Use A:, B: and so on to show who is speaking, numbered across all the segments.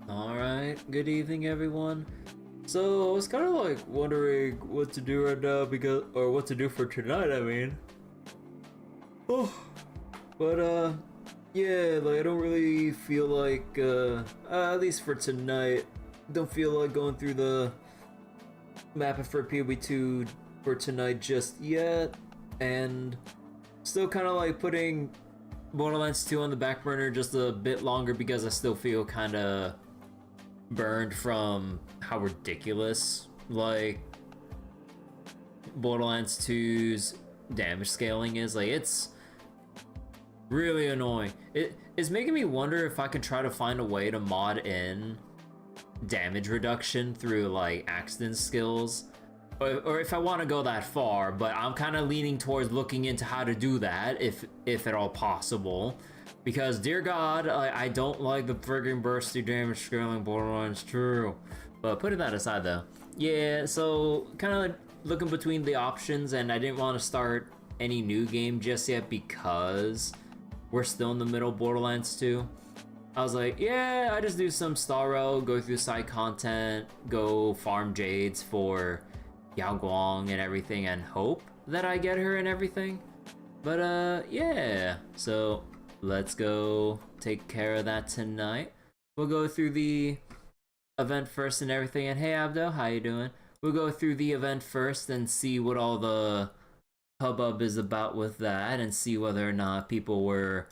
A: Alright, good evening everyone. So I was kind of like wondering what to do right now or what to do for tonight, I mean. Oh, but yeah, like I don't really feel like, at least for tonight, don't feel like going through the map for PoE2 for tonight just yet. And still kind of like putting Borderlands 2 on the back burner just a bit longer because I still feel kind of burned from how ridiculous like Borderlands 2's damage scaling is. Like, it's really annoying. It's making me wonder if I could try to find a way to mod in damage reduction through like accident skills, or if I want to go that far, but I'm kind of leaning towards looking into how to do that if at all possible. Because, dear God, I don't like the friggin' bursty damage scaling Borderlands 2. But putting that aside, though, yeah, so kind of looking between the options, and I didn't want to start any new game just yet because we're still in the middle of Borderlands 2. I was like, yeah, I just do some Starro, go through side content, go farm Jades for Guang and everything, and hope that I get her and everything. But, yeah, so let's go take care of that tonight. We'll go through the event first and everything. And hey, Abdo, how you doing? We'll go through the event first and see what all the hubbub is about with that, and see whether or not people were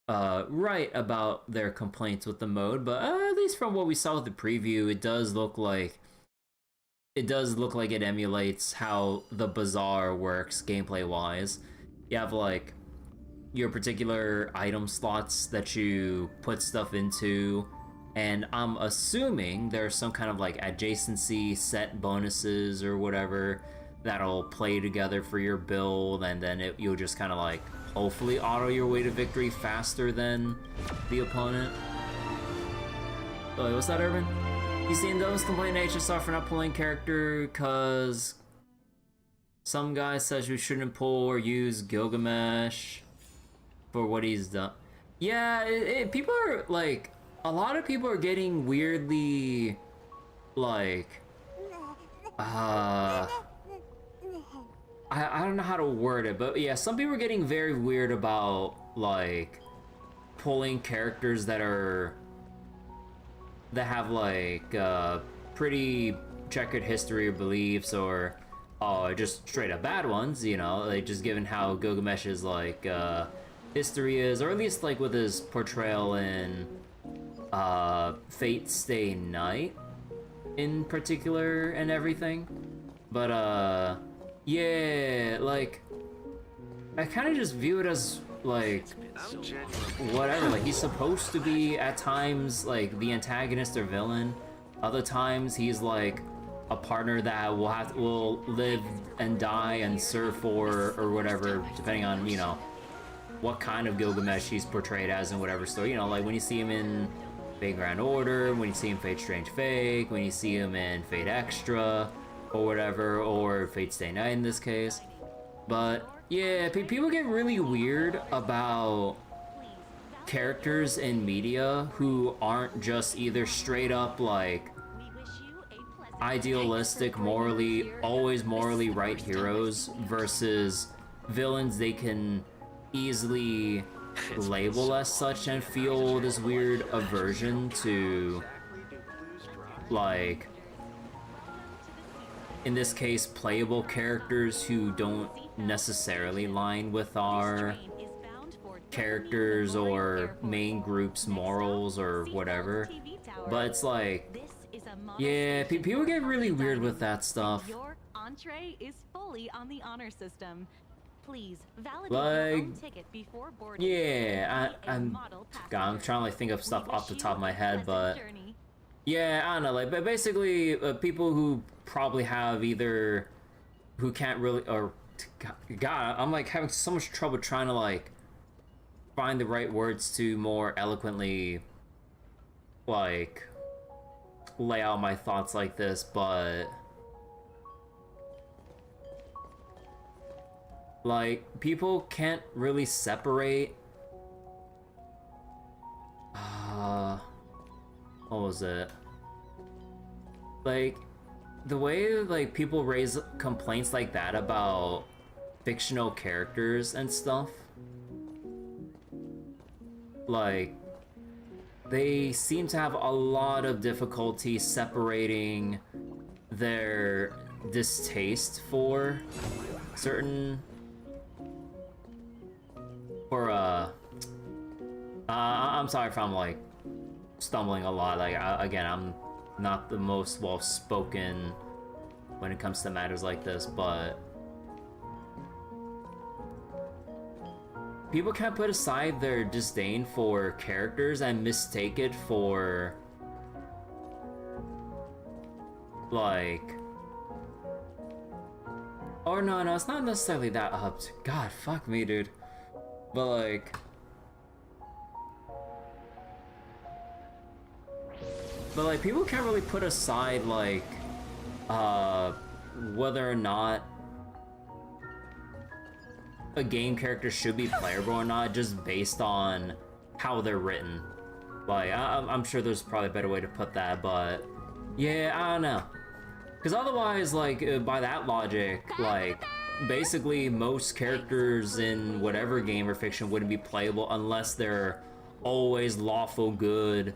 A: right about their complaints with the mode. But at least from what we saw with the preview, it does look like it emulates how the Bazaar works gameplay wise. You have like your particular item slots that you put stuff into, and I'm assuming there's some kind of like adjacency set bonuses or whatever that'll play together for your build, and then you'll just kind of like hopefully auto your way to victory faster than the opponent. Oh, wait, what's that, Urban? You seen those complaining at HSR for not pulling character because some guy says you shouldn't pull or use Gilgamesh for what he's done. Yeah, people are like, a lot of people are getting weirdly like, I don't know how to word it, but yeah, some people are getting very weird about like pulling characters that have like pretty checkered history or beliefs, or just straight up bad ones, you know, like just given how Gilgamesh's like history is, or at least like with his portrayal in Fate Stay Night in particular and everything. But yeah, like I kind of just view it as like whatever. Like, he's supposed to be at times like the antagonist or villain, other times he's like a partner that will live and die and serve for or whatever, depending on, you know, what kind of Gilgamesh he's portrayed as in whatever story. You know, like when you see him in Fate Grand Order, when you see him Fate Strange Fake, when you see him in Fate Extra or whatever, or Fate Stay Night in this case. But yeah, people get really weird about characters in media who aren't just either straight up like idealistic, always morally right heroes versus villains they can easily label as such, and feel this weird aversion to, like, in this case, playable characters who don't necessarily line with our characters or main group's morals or whatever. But it's like, yeah, people get really weird with that stuff.
B: Your entree is fully on the honor system. Please validate
A: like,
B: your own ticket before boarding.
A: Yeah, I'm trying to like think of stuff off the top of my head, but yeah, I don't know, like, but basically people who probably have either who can't really, or God, I'm like having so much trouble trying to like find the right words to more eloquently like lay out my thoughts like this, but like, people can't really separate what nails it. Like, the way like people raise complaints like that about fictional characters and stuff, like, they seem to have a lot of difficulty separating their distaste for certain, or I'm sorry if I'm like stumbling a lot. Like, again, I'm not the most well-spoken when it comes to matters like this, but people can't put aside their disdain for characters and mistake it for, like, or no, it's not necessarily that up to, God, fuck me, dude. But like, people can't really put aside, like, whether or not a game character should be playable or not, just based on how they're written. Like, I'm sure there's probably a better way to put that, but yeah, I don't know. Because otherwise, like, by that logic, like, basically most characters in whatever game or fiction wouldn't be playable unless they're always lawful good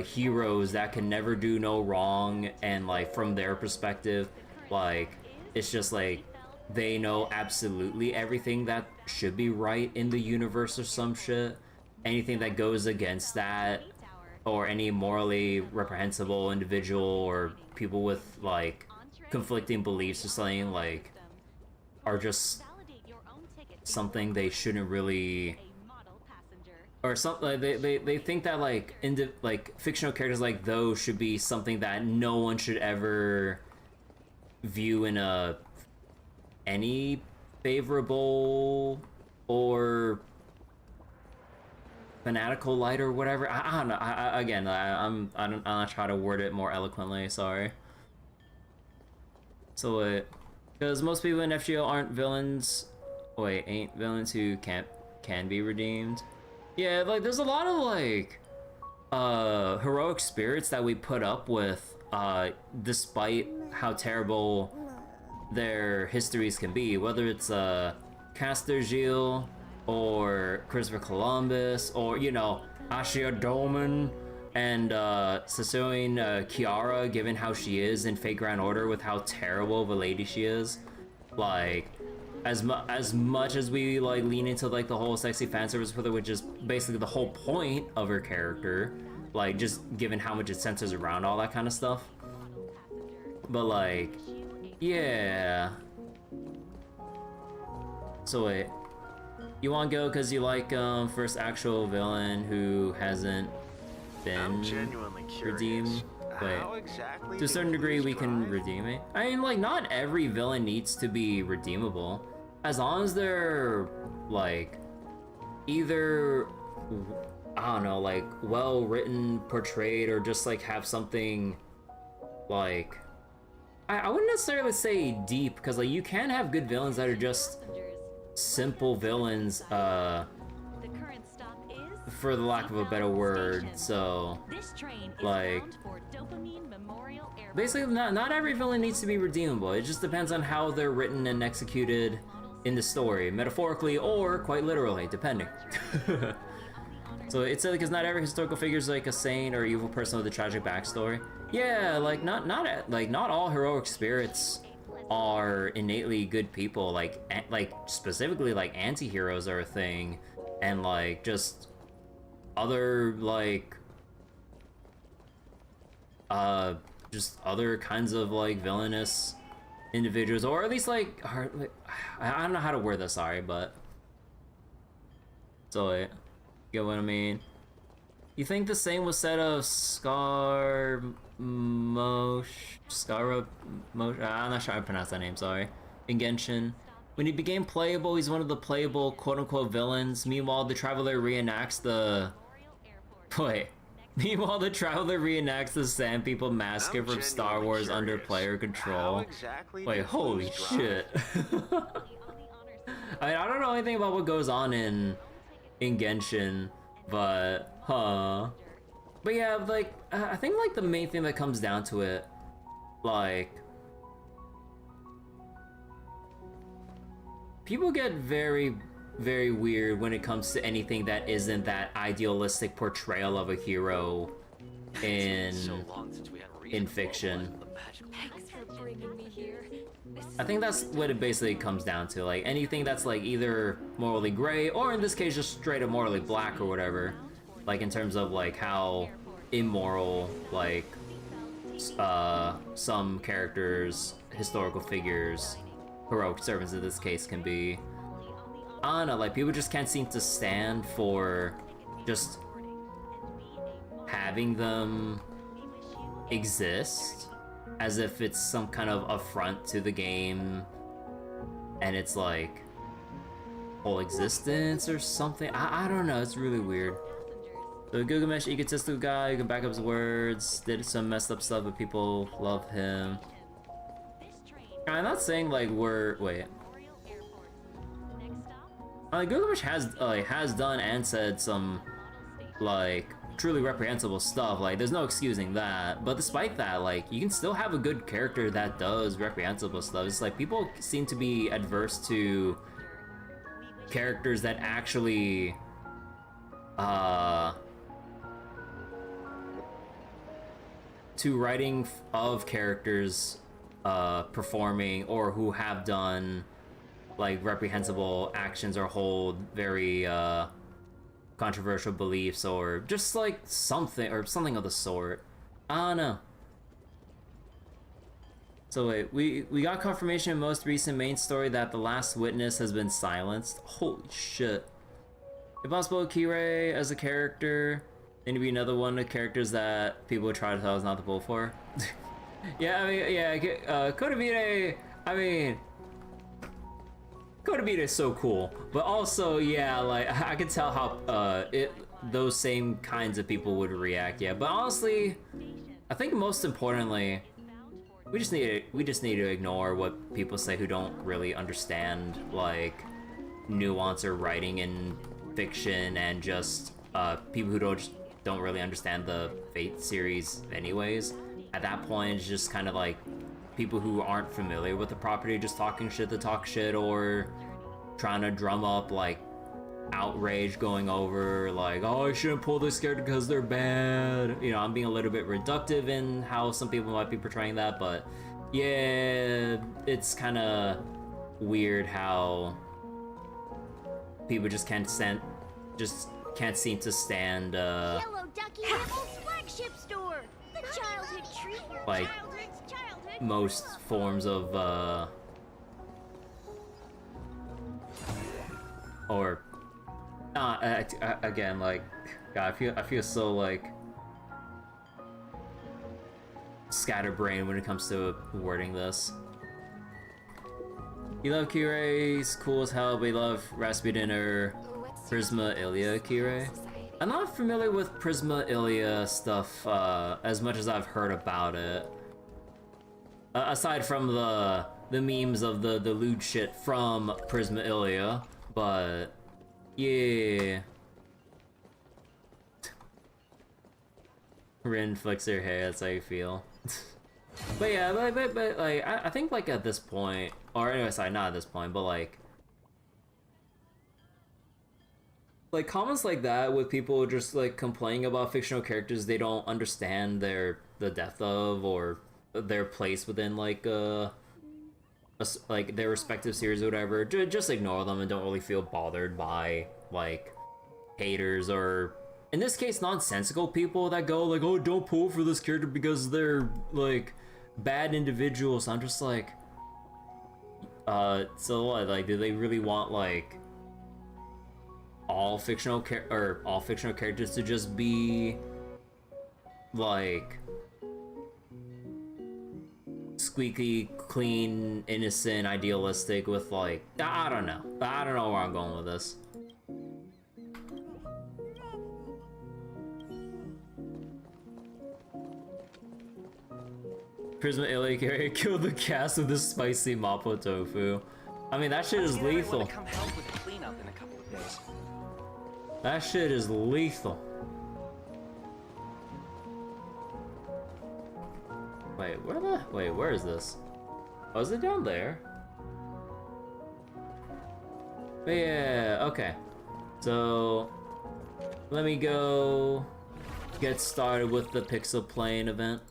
A: heroes that can never do no wrong, and like from their perspective, like, it's just like they know absolutely everything that should be right in the universe or some shit. Anything that goes against that, or any morally reprehensible individual or people with like conflicting beliefs or something, like, are just something they shouldn't really, or something, like, they think that like like fictional characters like those should be something that no one should ever view in any favorable or fanatical light or whatever. I don't know. I'm not trying to word it more eloquently. Sorry. So because most people in FGO aren't villains. Wait, ain't villains who can be redeemed. Yeah, like there's a lot of like heroic spirits that we put up with despite how terrible their histories can be, whether it's Castor Gilles or Christopher Columbus, or, you know, Ashia Doman and Sicilian Chiara, given how she is in Fate Grand Order with how terrible of a lady she is. Like, as much as we like lean into like the whole sexy fan service with her, which is basically the whole point of her character, like, just given how much it centers around all that kind of stuff. But like, yeah. So wait, you want to go because you like first actual villain who hasn't been redeemed? Wait, exactly to a certain degree we can redeem it. I mean, like, not every villain needs to be redeemable, as long as they're like either, I don't know, like well written, portrayed, or just like have something like, I wouldn't necessarily say deep, because like you can have good villains that are just simple villains, for the lack of a better word. So like, basically not every villain needs to be redeemable. It just depends on how they're written and executed in the story, metaphorically or quite literally, depending. So it's like, because not every historical figure is like a saint or evil person with a tragic backstory. Yeah, like not all heroic spirits are innately good people. Like specifically like anti-heroes are a thing, and like just other like just other kinds of like villainous individuals, or at least like I don't know how to word this, sorry, but so you get what I mean. You think the same was said of Skaramosh? I'm not sure how to pronounce that name, sorry. In Genshin. When he became playable, he's one of the playable quote-unquote villains. Meanwhile, the Traveler reenacts the... Wait. Meanwhile, the Traveler reenacts the Sand People massacre from Star Wars under player control. Exactly. Wait, holy shit. I mean, I don't know anything about what goes on in Genshin, but, huh. But yeah, like, I think like the main thing that comes down to it, like, people get very, very weird when it comes to anything that isn't that idealistic portrayal of a hero in fiction.
C: Thanks for bringing me here.
A: I think that's what it basically comes down to. Like anything that's like either morally gray or in this case just straight up morally black or whatever. Like in terms of like how immoral like some characters, historical figures, heroic servants in this case can be. I don't know, like people just can't seem to stand for just having them exist as if it's some kind of affront to the game and it's like whole existence or something. I don't know, it's really weird. So Gilgamesh, egotistical guy who can back up his words, did some messed up stuff but people love him. I'm not saying like Gilgamesh has done and said some like truly reprehensible stuff. Like there's no excusing that. But despite that, like you can still have a good character that does reprehensible stuff. It's like people seem to be adverse to characters that actually to writing of characters performing or who have done like reprehensible actions or hold very controversial beliefs or just like something of the sort. I don't know. So wait, we got confirmation in most recent main story that the last witness has been silenced. Holy shit. Impossible Kirei as a character. Need to be another one of the characters that people would try to tell us not to pull for. Yeah, I mean, yeah, Kodabire, I mean, Kodabire is so cool, but also, yeah, like, I can tell how, those same kinds of people would react, yeah, but honestly, I think most importantly, we just need to ignore what people say who don't really understand, like, nuance or writing in fiction, and just, people who don't really understand the Fate series anyways. At that point, it's just kind of like people who aren't familiar with the property just talking shit to talk shit, or trying to drum up like outrage going over like, oh, I shouldn't pull this character because they're bad. You know, I'm being a little bit reductive in how some people might be portraying that, but yeah, it's kind of weird how people just can't seem to stand
C: Yellow Ducky Nibble's flagship store. The childhood treat.
A: like most forms of or again, like, God, I feel so like scatterbrained when it comes to wording this. You love Kirei's cool as hell, but you love Rasputin or Prisma Ilia Kirei. I'm not familiar with Prisma Ilia stuff as much as I've heard about it. Aside from the memes of the lewd shit from Prisma Ilia, but yeah. Rin flicks her hair, that's how you feel. But yeah, but like, I think like at this point, or anyway, sorry, not at this point, but like comments like that with people just like complaining about fictional characters they don't understand the depth of or their place within like like their respective series or whatever. Just ignore them and don't really feel bothered by like haters or in this case nonsensical people that go like, oh, don't pull for this character because they're like bad individuals. I'm just like, so what, like, do they really want like all fictional characters to just be like squeaky clean, innocent, idealistic with like, I don't know where I'm going with this. Prisma Ilia Kirei killed the cast with the spicy mapo tofu. I mean, that shit is lethal.
D: Come help with the cleanup in a couple of days.
A: That shit is lethal. Wait, where is this? Oh, is it down there? But yeah, okay. So, let me go get started with the Pixel Plane event.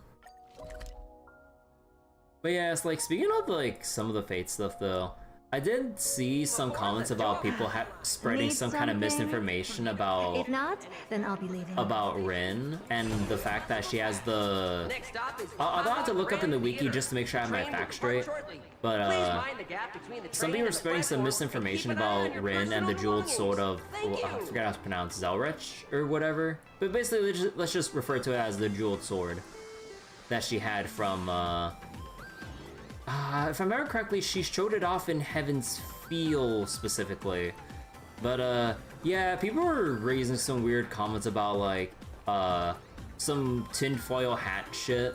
A: But yeah, it's like, speaking of like some of the Fate stuff though, I did see some comments about people spreading some kind of misinformation about
D: If not, then I'll be leaving.
A: about Rin and the fact that she has the. I'll have to look up in the wiki just to make sure I have my facts straight. But some people were spreading some misinformation about Rin and the jeweled sword of, I forget how it's pronounced, Zelrich or whatever. But basically, let's just refer to it as the jeweled sword that she had from. If I remember correctly, she showed it off in Heaven's Feel specifically. But yeah, people were raising some weird comments about like some tinfoil hat shit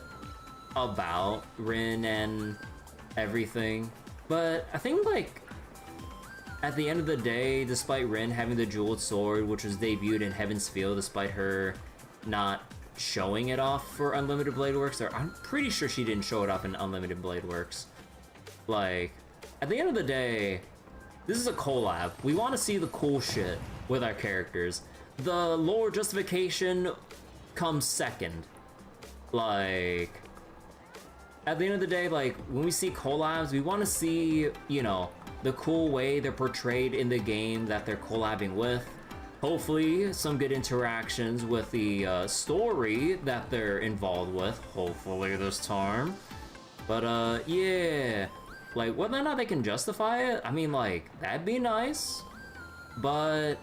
A: about Rin and everything. But I think like at the end of the day, despite Rin having the jeweled sword, which was debuted in Heaven's Feel, despite her not showing it off for Unlimited Blade Works, or I'm pretty sure she didn't show it off in Unlimited Blade Works. Like, at the end of the day, this is a collab. We want to see the cool shit with our characters. The lore justification comes second. Like, at the end of the day, like, when we see collabs, we want to see, you know, the cool way they're portrayed in the game that they're collabing with. Hopefully, some good interactions with the story that they're involved with. Hopefully this time. But yeah, like whether or not they can justify it, I mean, like that'd be nice. But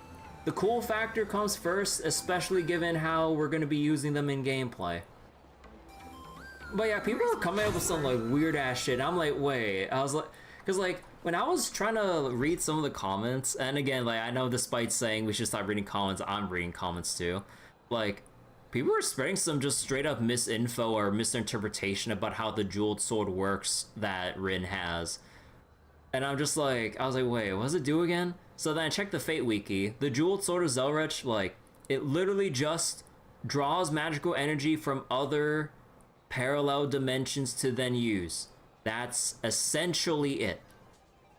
A: the cool factor comes first, especially given how we're gonna be using them in gameplay. But yeah, people are coming up with some like weird ass shit. I'm like, wait, I was like, cause like. When I was trying to read some of the comments, and again, like, I know despite saying we should stop reading comments, I'm reading comments too. Like, people were spreading some just straight up misinfo or misinterpretation about how the jeweled sword works that Rin has. And I'm just like, I was like, wait, what does it do again? So then I checked the Fate Wiki. The jeweled sword of Zelrich, like, it literally just draws magical energy from other parallel dimensions to then use. That's essentially it.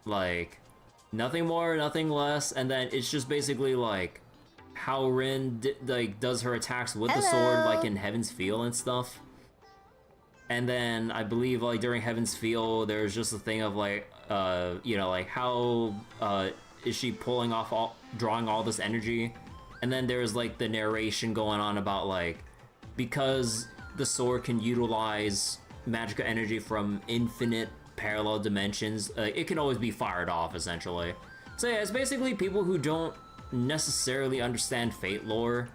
A: Like, nothing more, nothing less, and then it's just basically like how Rin does her attacks with the sword, like in Heaven's Feel and stuff. And then I believe like during Heaven's Feel, there's just a thing of like, you know, like how is she pulling off drawing all this energy, and then there's like the narration going on about like because the sword can utilize magical energy from infinite parallel dimensions, it can always be fired off essentially. So yeah, it's basically people who don't necessarily understand Fate lore,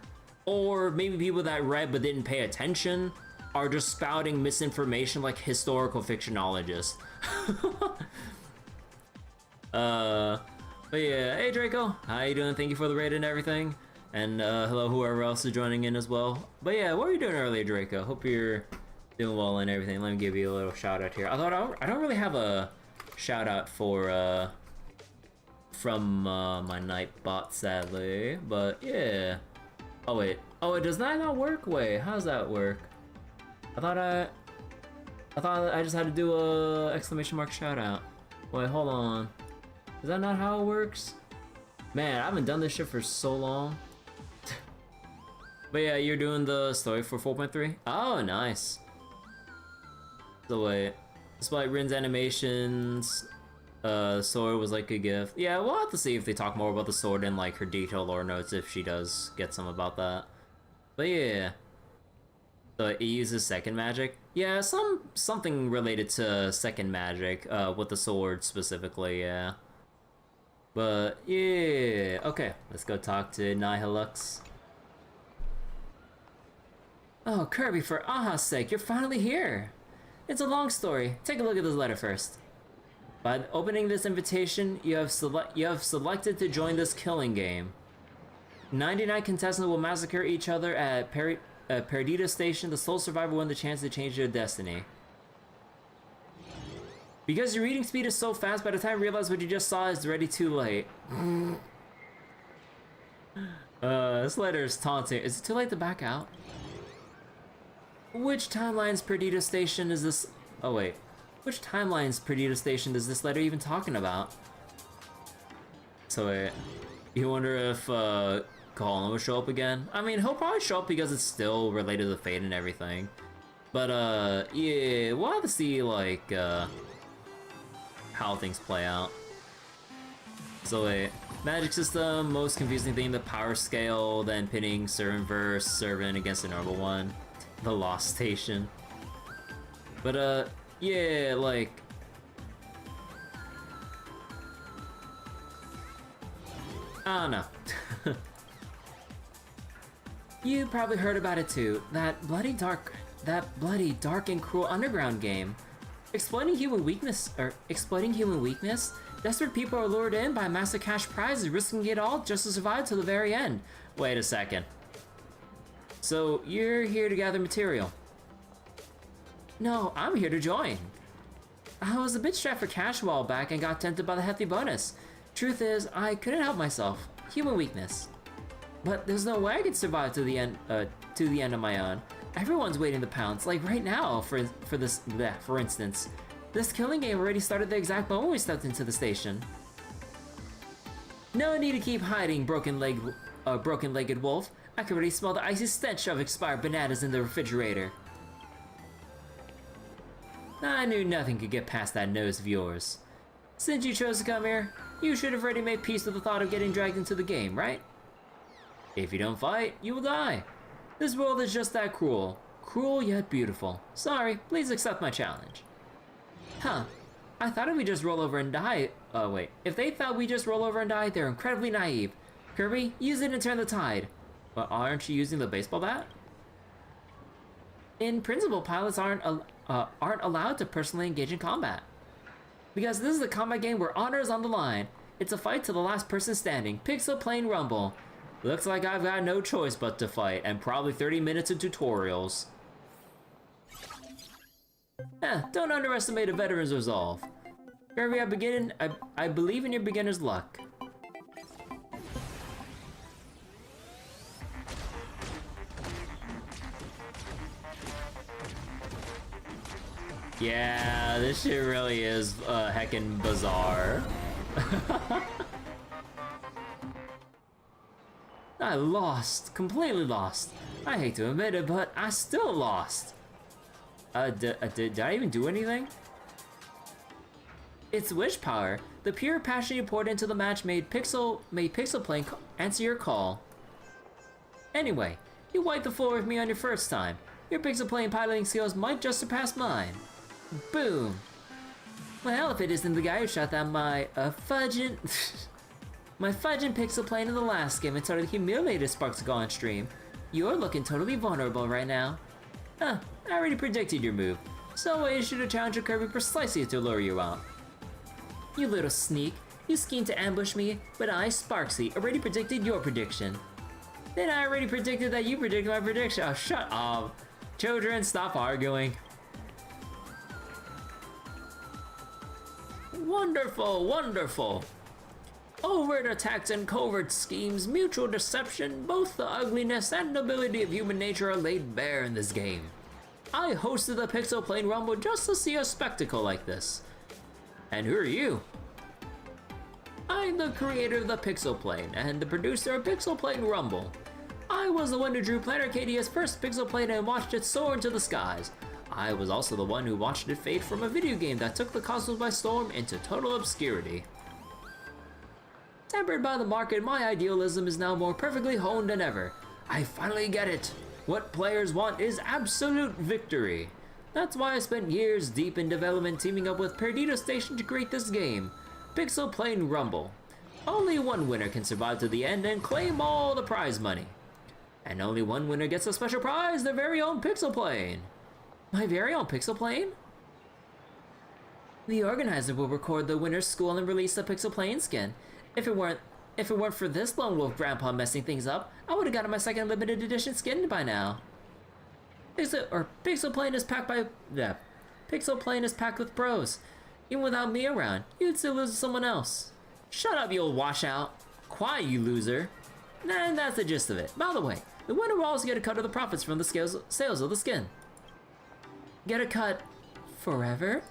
A: or maybe people that read but didn't pay attention, are just spouting misinformation like historical fictionologists. But yeah, hey Draco, how you doing? Thank you for the raid and everything, and hello whoever else is joining in as well. But yeah, what were you doing earlier, Draco? Hope you're doing well and everything. Let me give you a little shout out here. I don't really have a shout out for from my Nightbot, sadly, but yeah. Oh wait, does that not work? Wait, how does that work? I thought I just had to do a exclamation mark shout out. Wait, hold on. Is that not how it works? Man, I haven't done this shit for so long. But yeah, you're doing the story for 4.3? Oh, nice. So wait, despite Rin's animations, the sword was like a gift. Yeah, we'll have to see if they talk more about the sword in like her detailed lore notes if she does get some about that. But yeah. So it uses second magic? Yeah, something related to second magic, with the sword specifically, yeah. But yeah, okay, let's go talk to Nihilux. Oh, Kirby, for Aha's sake, you're finally here! It's a long story. Take a look at this letter first. By opening this invitation, you have selected to join this killing game. 99 contestants will massacre each other at Perdita Station. The sole survivor won the chance to change their destiny. Because your reading speed is so fast, by the time you realize what you just saw, it's already too late. This letter is taunting. Is it too late to back out? Which timeline's Perdita Station is this? Oh wait, which timeline's Perdita Station is this letter even talking about? So wait, you wonder if Colin will show up again? I mean, he'll probably show up because it's still related to fate and everything. But yeah, we'll have to see like how things play out. So wait, magic system, most confusing thing, the power scale, then pinning servant versus servant against a normal one. The lost station. But yeah, like I don't know. You probably heard about it too. That bloody dark and cruel underground game. Exploiting human weakness, desperate people are lured in by massive cash prizes, risking it all just to survive till the very end. Wait a second. So, you're here to gather material? No, I'm here to join. I was a bit strapped for cash a while back and got tempted by the hefty bonus. Truth is, I couldn't help myself. Human weakness. But there's no way I could survive to the end on my own. Everyone's waiting to pounce, like right now, for instance. This killing game already started the exact moment we stepped into the station. No need to keep hiding, broken-legged wolf. I can already smell the icy stench of expired bananas in the refrigerator. I knew nothing could get past that nose of yours. Since you chose to come here, you should have already made peace with the thought of getting dragged into the game, right? If you don't fight, you will die. This world is just that cruel. Cruel yet beautiful. Sorry, please accept my challenge. Huh. I thought if we just roll over and die... Oh, wait. If they thought we just roll over and die, they're incredibly naive. Kirby, use it and turn the tide. But aren't you using the baseball bat? In principle, pilots aren't allowed to personally engage in combat. Because this is a combat game where honor is on the line. It's a fight to the last person standing. Pixel Plane Rumble. Looks like I've got no choice but to fight, and probably 30 minutes of tutorials. Don't underestimate a veteran's resolve. Kirby, I believe in your beginner's luck. Yeah, this shit really is heckin' bizarre. I lost, completely lost. I hate to admit it, but I still lost. Did I even do anything? It's wish power. The pure passion you poured into the match made Pixel Plane answer your call. Anyway, you wiped the floor with me on your first time. Your Pixel Plane piloting skills might just surpass mine. Boom. Well, if it isn't the guy who shot down my fudging Pixel Plane in the last game and totally humiliated Sparks to go on stream, you're looking totally vulnerable right now. I already predicted your move, so I issued a challenge to Kirby precisely to lure you out. You little sneak, you schemed to ambush me, but I, Sparksy, already predicted your prediction. Then I already predicted that you predicted my prediction. Oh, shut up. Children, stop arguing. Wonderful, wonderful. Overt attacks and covert schemes, mutual deception, both the ugliness and nobility of human nature are laid bare in this game. I hosted the Pixel Plane Rumble just to see a spectacle like this. And who are you? I'm the creator of the Pixel Plane and the producer of Pixel Plane Rumble. I was the one who drew Planet Arcadia's first Pixel Plane and watched it soar into the skies. I was also the one who watched it fade from a video game that took the cosmos by storm into total obscurity. Tempered by the market, my idealism is now more perfectly honed than ever. I finally get it. What players want is absolute victory. That's why I spent years deep in development teaming up with Perdita Station to create this game, Pixel Plane Rumble. Only one winner can survive to the end and claim all the prize money. And only one winner gets a special prize, their very own Pixel Plane. My very own Pixel Plane? The organizer will record the winner's school and release the Pixel Plane skin. If it weren't for this lone wolf grandpa messing things up, I would have gotten my second limited edition skin by now. Pixel Plane is packed with pros. Even without me around, you'd still lose to someone else. Shut up, you old washout. Quiet, you loser. And that's the gist of it. By the way, the winner will also get a cut of the profits from the sales of the skin. Get a cut forever?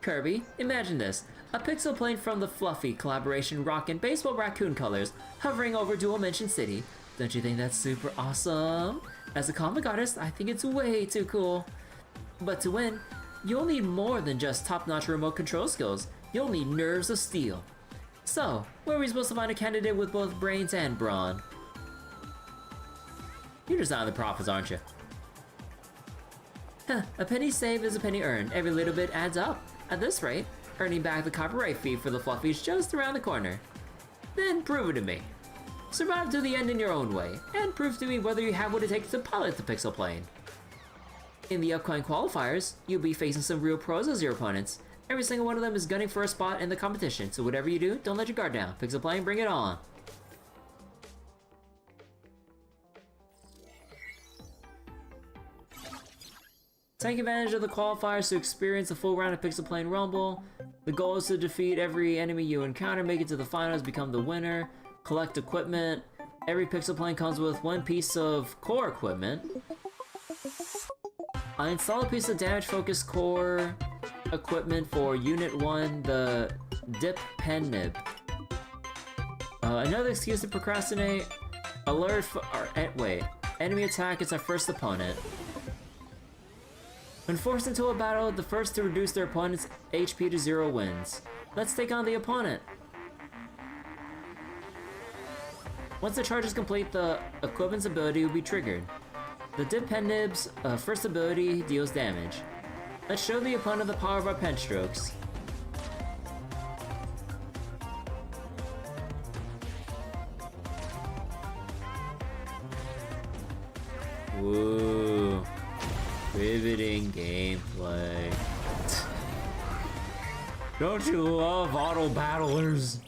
A: Kirby, imagine this. A pixel plane from the Fluffy collaboration rockin' baseball raccoon colors hovering over Dual Mention City. Don't you think that's super awesome? As a comic artist, I think it's way too cool. But to win, you'll need more than just top-notch remote control skills. You'll need nerves of steel. So, where are we supposed to find a candidate with both brains and brawn? You're just out of the profits, aren't you? Huh, a penny saved is a penny earned. Every little bit adds up. At this rate, earning back the copyright fee for the Fluffies just around the corner. Then prove it to me. Survive to the end in your own way, and prove to me whether you have what it takes to pilot the pixel plane. In the upcoming qualifiers, you'll be facing some real pros as your opponents. Every single one of them is gunning for a spot in the competition, so whatever you do, don't let your guard down. Pixel plane, bring it on. Take advantage of the qualifiers to experience a full round of Pixel Plane Rumble. The goal is to defeat every enemy you encounter, make it to the finals, become the winner, collect equipment. Every Pixel Plane comes with one piece of core equipment. I install a piece of damage-focused core equipment for Unit 1, the Dip Pen Nib. Another excuse to procrastinate. Alert for... wait. Enemy attack is our first opponent. When forced into a battle, the first to reduce their opponent's HP to 0 wins. Let's take on the opponent. Once the charge is complete, the equipment's ability will be triggered. The Dip Pen Nib's first ability deals damage. Let's show the opponent the power of our pen strokes. Woo. Riveting gameplay. Don't you love auto battlers?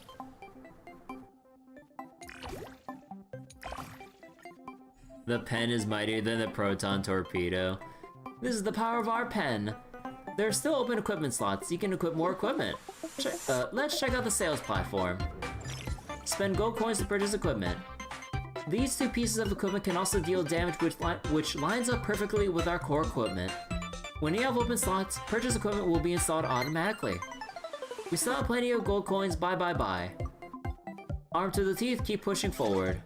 A: The pen is mightier than the proton torpedo. This is the power of our pen. There are still open equipment slots. You can equip more equipment. Let's check out the sales platform. Spend gold coins to purchase equipment. These two pieces of equipment can also deal damage which lines up perfectly with our core equipment. When you have open slots, purchase equipment will be installed automatically. We still have plenty of gold coins, buy. Armed to the teeth, keep pushing forward.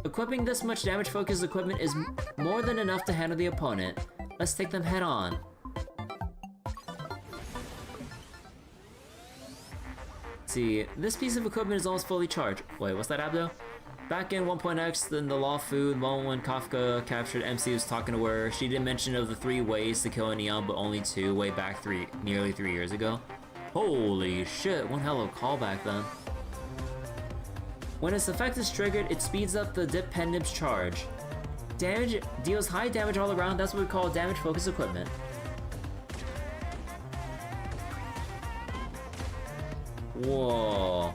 A: Equipping this much damage-focused equipment is more than enough to handle the opponent. Let's take them head on. See, this piece of equipment is almost fully charged. Wait, what's that, Abdo? Back in 1.x, then the Law Food, moment when Kafka captured MC was talking to her, she did mention of the 3 ways to kill a Neon, but only 2 way back nearly 3 years ago. Holy shit, one hell of a callback then. When its effect is triggered, it speeds up the Dip Pen Nib's charge. Damage deals high damage all around, that's what we call damage focused equipment. Whoa.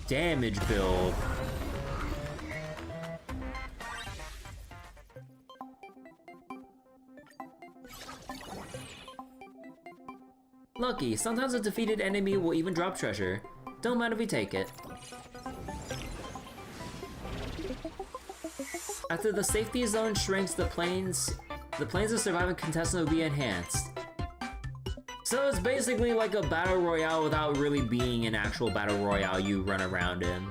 A: Damage build. Lucky, sometimes a defeated enemy will even drop treasure. Don't mind if we take it. After the safety zone shrinks, the planes of surviving contestants will be enhanced. So it's basically like a battle royale without really being an actual battle royale you run around in.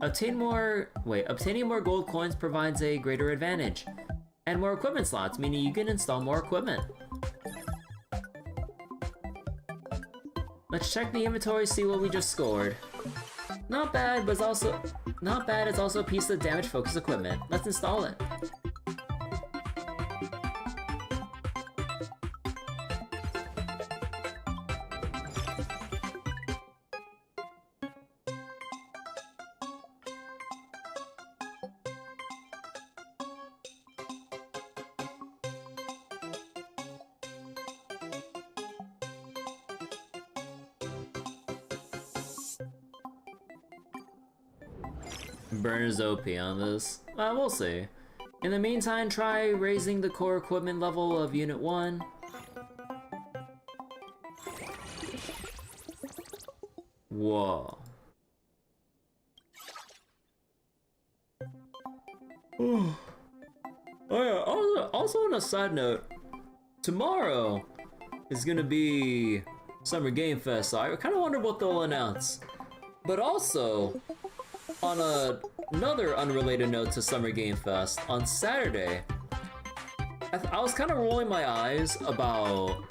A: Obtaining more gold coins provides a greater advantage. And more equipment slots, meaning you can install more equipment. Let's check the inventory, see what we just scored. Not bad, but it's also a piece of damage focused equipment. Let's install it. Burner's OP on this. We'll see. In the meantime, try raising the core equipment level of Unit 1. Whoa. Oh yeah, also on a side note, tomorrow is gonna be Summer Game Fest, so I kind of wonder what they'll announce. But also, on another unrelated note to Summer Game Fest, on Saturday, I was kind of rolling my eyes about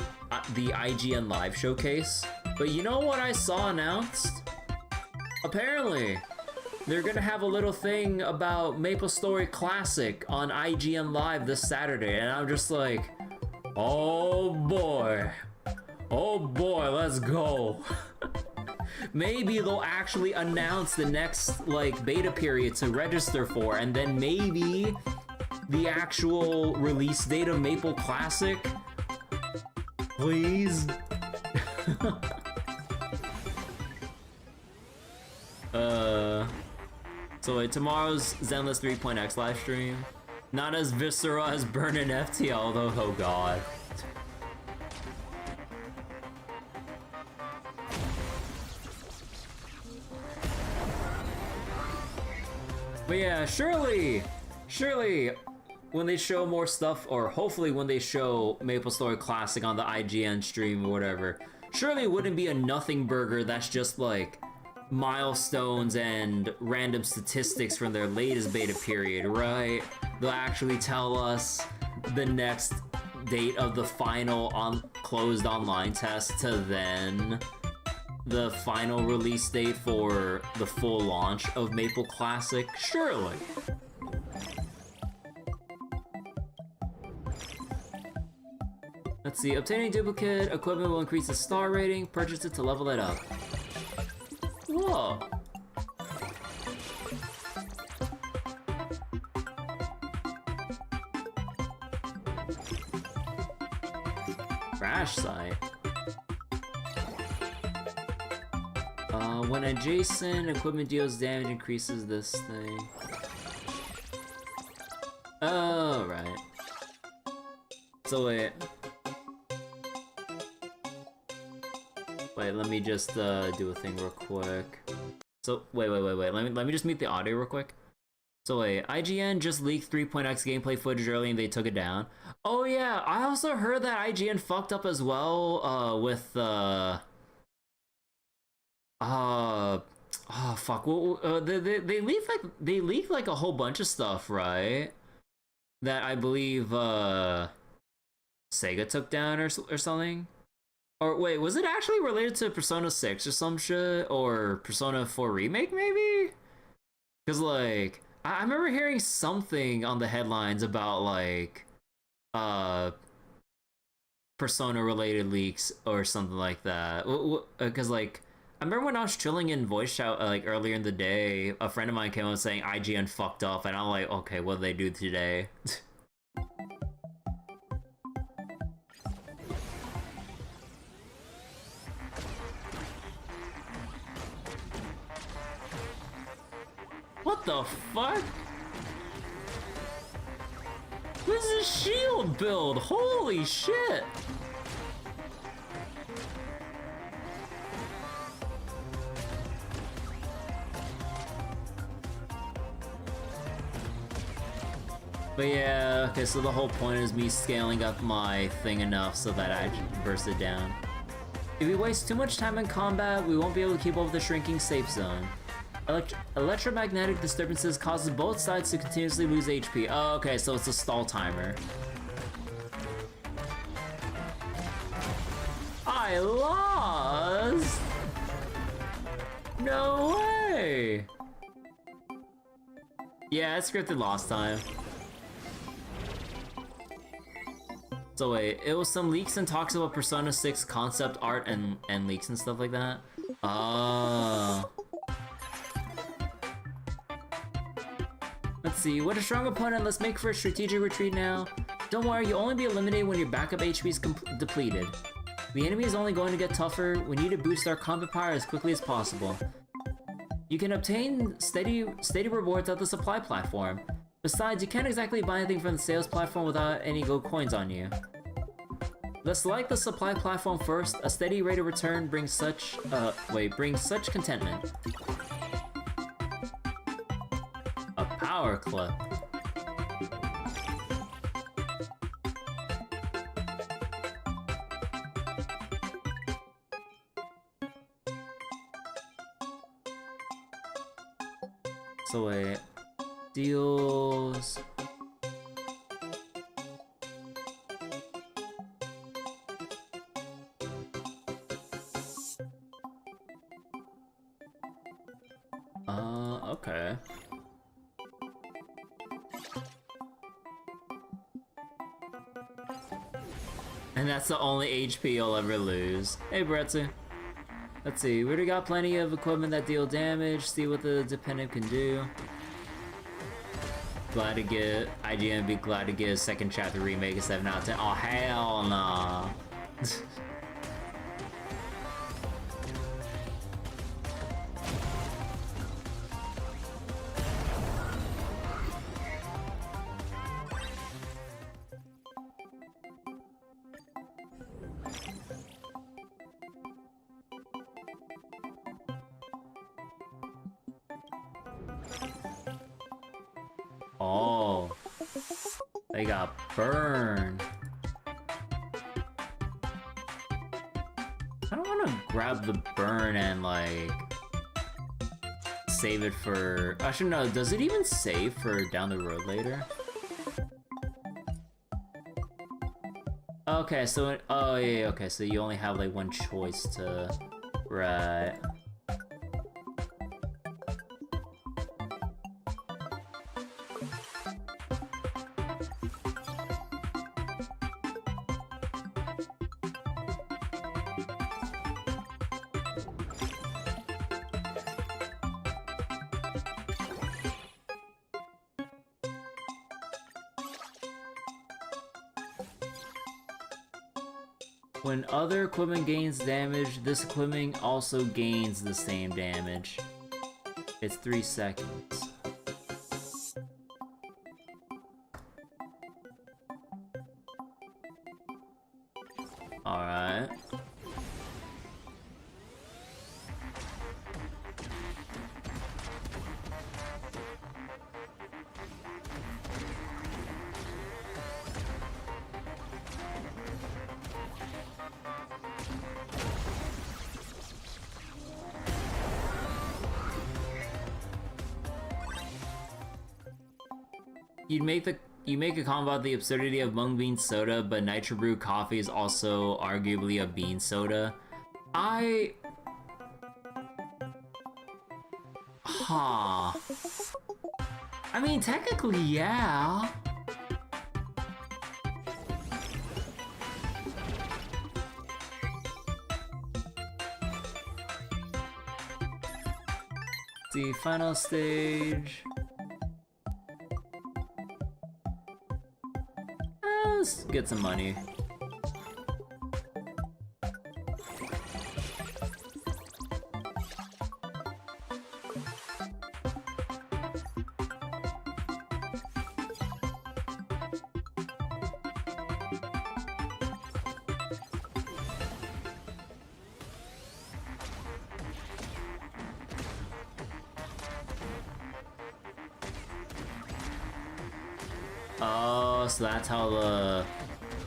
A: the IGN Live Showcase, but you know what I saw announced? Apparently, they're gonna have a little thing about MapleStory Classic on IGN Live this Saturday, and I'm just like, oh boy, let's go. Maybe they'll actually announce the next, like, beta period to register for, and then maybe the actual release date of Maple Classic. Please? So wait, tomorrow's Zenless 3.x livestream. Not as visceral as Burn and FTL though, oh god. But yeah, surely, when they show more stuff, or hopefully when they show MapleStory Classic on the IGN stream or whatever, surely it wouldn't be a nothing burger that's just like milestones and random statistics from their latest beta period, right? They'll actually tell us the next date of the final closed online test to then the final release date for the full launch of Maple Classic, surely. Let's see, obtaining duplicate equipment will increase the star rating, purchase it to level it up. Whoa. Crash site. When adjacent equipment deals damage, increases this thing. Oh, right. So wait, let me just do a thing real quick. So wait. Let me just mute the audio real quick. So wait, IGN just leaked 3.x gameplay footage early and they took it down. Oh yeah, I also heard that IGN fucked up as well with oh fuck. Well, they leaked like a whole bunch of stuff, right? That I believe Sega took down or something. Or wait, was it actually related to Persona 6 or some shit, or Persona 4 Remake maybe? Cause like I remember hearing something on the headlines about like Persona related leaks or something like that. Cause like I remember when I was chilling in voice chat like earlier in the day, a friend of mine came up saying IGN fucked up, and I'm like, okay, what did they do today? What the fuck? This is a shield build! Holy shit! But yeah, okay, so the whole point is me scaling up my thing enough so that I burst it down. If we waste too much time in combat, we won't be able to keep up with the shrinking safe zone. Electromagnetic disturbances causes both sides to continuously lose HP. Oh, okay, so it's a stall timer. I lost! No way! Yeah, I scripted last time. So wait, it was some leaks and talks about Persona 6 concept art and leaks and stuff like that? Oh. Let's see, what a strong opponent, let's make for a strategic retreat now. Don't worry, you'll only be eliminated when your backup HP is depleted. The enemy is only going to get tougher, we need to boost our combat power as quickly as possible. You can obtain steady rewards at the supply platform. Besides, you can't exactly buy anything from the sales platform without any gold coins on you. Let's select the supply platform first, a steady rate of return brings such contentment. A power clip. So wait, deals. Okay. And that's the only HP you'll ever lose. Hey, Bretsu. Let's see, we already got plenty of equipment that deal damage. See what the dependent can do. Glad to get IGN be glad to get a second chapter remake a 7 out of 10. Oh hell nah. Oh, they got burned. I don't want to grab the burn and like save it for. Actually, no. Does it even save for down the road later? Okay, so oh yeah, okay. So you only have like one choice to, right? When other equipment gains damage, this equipment also gains the same damage. It's 3 seconds. Alright. You make a comment about the absurdity of mung bean soda, but nitro brew coffee is also arguably a bean soda. Huh. I mean, technically, yeah. The final stage. Let's get some money. Oh, so that's how the...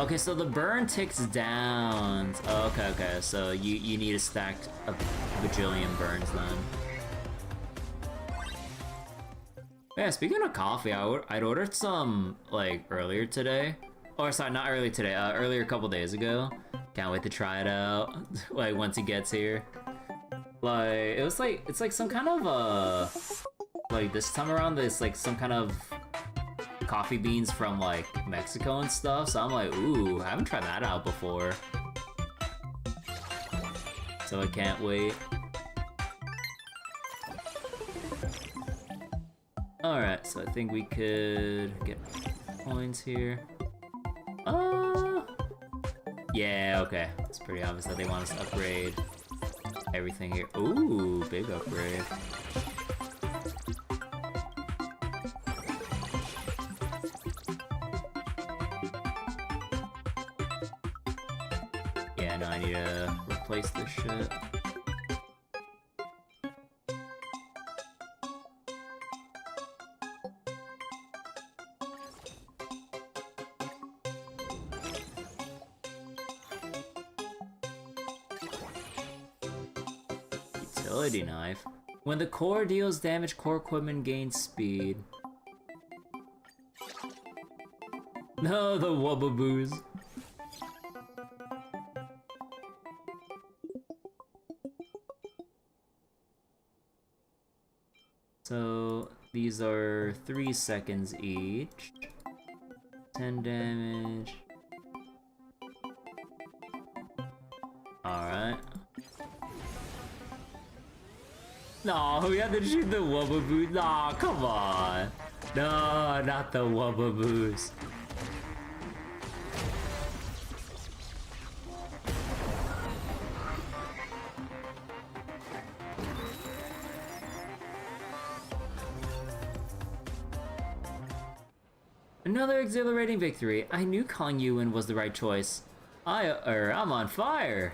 A: Okay, so the burn ticks down. Oh, okay. So you need to stack a bajillion burns then. Yeah, speaking of coffee, I'd ordered some, like, earlier today. Or, sorry, not earlier today, earlier a couple days ago. Can't wait to try it out, like, once it gets here. Like, it's like some kind of, like, this time around, there's, like, some kind of coffee beans from like Mexico and stuff, so I'm like, ooh, I haven't tried that out before. So I can't wait. Alright, so I think we could get coins here. Yeah, okay. It's pretty obvious that they want us to upgrade everything here. Ooh, big upgrade. Yeah, no, I need to replace this shit. Utility knife? When the core deals damage, core equipment gains speed. No, the wubbaboos. So these are 3 seconds each. 10 damage. Alright. No, we had to shoot the wubbaboos. Nah, come on. No, not the wubbaboos. Another exhilarating victory. I knew calling you in was the right choice. I'm on fire.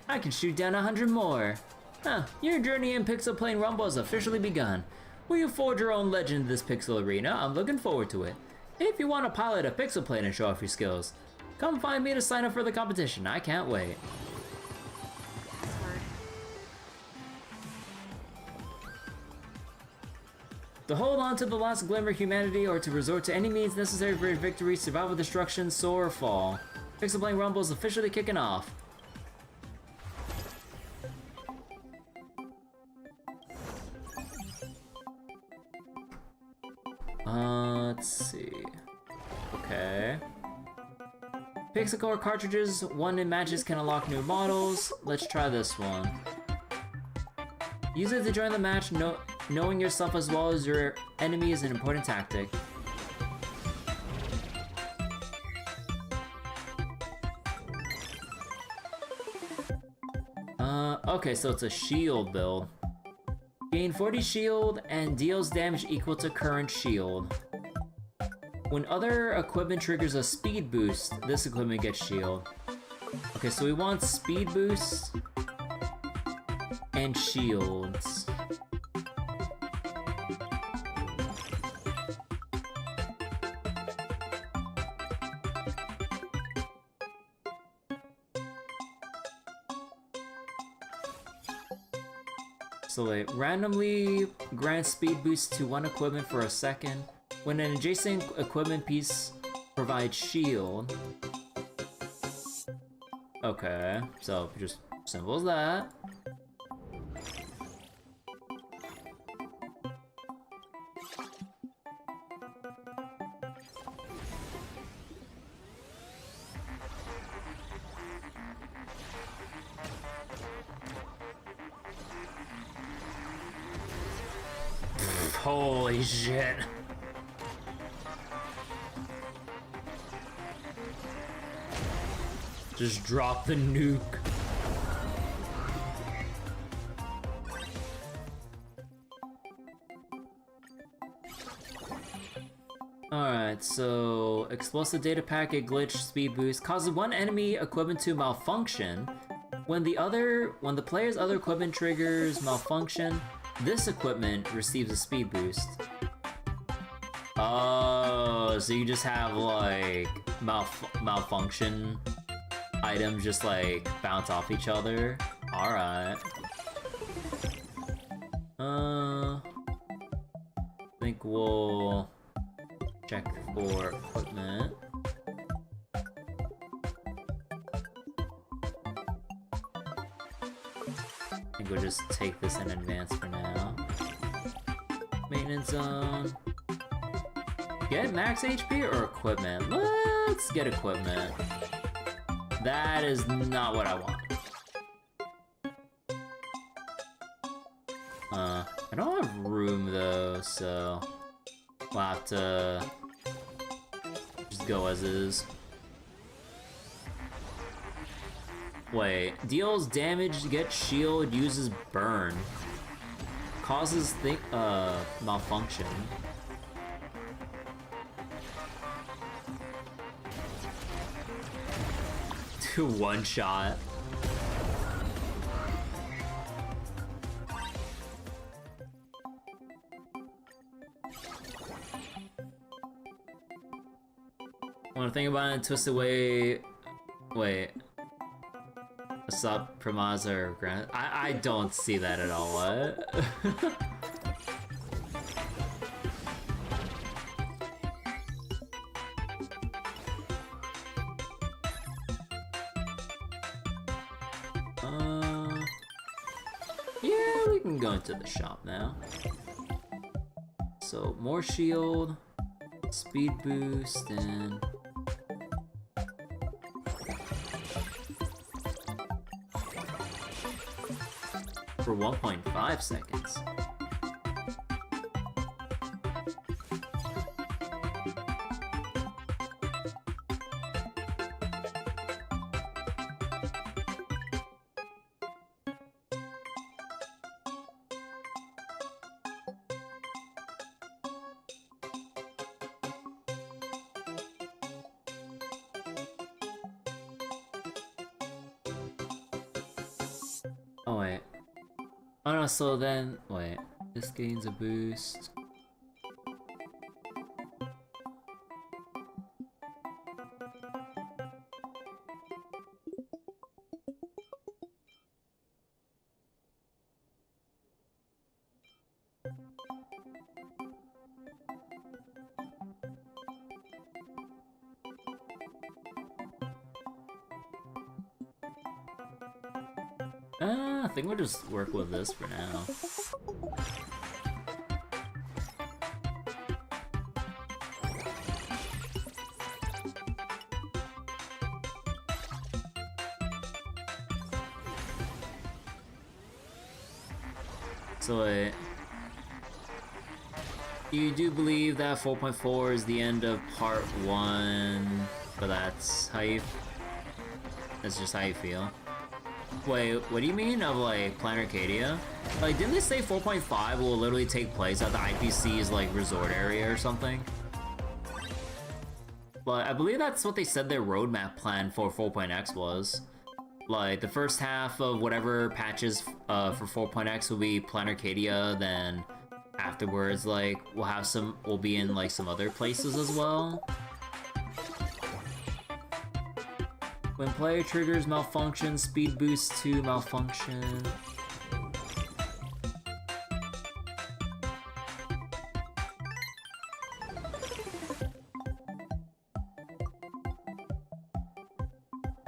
A: I can shoot down 100 more. Huh, your journey in Pixel Plane Rumble has officially begun. Will you forge your own legend in this pixel arena? I'm looking forward to it. If you want to pilot a pixel plane and show off your skills, come find me to sign up for the competition. I can't wait. To hold on to the last glimmer of humanity or to resort to any means necessary for your victory, survival, destruction, soar, or fall. Pixel Plane Rumble is officially kicking off. Let's see. Okay. Pixel Core cartridges, 1 in matches can unlock new models. Let's try this one. Use it to join the match. Knowing yourself as well as your enemy is an important tactic. Okay, so it's a shield build. Gain 40 shield and deals damage equal to current shield. When other equipment triggers a speed boost, this equipment gets shield. Okay, so we want speed boost and shields. So wait, randomly grant speed boost to 1 equipment for a second. When an adjacent equipment piece provides shield. Okay, so just simple as that. Holy shit. Just drop the nuke. Alright, so explosive data packet glitch speed boost causes 1 enemy equipment to malfunction. When the player's other equipment triggers malfunction, this equipment receives a speed boost. Oh, so you just have like malfunction items just like bounce off each other. Alright. I think we'll check for equipment. I think we'll just take this in advance for now. Maintenance zone. Get max HP or equipment? Let's get equipment. That is not what I want. I don't have room though, so we'll have to just go as is. Wait, deals damage, gets shield, uses burn. Causes malfunction. To one shot. Wanna think about it, twist away. Wait. What's up, Pramaza or Grant? I don't see that at all. What? Yeah, we can go into the shop now. So more shield, speed boost, and for 1.5 seconds. Oh wait. Oh no, so then, wait. This gains a boost. I think we'll just work with this for now. So wait. You do believe that 4.4 is the end of part 1, but that's just how you feel. Wait, what do you mean of like Planet Arcadia? Like, didn't they say 4.5 will literally take place at the IPC's like resort area or something? But I believe that's what they said their roadmap plan for 4.x was. Like, the first half of whatever patches for 4.x will be Planet Arcadia, then afterwards, like, we'll be in like some other places as well. When player triggers malfunction, speed boost to malfunction.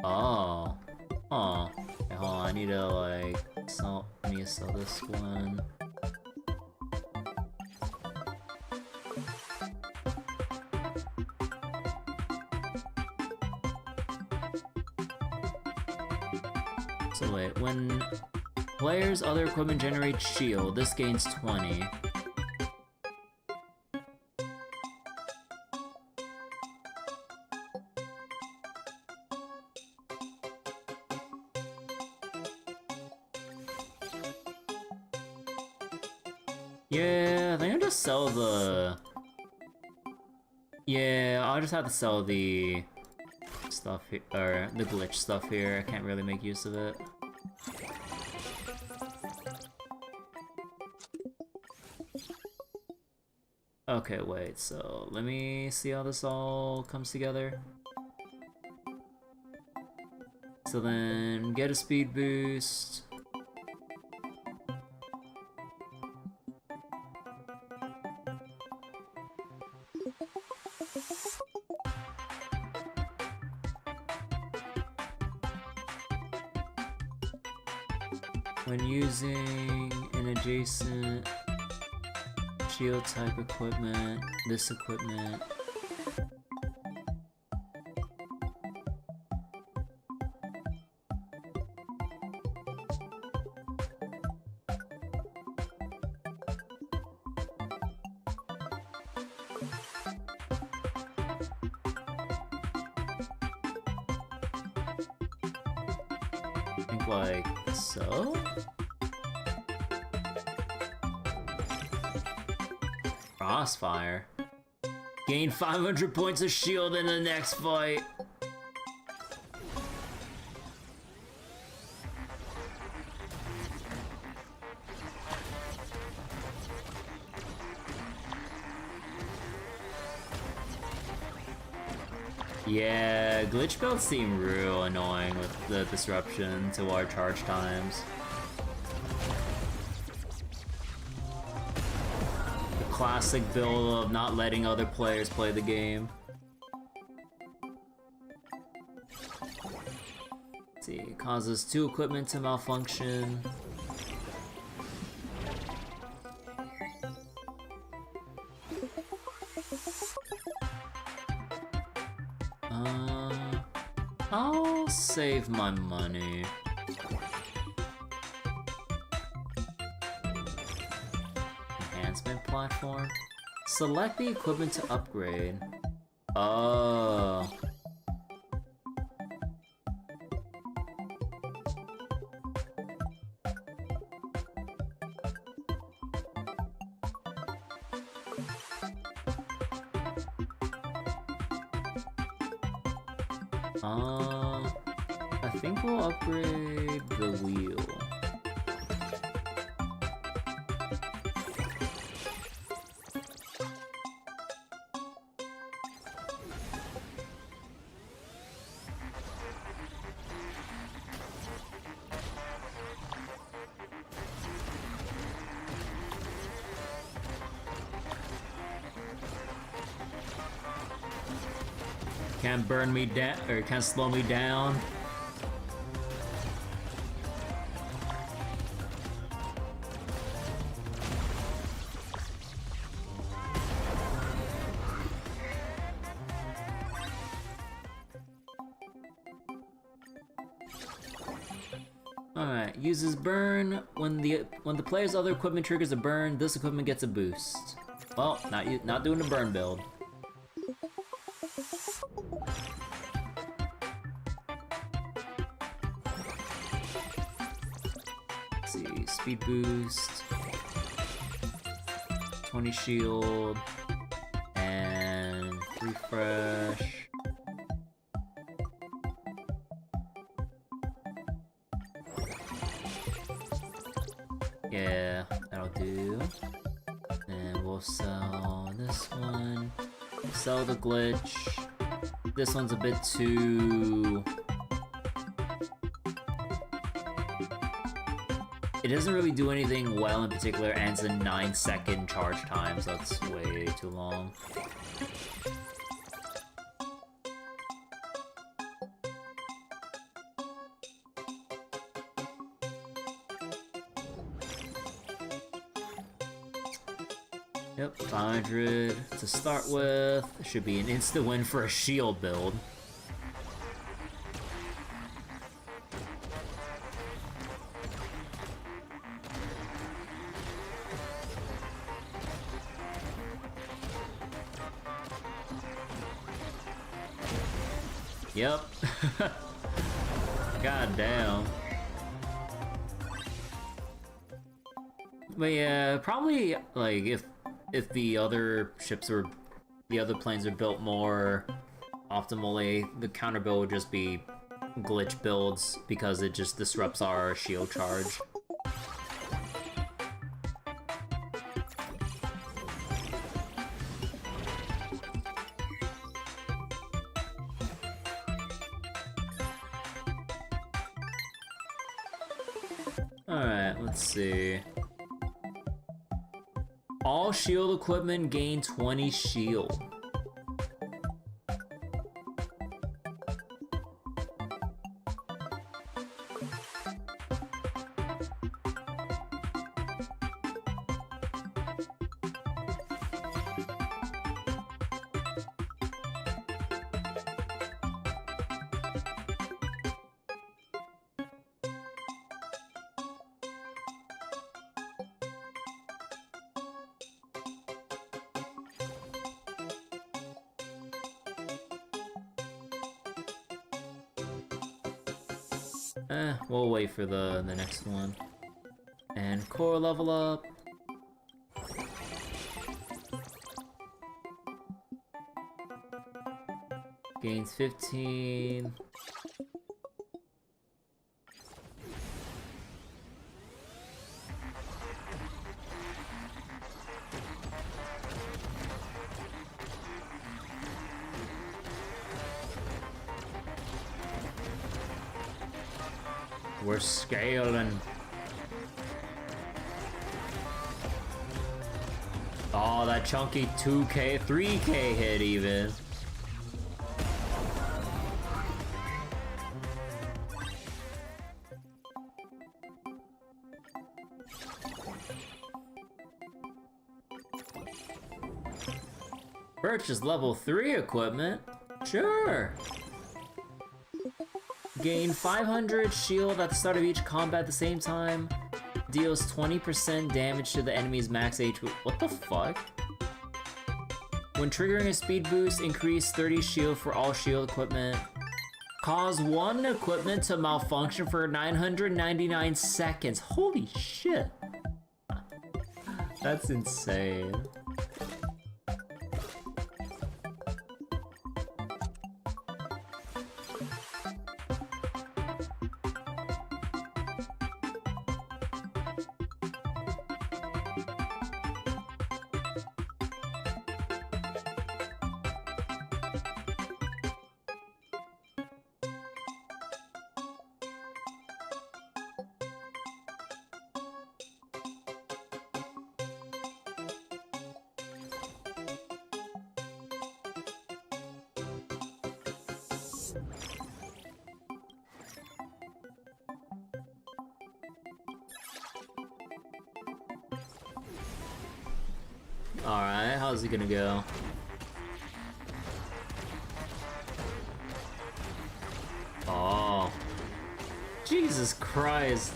A: Oh. Oh. Okay, hold on, I need to like sell this one. So wait, when players' other equipment generates shield, this gains 20. Yeah, I think I'll just sell the... Yeah, I'll just have to sell the stuff here, or the glitch stuff here. I can't really make use of it. Okay, wait, so let me see how this all comes together. So then, get a speed boost. When using an adjacent shield type equipment, this equipment. I think like so? Crossfire. Gain 500 points of shield in the next fight. Yeah, glitch builds seem real annoying with the disruption to our charge times. The classic build of not letting other players play the game. Let's see, it causes 2 equipment to malfunction. I'll save my money. Enhancement platform. Select the equipment to upgrade. Oh. I think we'll upgrade the wheel. Can't burn me down, or can't slow me down. Alright, uses burn. When the player's other equipment triggers a burn, this equipment gets a boost. Well, not doing the burn build. Let's see, speed boost, 20 shield, and refresh. Yeah, that'll do. And we'll sell this one. Sell the glitch. This one's a bit too... It doesn't really do anything well in particular, and it's a 9-second charge time, so that's way too long. Yep, 500 to start with. Should be an instant win for a shield build. Yep. God damn. But yeah, probably like if the other ships or the other planes are built more optimally, the counter build would just be glitch builds because it just disrupts our shield charge. Alright, let's see. All shield equipment gain 20 shield. We'll wait for the next one. And core level up. Gains 15. We're scaling. Oh, that chunky 2K, 3K hit even. Purchase level 3 equipment? Sure. Gain 500 shield at the start of each combat at the same time. Deals 20% damage to the enemy's max HP. What the fuck? When triggering a speed boost, increase 30 shield for all shield equipment. Cause one equipment to malfunction for 999 seconds. Holy shit. That's insane. Alright, how's it gonna go? Oh. Jesus Christ.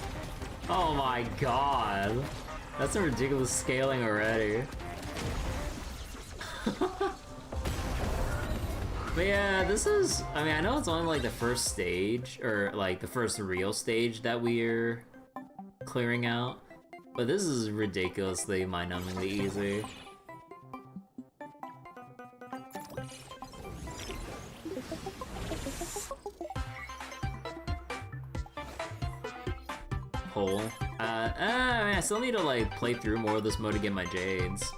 A: Oh my god. That's a ridiculous scaling already. But yeah, this is... I mean, I know it's only like the first stage, or like the first real stage that we're clearing out. But this is ridiculously mind-numbingly easy. Hole. I still need to like play through more of this mode to get my Jades.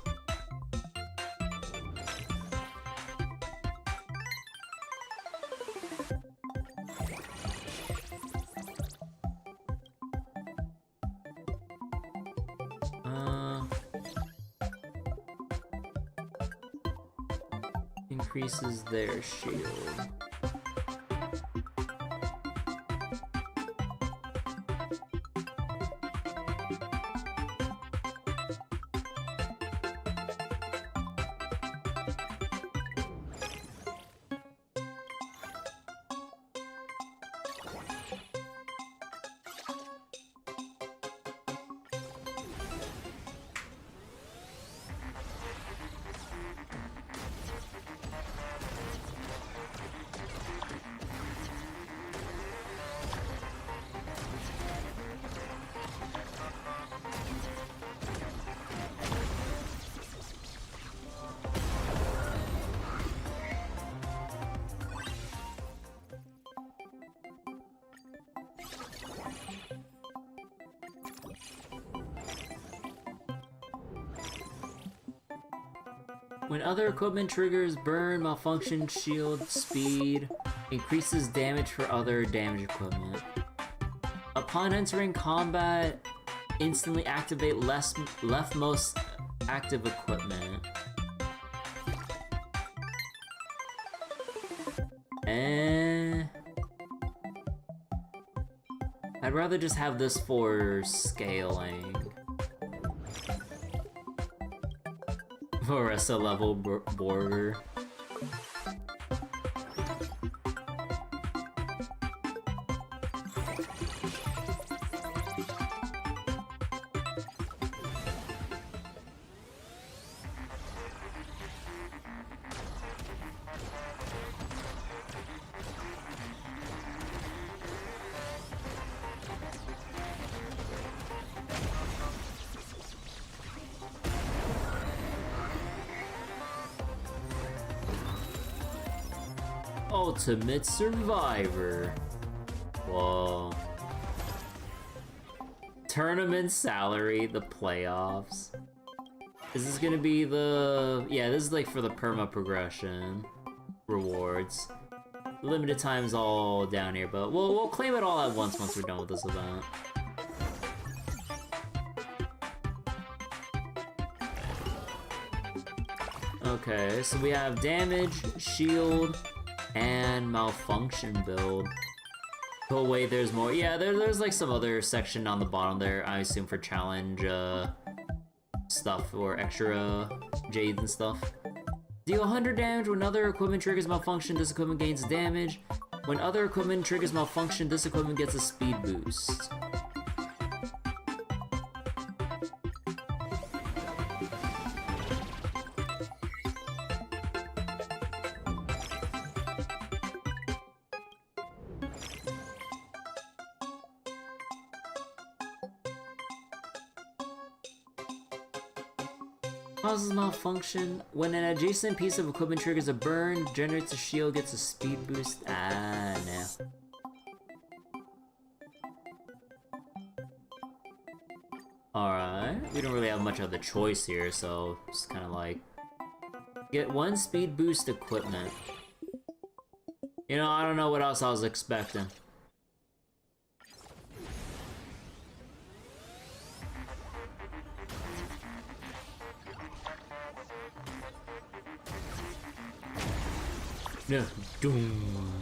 A: Increases their shield. When other equipment triggers burn, malfunction, shield, speed, increases damage for other damage equipment. Upon entering combat, instantly activate leftmost active equipment. I'd rather just have this for scaling. Oresa level border. Ultimate Survivor. Whoa. Tournament salary, the playoffs. Is this gonna be the... Yeah, this is like for the perma progression rewards. Limited time is all down here, but we'll claim it all at once we're done with this event. Okay, so we have damage, shield, and malfunction build. Oh wait, there's more. Yeah, there's like some other section on the bottom there, I assume for challenge stuff or extra Jades and stuff. Deal 100 damage when other equipment triggers malfunction, this equipment gains damage. When other equipment triggers malfunction, this equipment gets a speed boost. Causes malfunction. When an adjacent piece of equipment triggers a burn, generates a shield, gets a speed boost. Ah, no. Alright, we don't really have much of the choice here, so it's kind of like... Get 1 speed boost equipment. You know, I don't know what else I was expecting. No, doom.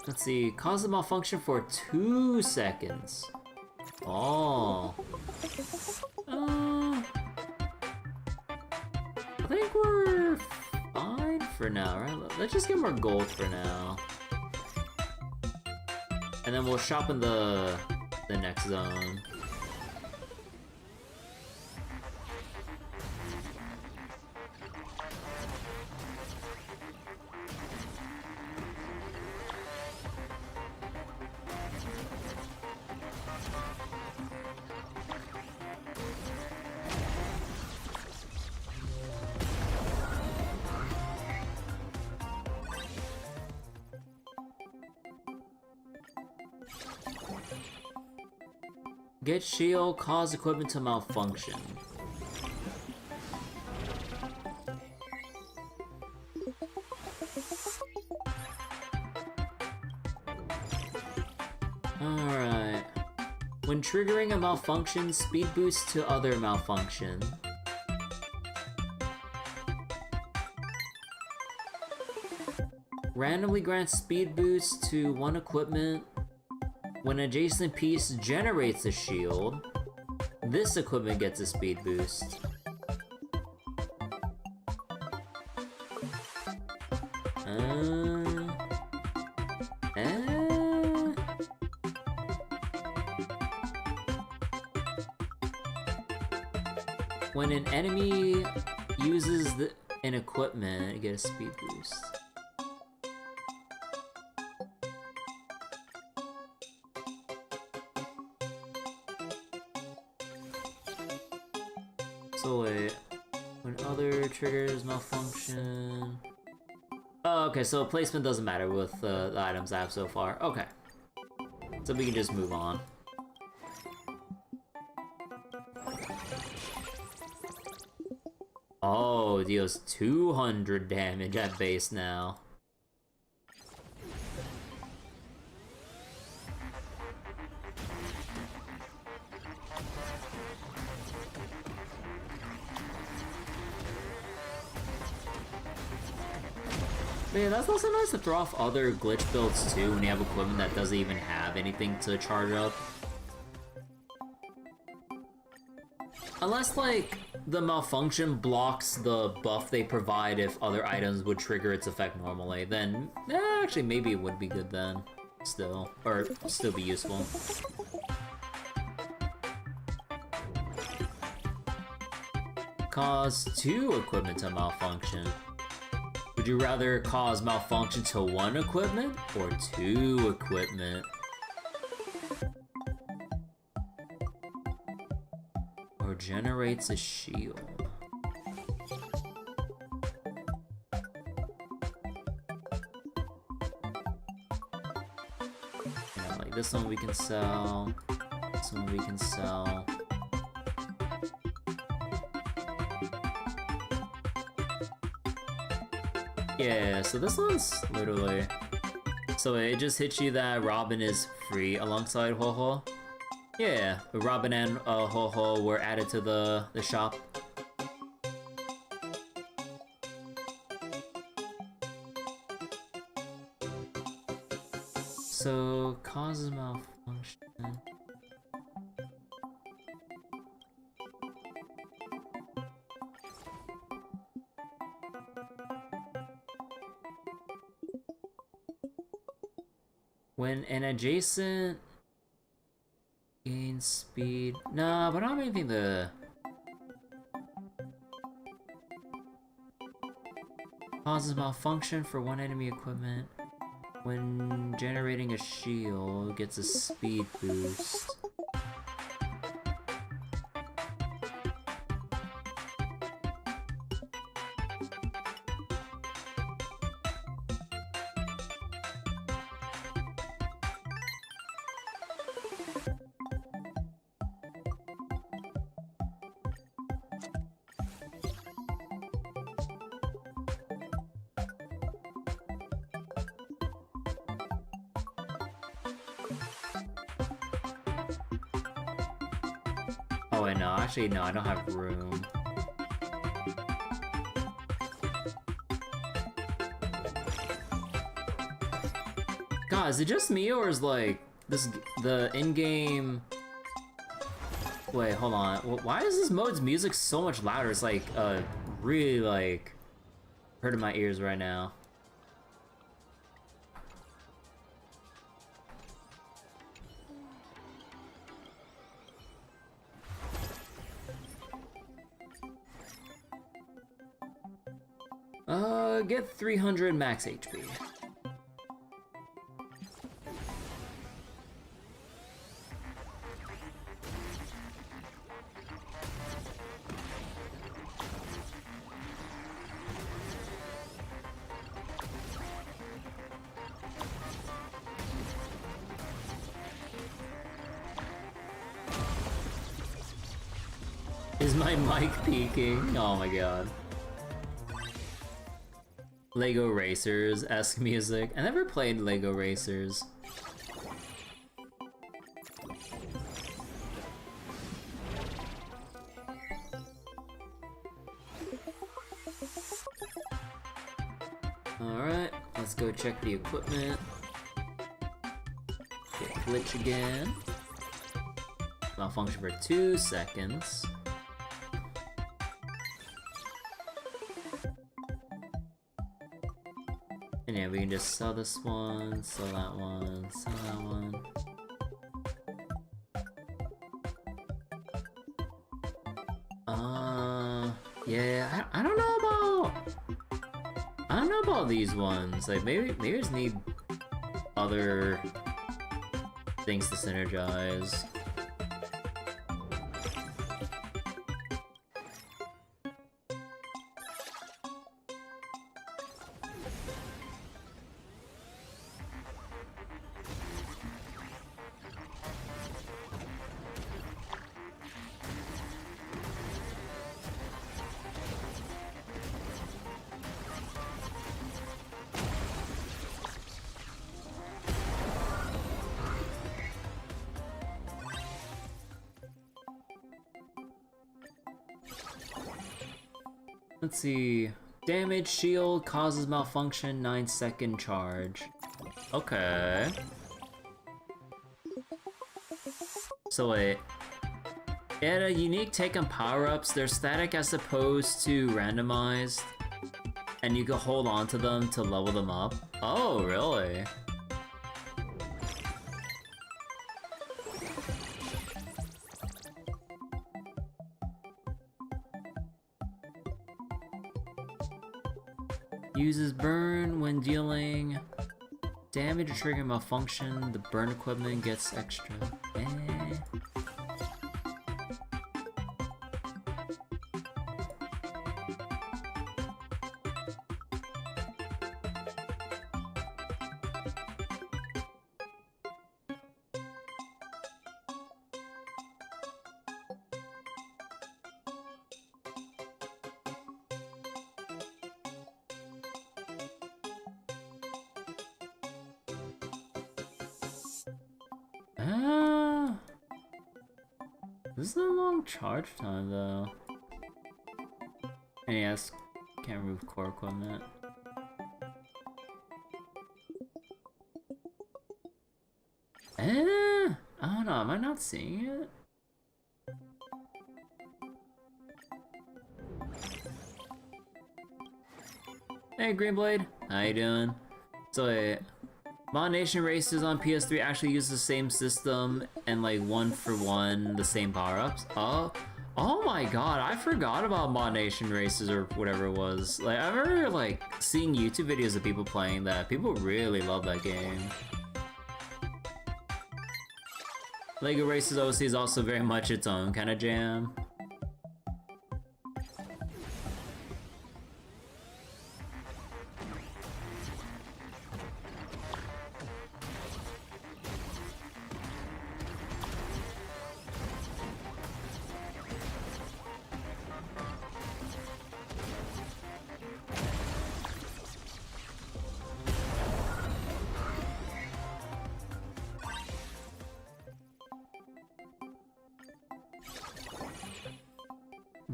A: Let's see, cause a malfunction for 2 seconds. Oh. I think we're fine for now, right? Let's just get more gold for now. And then we'll shop in the next zone. Get shield, cause equipment to malfunction. Alright. When triggering a malfunction, speed boost to other malfunction. Randomly grants speed boost to 1 equipment. When an adjacent piece generates a shield, this equipment gets a speed boost. When an enemy uses an equipment, you get a speed boost. So wait, when other triggers malfunction... Oh, okay, so placement doesn't matter with the items I have so far. Okay. So we can just move on. Oh, it deals 200 damage at base now. But yeah, that's also nice to throw off other glitch builds too when you have equipment that doesn't even have anything to charge up. Unless, like, the malfunction blocks the buff they provide if other items would trigger its effect normally, then actually maybe it would be good then. Still. Or still be useful. Cause 2 equipment to malfunction. Would you rather cause malfunction to 1 equipment or 2 equipment? Or generates a shield. You know, like this one we can sell. This one we can sell. Yeah, so this one's literally... So it just hits you that Robin is free alongside Ho-Ho. Yeah, Robin and Ho-Ho were added to the shop. So, causes malfunction. When an adjacent gains speed. Nah, but I don't even think the causes malfunction for one enemy equipment. When generating a shield, gets a speed boost. Oh wait, no, actually no, I don't have room. God, is it just me or is like the in-game? Wait, hold on. Why is this mode's music so much louder? It's like really like hurting my ears right now. Get 300 max HP. Is my mic peaking? Oh my god. Lego Racers-esque music. I never played Lego Racers. Alright, let's go check the equipment. Get glitch again. Malfunction for 2 seconds. And yeah, we can just sell this one, sell that one, sell that one. Yeah, I don't know about these ones. Like maybe I just need other things to synergize. Let's see. Damage shield causes malfunction, 9-second charge. Okay. So wait. Add a unique take on power-ups. They're static as opposed to randomized. And you can hold on to them to level them up. Oh, really? Uses burn when dealing damage or triggering malfunction. The burn equipment gets extra. This is a long charge time though. And yes, can't remove core equipment. I don't know, am I not seeing it? Hey Greenblade, how you doing? So wait, Mod Nation Races on PS3 actually use the same system and like 1-for-1 the same power-ups? Oh my god, I forgot about Mod Nation Races or whatever it was. Like I remember like seeing YouTube videos of people playing that. People really love that game. Lego Races OC is also very much its own kind of jam.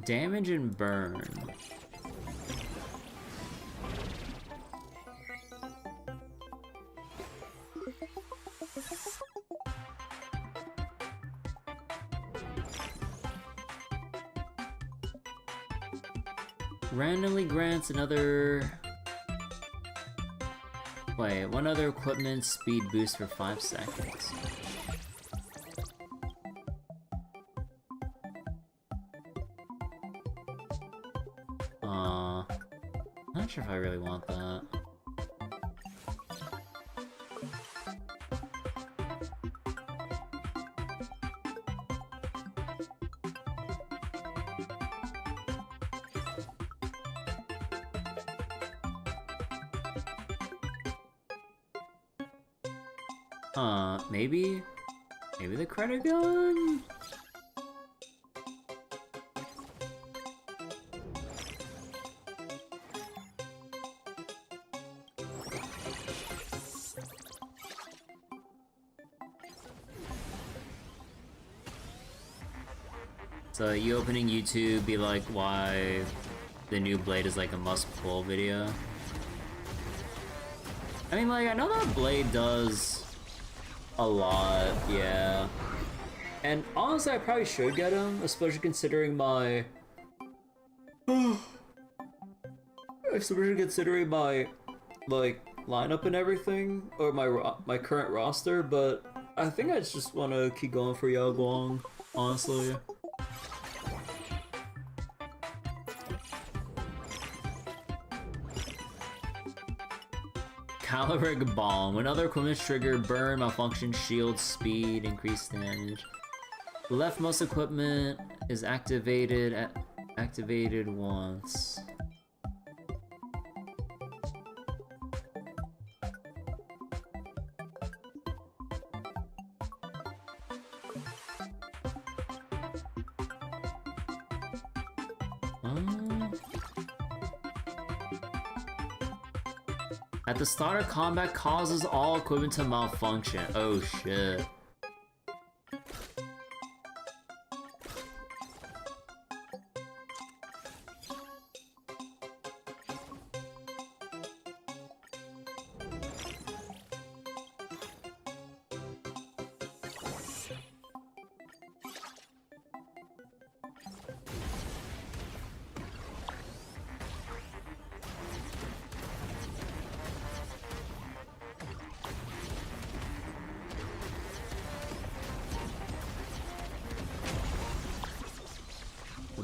A: Damage and burn. Randomly grants another... Wait, one other equipment speed boost for 5 seconds. Not sure if I really want that. Maybe the credit gun? So you opening YouTube be like why the new blade is like a must-pull video? I mean, like, I know that blade does a lot, yeah. And honestly, I probably should get him, especially considering my... especially considering my, like, lineup and everything, or my current roster, but I think I just want to keep going for Guang, honestly. Calibric Bomb. When other equipment's trigger, burn, malfunction, shield, speed, increased damage. Leftmost equipment is activated once. At the start of combat, causes all equipment to malfunction. Oh shit.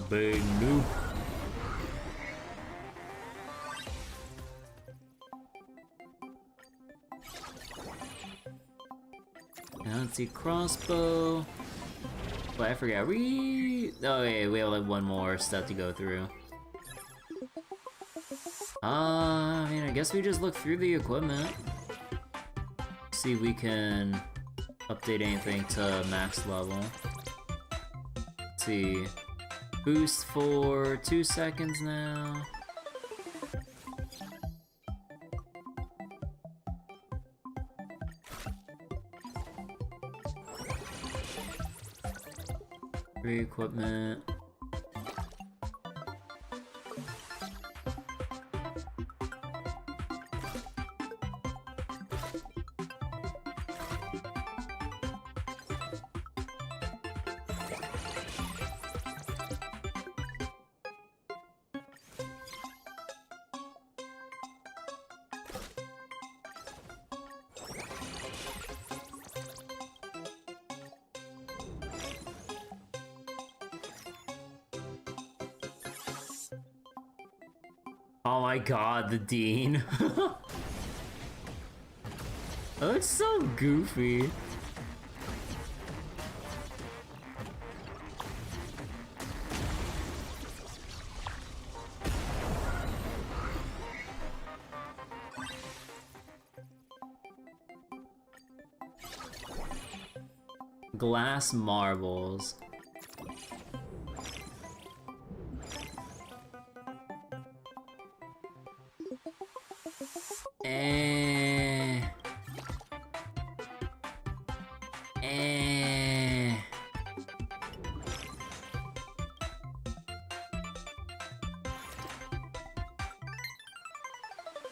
A: Big noob. Now let's see, crossbow. Wait, I forgot. Oh yeah, we have like one more step to go through. I mean, I guess we just look through the equipment. See if we can update anything to max level. Let's see. Boost for 2 seconds now. Free equipment. Oh my god, the Dean. That looks so goofy. Glass marbles.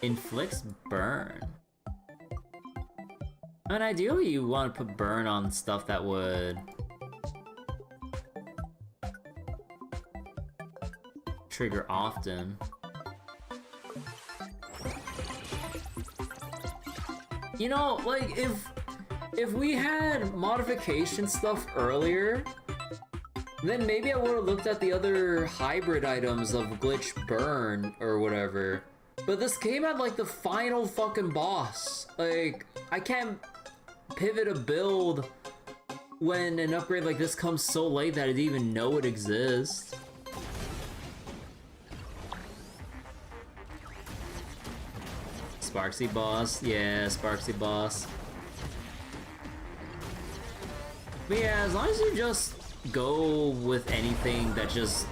A: Inflicts burn. And ideally you want to put burn on stuff that would trigger often. You know, like if we had modification stuff earlier, then maybe I would have looked at the other hybrid items of glitch burn or whatever. But this came at like the final fucking boss. Like, I can't pivot a build when an upgrade like this comes so late that I didn't even know it exists. Sparksy boss, yeah, Sparksy boss. But yeah, as long as you just go with anything that just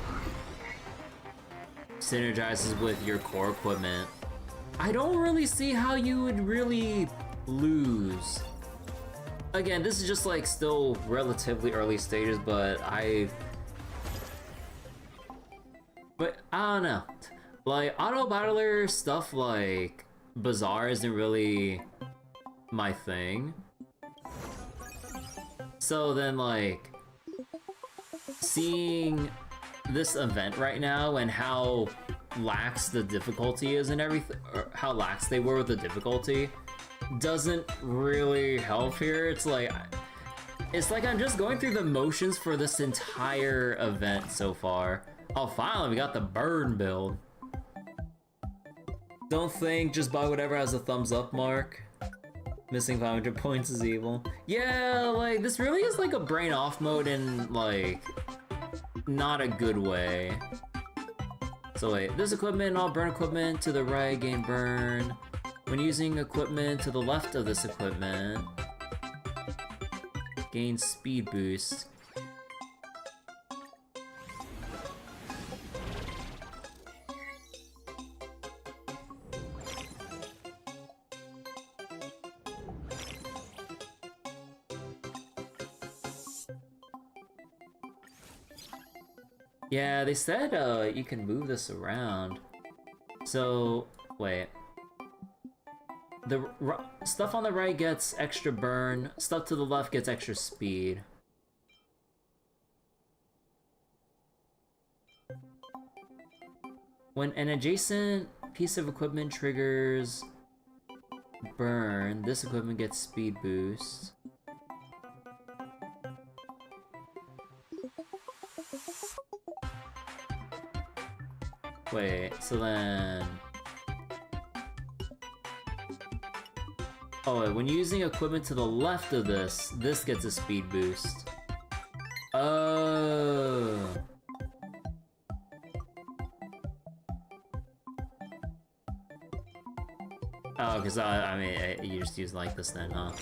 A: synergizes with your core equipment, I don't really see how you would really lose. Again, this is just like still relatively early stages, but I don't know. Like auto battler stuff like Bazaar isn't really my thing. So then like seeing this event right now and how lax the difficulty is and everything, or how lax they were with the difficulty, doesn't really help here. It's like I'm just going through the motions for this entire event so far. Oh, finally we got the burn build. Don't think, just buy whatever has a thumbs up mark. Missing 500 points is evil. Yeah, like this really is like a brain off mode in like not a good way. So wait, this equipment, all burn equipment to the right, gain burn. When using equipment to the left of this equipment, gain speed boost. Yeah, they said you can move this around. So, wait. The stuff on the right gets extra burn, stuff to the left gets extra speed. When an adjacent piece of equipment triggers burn, this equipment gets speed boost. Wait, so then... Oh, wait, when using equipment to the left of this, this gets a speed boost. Oh. Oh, because I mean, you just use like this then, huh?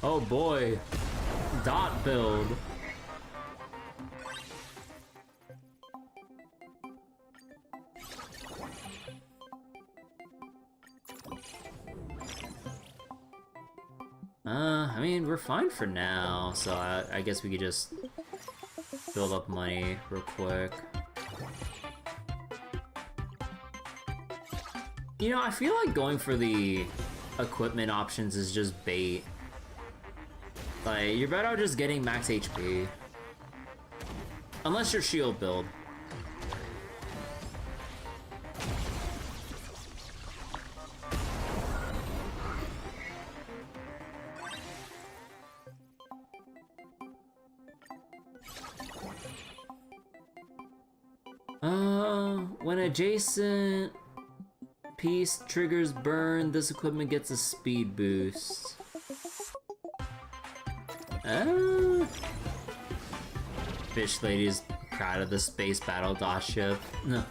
A: Oh boy. Dot build. I mean, we're fine for now, so I guess we could just build up money real quick. You know, I feel like going for the equipment options is just bait. Like, you're better off just getting max HP. Unless you're shield build. When adjacent piece triggers burn, this equipment gets a speed boost. Fish Lady is proud of the space battle dot ship. No.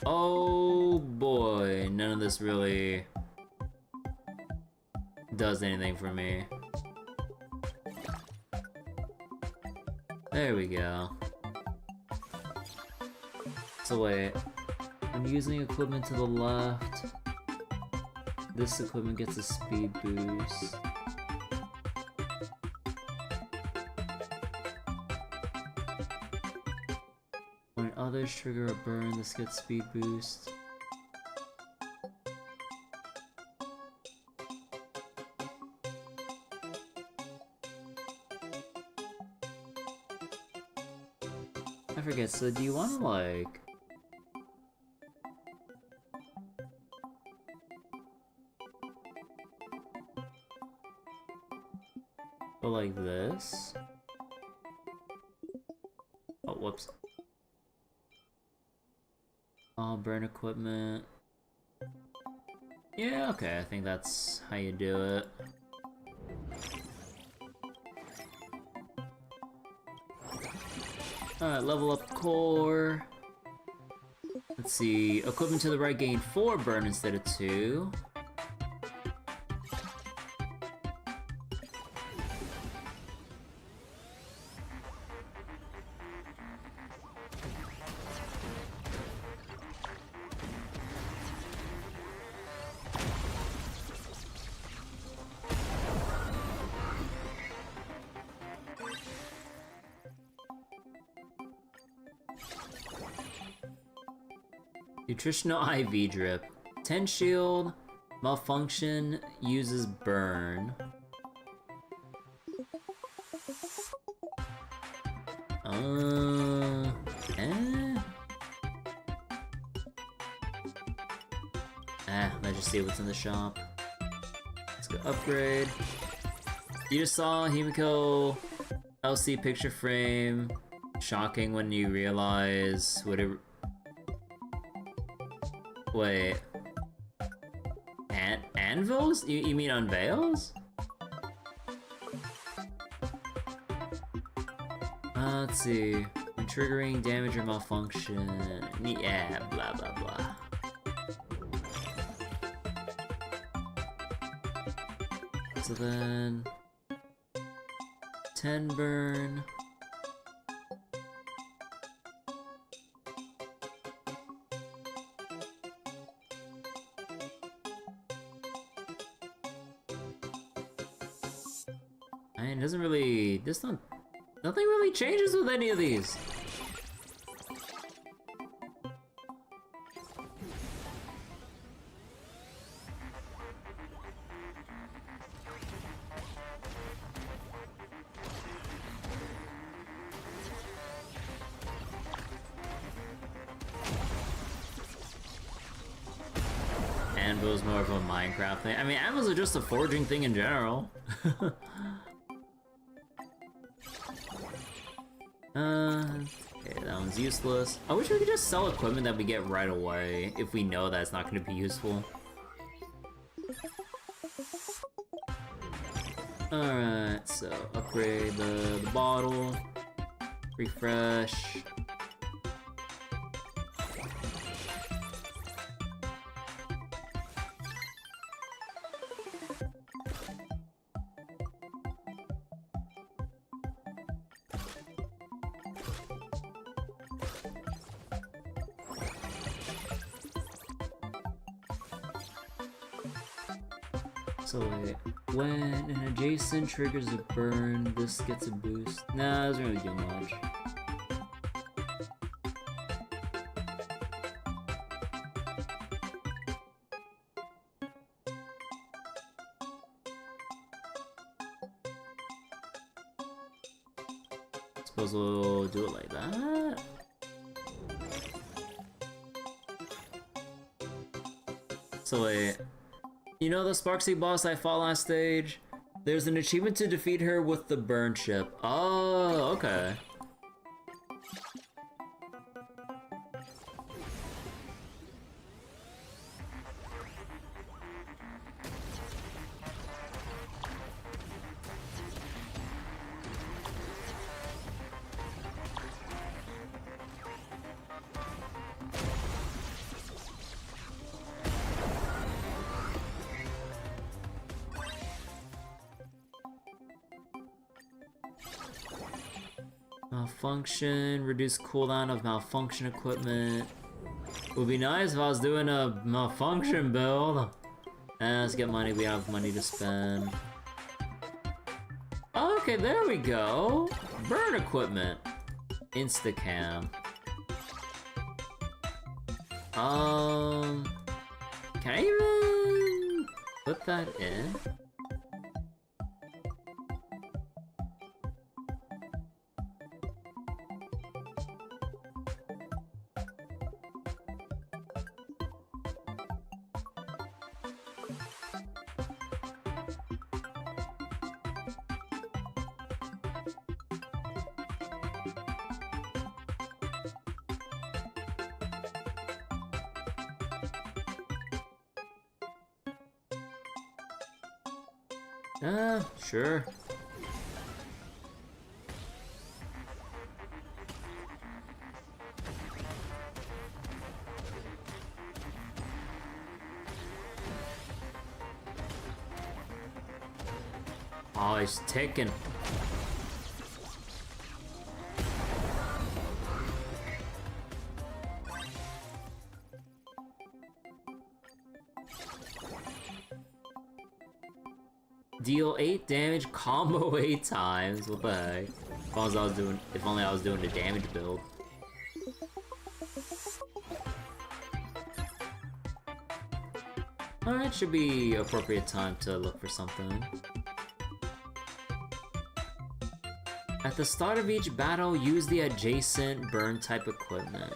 A: Oh boy, none of this really does anything for me. There we go. So wait, I'm using equipment to the left. This equipment gets a speed boost. When others trigger a burn, this gets speed boost. I forget, so do you want to like... go like this? Oh, whoops. Burn equipment. Yeah, okay, I think that's how you do it. Alright, level up core. Let's see, equipment to the right gain 4 burn instead of 2. Nutritional IV drip. 10 shield, malfunction, uses burn. Let's just see what's in the shop. Let's go upgrade. You just saw Himiko LC picture frame. Shocking when you realize what it... Wait. Anvils? You mean unveils? Let's see. When triggering damage or malfunction. Yeah, blah blah blah. So then... 10 burn. It doesn't really... nothing really changes with any of these. Anvil's more of a Minecraft thing. I mean, anvils are just a forging thing in general. Okay, that one's useless. I wish we could just sell equipment that we get right away if we know that it's not going to be useful. Alright, so upgrade the bottle, refresh. So wait, when an adjacent triggers a burn, this gets a boost. Nah, it doesn't really do much. Suppose we'll do it like that. So wait, you know the Sparksy boss I fought last stage? There's an achievement to defeat her with the burn chip. Oh, okay. Malfunction, reduce cooldown of malfunction equipment. Would be nice if I was doing a malfunction build. Let's get money, we have money to spend. Okay, there we go. Burn equipment. Instacam. Can I even put that in? Sure. Oh, he's taking. Deal 8 damage, combo 8 times. What the heck? If only I was doing the damage build. Alright, should be appropriate time to look for something. At the start of each battle, use the adjacent burn type equipment.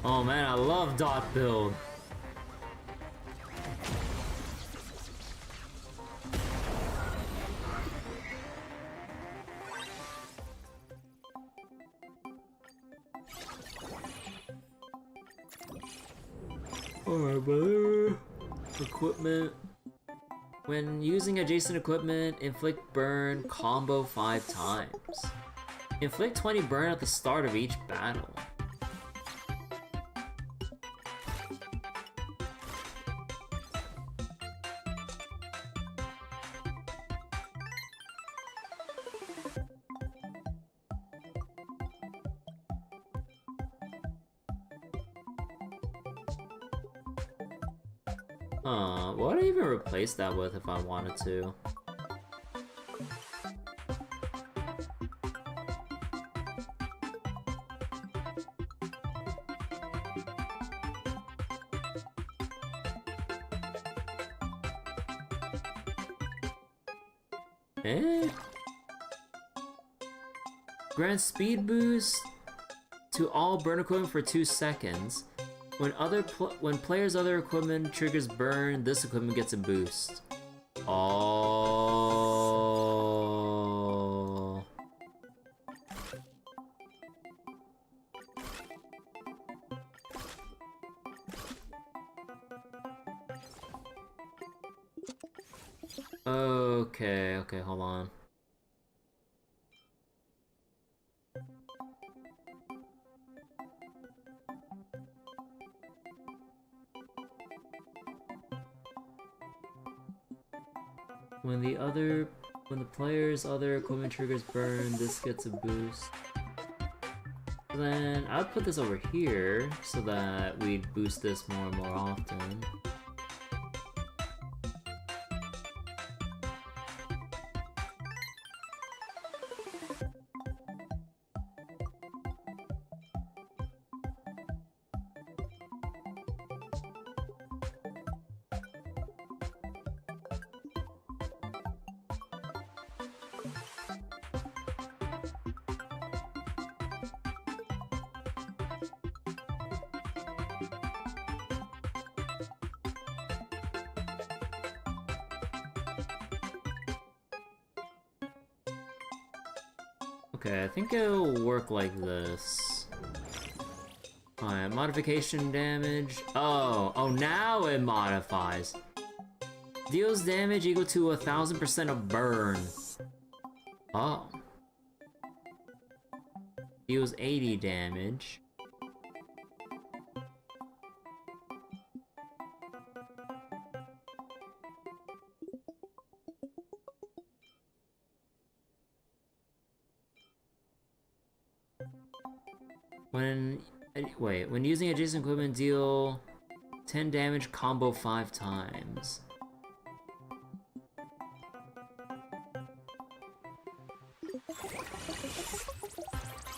A: Oh man, I love dot build. Alright, brother. Equipment. When using adjacent equipment, inflict burn combo 5 times. Inflict 20 burn at the start of each battle. What would I even replace that with if I wanted to? Eh? Grant speed boost to all burn equipment for 2 seconds. When players' other equipment triggers burn, this equipment gets a boost. Oh. Okay, hold on. When the player's other equipment triggers burn, this gets a boost. Then I'll put this over here so that we boost this more and more often. Okay, I think it'll work like this. Alright, modification damage. Oh, now it modifies. Deals damage equal to 1000% of burn. Oh. Deals 80 damage. When using adjacent equipment, deal 10 damage combo 5 times.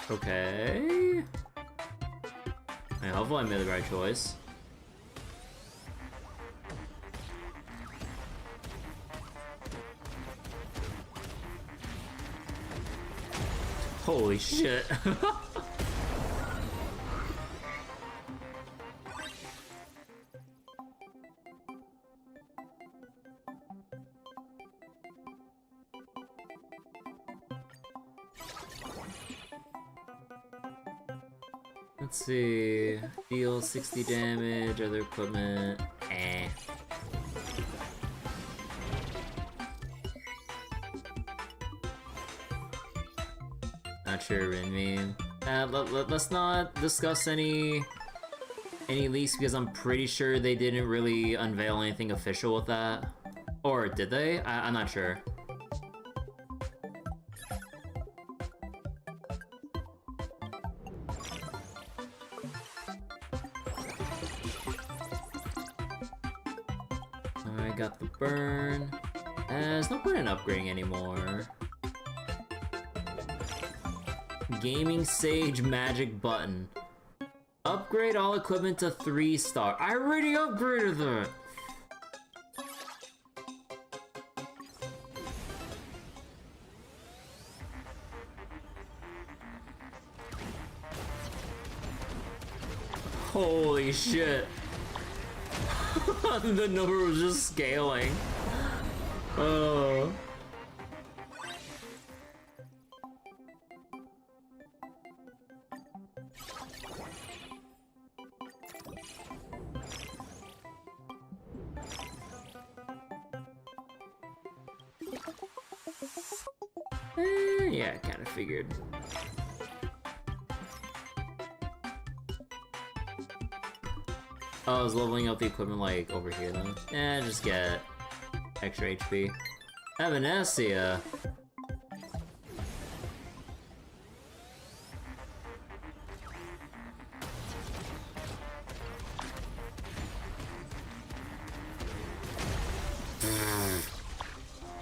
A: Okay. Hopefully I made the right choice. Holy shit. Let's see. Deal 60 damage, other equipment. Eh. Not sure, Rinme. Let's not discuss any leaks because I'm pretty sure they didn't really unveil anything official with that. Or did they? I'm not sure. Alright, got the burn. There's no point in upgrading anymore. Gaming Sage magic button. Upgrade all equipment to 3-star. I already upgraded that! Holy shit. The number was just scaling. Oh. Yeah, I kind of figured. Oh, I was leveling up the equipment like over here then. Just get extra HP. Evanesia.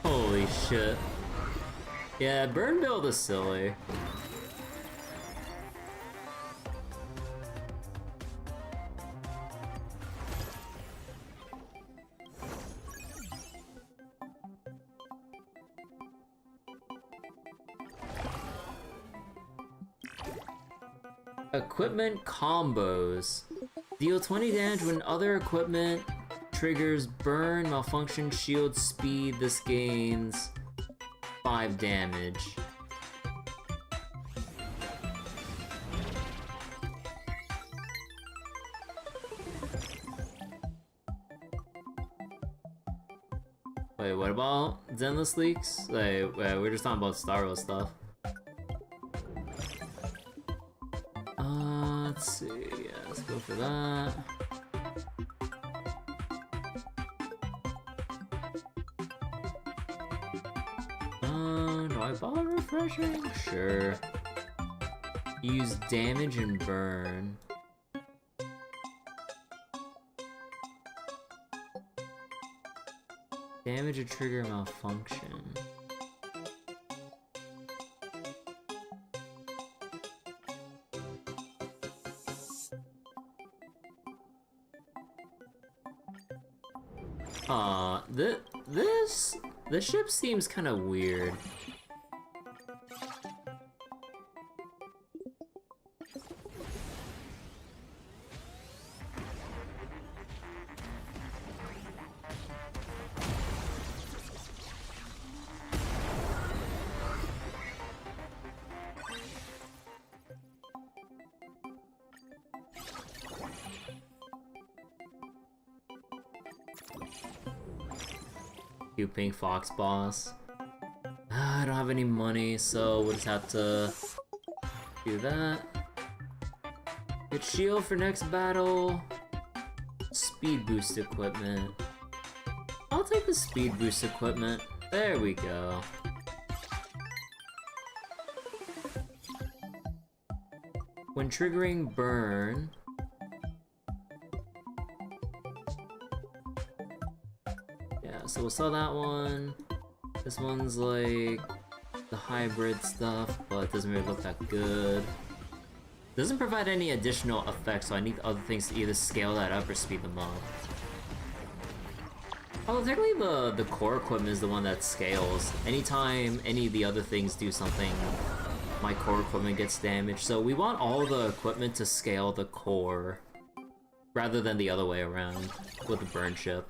A: Holy shit. Yeah, burn build is silly. Equipment combos. Deal 20 damage when other equipment triggers burn, malfunction, shield, speed. This gains 5 damage. Wait, what about Zenless Leaks? Like, we're just talking about Star Wars stuff. Let's see. Yeah, let's go for that. Do I bother refreshing? Sure. Use damage and burn. Damage or trigger malfunction. This ship seems kind of weird. Pink Fox boss. I don't have any money, so we'll just have to do that. Get shield for next battle. Speed boost equipment. I'll take the speed boost equipment. There we go. When triggering burn, so we'll sell that one. This one's like the hybrid stuff, but it doesn't really look that good. Doesn't provide any additional effects, so I need other things to either scale that up or speed them up. Although technically the core equipment is the one that scales. Anytime any of the other things do something, my core equipment gets damaged. So we want all the equipment to scale the core, rather than the other way around with the burn ship.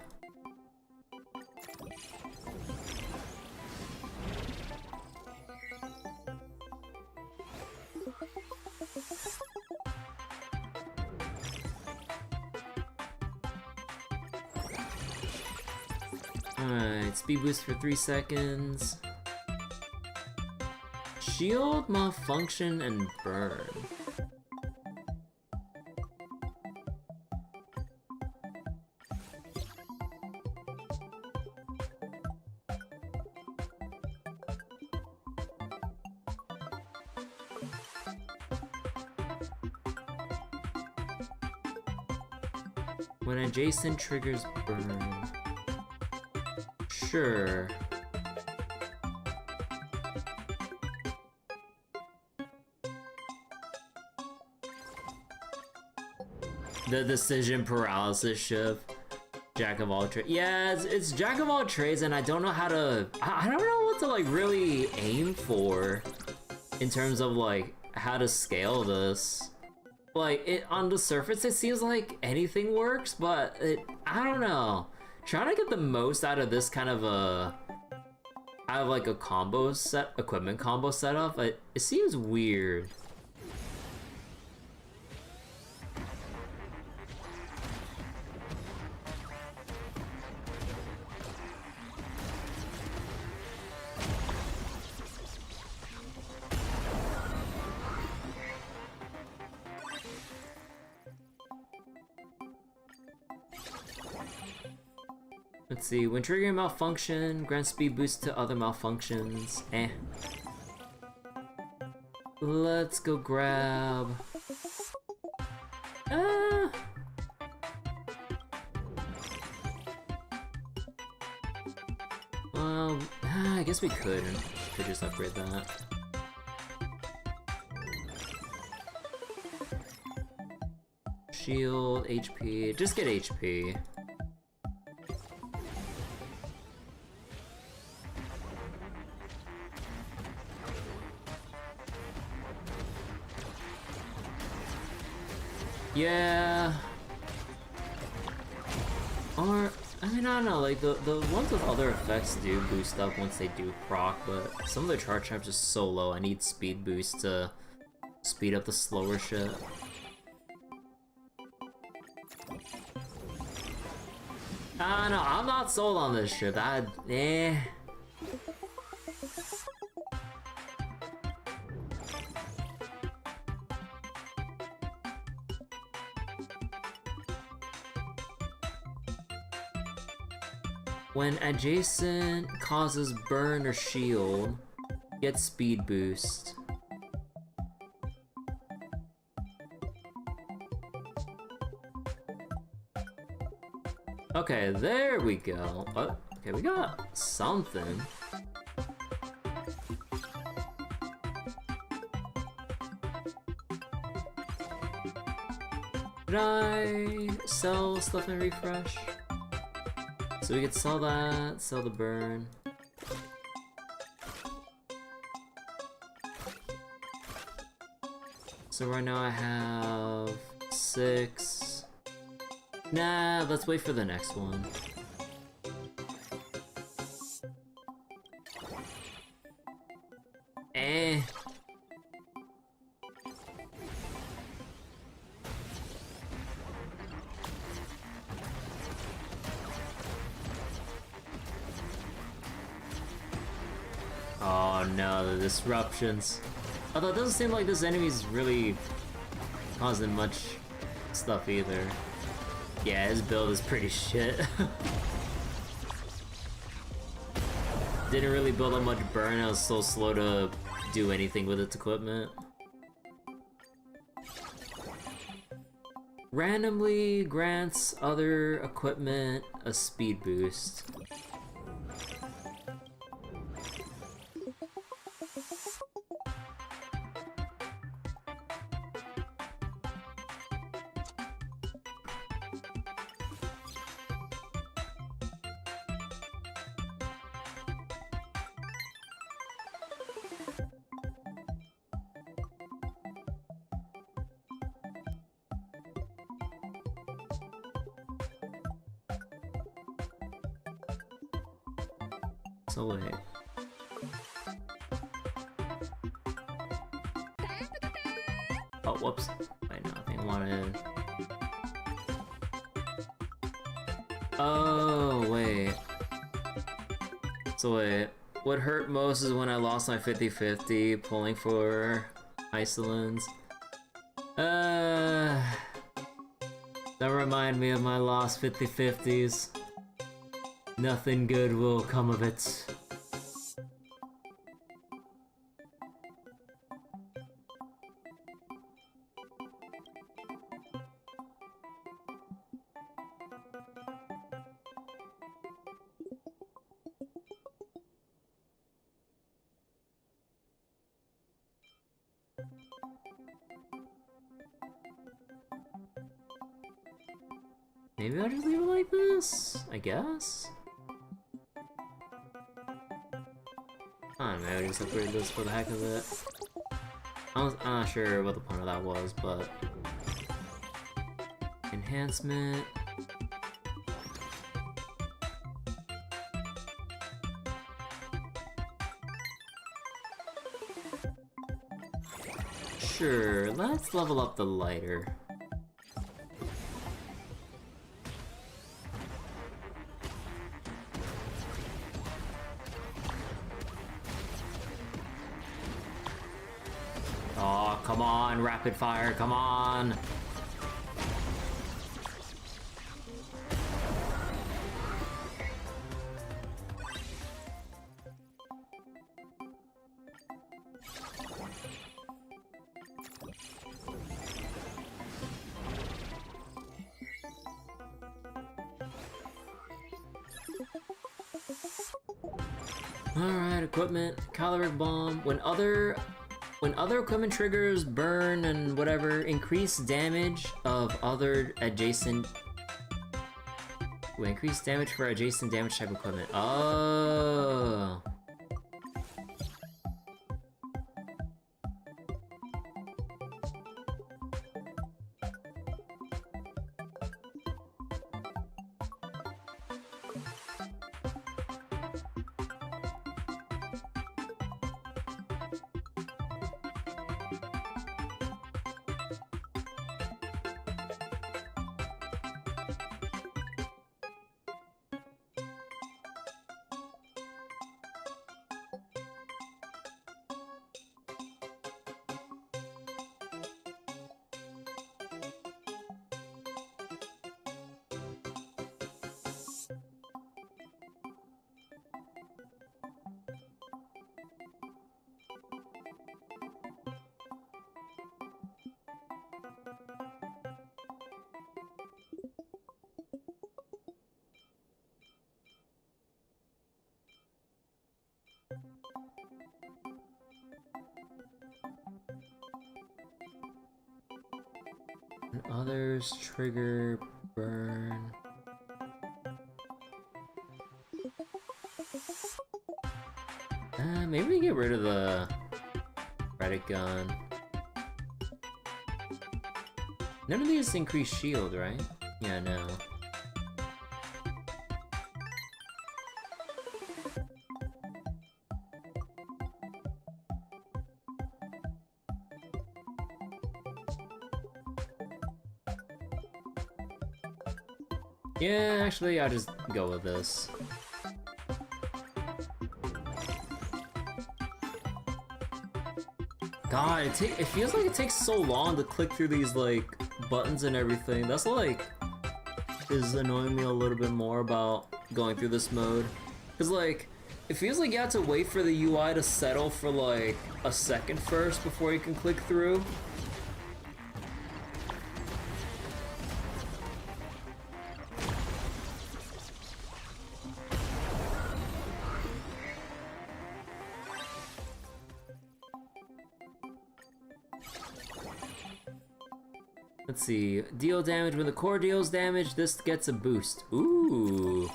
A: Alright, speed boost for 3 seconds. Shield, malfunction, and burn. When adjacent triggers burn. Sure. The decision paralysis ship. Jack of all trades. Yeah, it's Jack of all trades, and I don't know how to... I don't know what to, like, really aim for in terms of, like, how to scale this. Like, on the surface, it seems like anything works, but I don't know. Trying to get the most out of this kind of like a combo set, equipment combo setup, it seems weird. Let's see, when triggering malfunction, grant speed boost to other malfunctions. Let's go grab... I guess we could just upgrade that. Shield, HP, just get HP. Yeah. Or, I mean, I don't know, like, the ones with other effects do boost up once they do proc, but some of the charge times are so low, I need speed boost to speed up the slower shit. I don't know, I'm not sold on this shit, When adjacent causes burn or shield, get speed boost. Okay, there we go. Oh, okay, we got something. Did I sell stuff and refresh? So we could sell that, sell the burn. So right now I have 6. Nah, let's wait for the next one. Eh. Oh no, the disruptions. Although it doesn't seem like this enemy's really causing much stuff either. Yeah, his build is pretty shit. Didn't really build up much burn, I was so slow to do anything with its equipment. Randomly grants other equipment a speed boost. So wait. Oh, whoops. Wait, no, I think I wanted... Oh, wait. So wait. What hurt most is when I lost my 50-50 pulling for Iceland's. Don't remind me of my lost 50-50s. Nothing good will come of it. Maybe I'll just leave it like this, I guess? I don't know, maybe I'll just upgrade this for the heck of it. I'm not sure what the point of that was, but... Enhancement... Sure, let's level up the lighter. Oh, come on, rapid fire, come on! Alright, equipment, caloric bomb. When other equipment triggers burn and whatever, increase damage of other adjacent... Wait, increase damage for adjacent damage type equipment. Oh. And others trigger burn. Maybe we get rid of the credit gun. None of these increase shield, right? Yeah, no. Yeah, actually, I'll just go with this. God, it feels like it takes so long to click through these, like, buttons and everything. That's, like, is annoying me a little bit more about going through this mode. Because, like, it feels like you have to wait for the UI to settle for, like, a second first before you can click through. Let's see, deal damage when the core deals damage, this gets a boost. Ooh.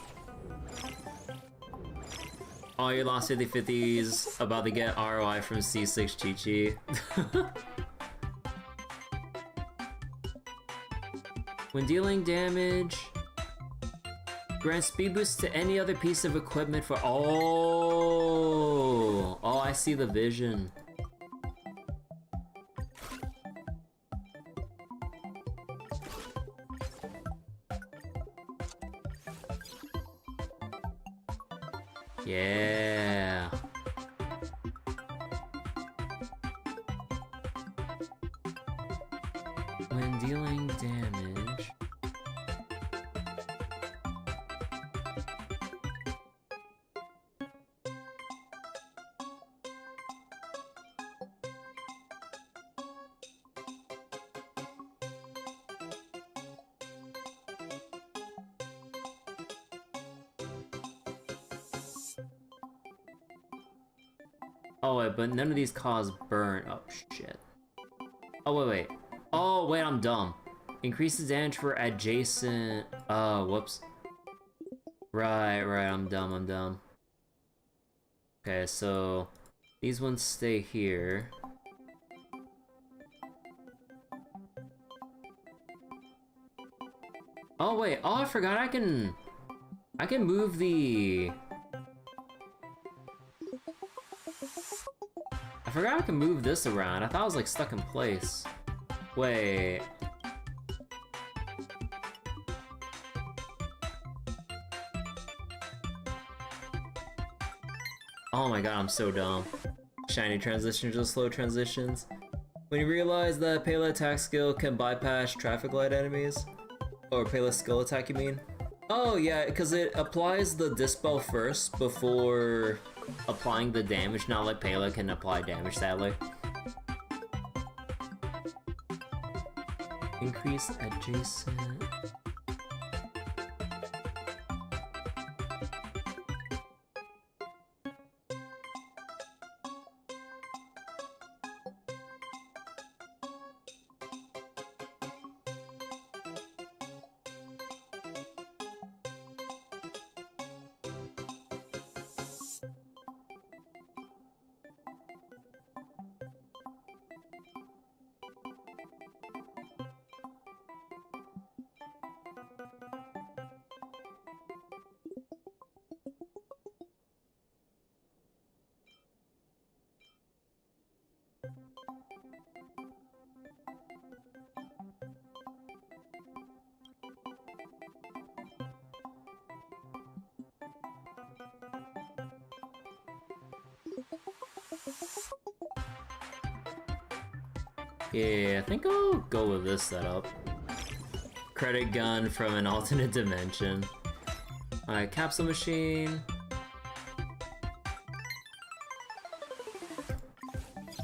A: Oh, you lost 50/50s, about to get ROI from C6 Chi-Chi. When dealing damage, grant speed boost to any other piece of equipment for— Oh, I see the vision. Yeah. When dealing damage. Oh wait, but none of these cause burn. Oh shit. Oh wait. Oh wait, I'm dumb. Increases damage for adjacent. Oh, whoops. Right, I'm dumb. Okay, so these ones stay here. Oh wait, I forgot I can move the— I forgot I can move this around. I thought I was like stuck in place. Wait. Oh my god, I'm so dumb. Shiny transitions to slow transitions. When you realize that Pele attack skill can bypass traffic light enemies, or Pele skill attack you mean? Oh yeah, because it applies the dispel first before applying the damage, not like Pele can apply damage, sadly. Increase adjacent. Yeah, I think I'll go with this setup. Credit gun from an alternate dimension. Alright, capsule machine.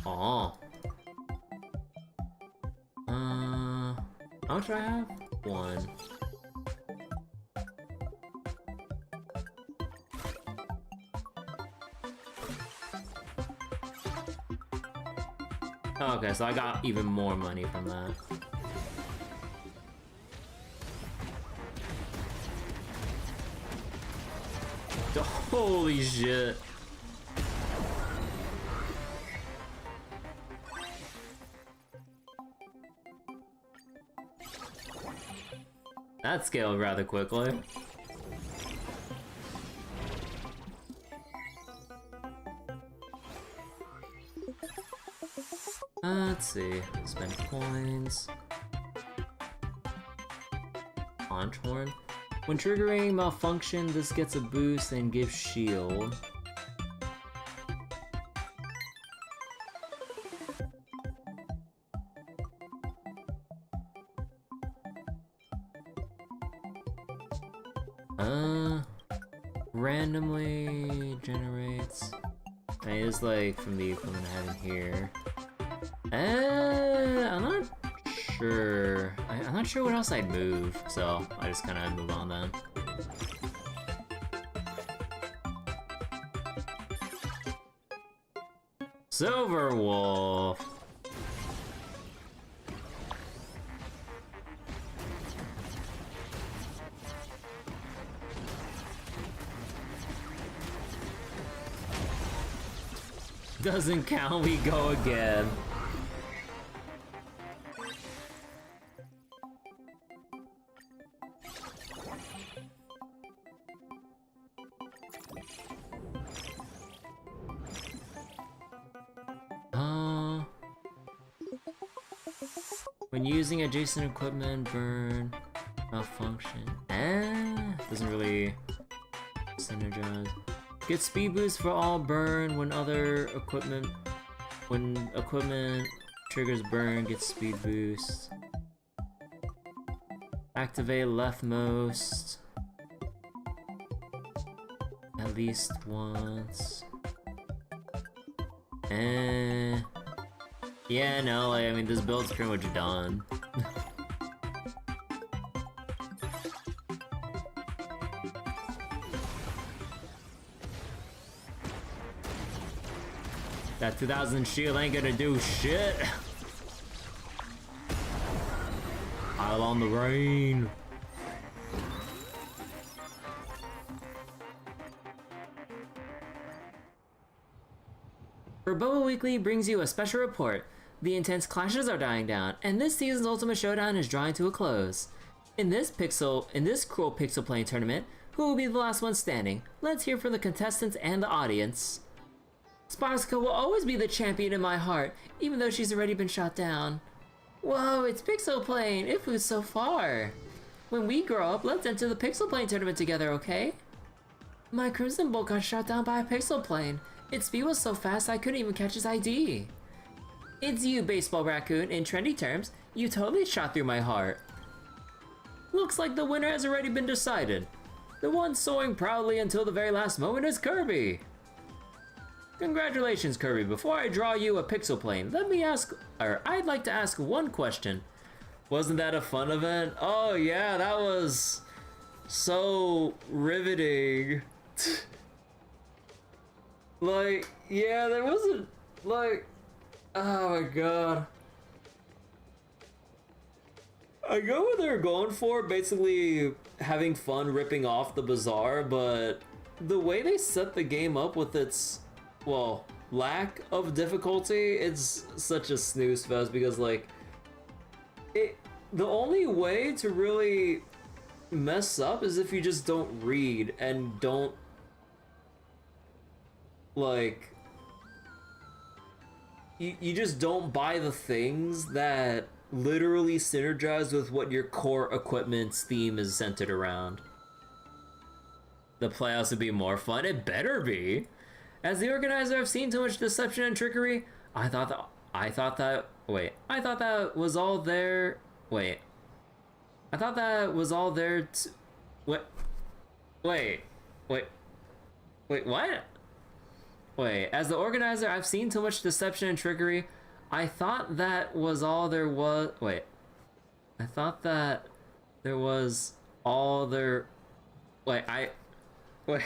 A: Aw. How much do I have? 1. Okay, so I got even more money from that. Holy shit. That scaled rather quickly. Let's see. Spend coins. Launch horn. When triggering malfunction, this gets a boost and gives shield. Randomly generates. It is like from the equipment I have in here. I'm not sure. I'm not sure what else I'd move, so I just kind of move on then. Silver Wolf. Doesn't count, we go again. When using adjacent equipment, burn, malfunction. Doesn't really synergize. Get speed boost for all burn when equipment triggers burn, gets speed boost. Activate leftmost at least once. Yeah, no, like, I mean, this build's pretty much done. That 2000 shield ain't gonna do shit. Pile on the rain. Boba Weekly brings you a special report. The intense clashes are dying down, and this season's Ultimate Showdown is drawing to a close. In this cruel pixel playing tournament, who will be the last one standing? Let's hear from the contestants and the audience. Sparska will always be the champion in my heart, even though she's already been shot down. Whoa, it's Pixel Plane! It flew so far! When we grow up, let's enter the Pixel Plane tournament together, okay? My Crimson Bolt got shot down by a Pixel Plane. Its speed was so fast I couldn't even catch its ID. It's you, Baseball Raccoon. In trendy terms, you totally shot through my heart. Looks like the winner has already been decided. The one soaring proudly until the very last moment is Kirby. Congratulations, Kirby. Before I draw you a Pixel Plane, I'd like to ask one question. Wasn't that a fun event? Oh yeah, that was so riveting. Like, yeah, there wasn't, like, oh my god. I get what they're going for, basically having fun ripping off the Bazaar, but the way they set the game up with its, well, lack of difficulty, it's such a snooze fest because, like, the only way to really mess up is if you just don't read and don't, like, you just don't buy the things that literally synergize with what your core equipment's theme is centered around. The playoffs would be more fun. It better be. As the organizer, I've seen too much deception and trickery. I thought that was all there. Wait. I thought that was all there to... Wait, what? Wait, as the organizer, I've seen too much deception and trickery. I thought that was all there was... Wait. I thought that there was all there... Wait. Wait,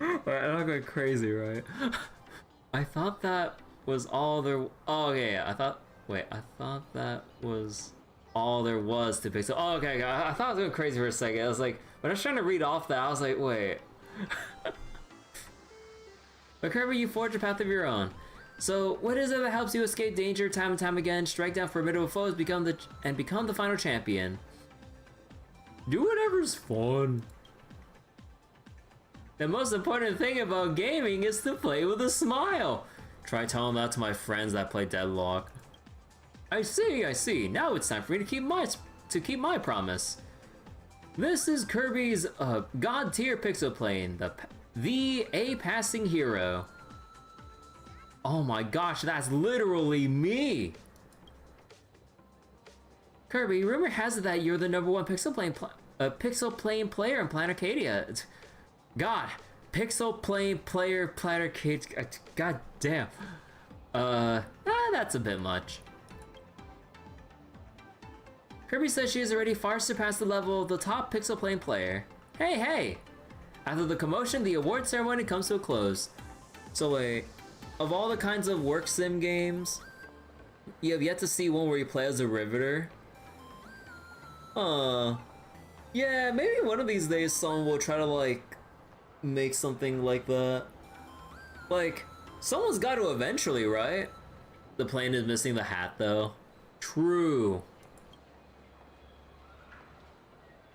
A: I'm not going crazy, right? I thought that was all there. Oh, okay. I thought. Wait, I thought that was all there was to Pixel. Oh, okay. I thought I was going crazy for a second. I was like, when I was trying to read off that, I was like, wait. But Kirby, you forge a path of your own. So, what is it that helps you escape danger time and time again, strike down formidable foes, become the final champion? Do whatever's fun. The most important thing about gaming is to play with a smile. Try telling that to my friends that play Deadlock. I see. Now it's time for me to keep my promise. This is Kirby's god tier pixel plane, the A passing hero. Oh my gosh, that's literally me. Kirby, rumor has it that you're the #1 pixel plane player in Planet Arcadia. God, pixel plane player, Planet Arcadia. God damn. That's a bit much. Kirby says she has already far surpassed the level of the top pixel plane player. Hey! After the commotion, the award ceremony comes to a close. So wait, of all the kinds of work sim games, you have yet to see one where you play as a riveter? Yeah, maybe one of these days someone will try to like, make something like that. Like, someone's got to eventually, right? The plane is missing the hat though. True.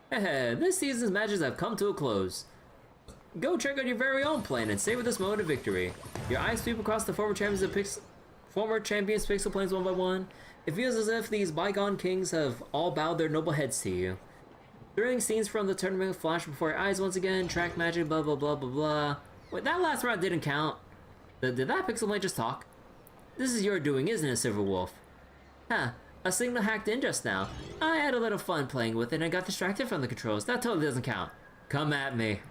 A: Heh, this season's matches have come to a close. Go check out your very own plane and savor this moment of victory. Your eyes sweep across the former champions pixel planes one by one. It feels as if these bygone kings have all bowed their noble heads to you. During scenes from the tournament flash before your eyes once again, track magic, blah blah blah blah blah. Wait, that last round didn't count. Did that pixel plane just talk? This is your doing, isn't it, Silver Wolf? Huh. A signal hacked in just now. I had a little fun playing with it and got distracted from the controls. That totally doesn't count. Come at me.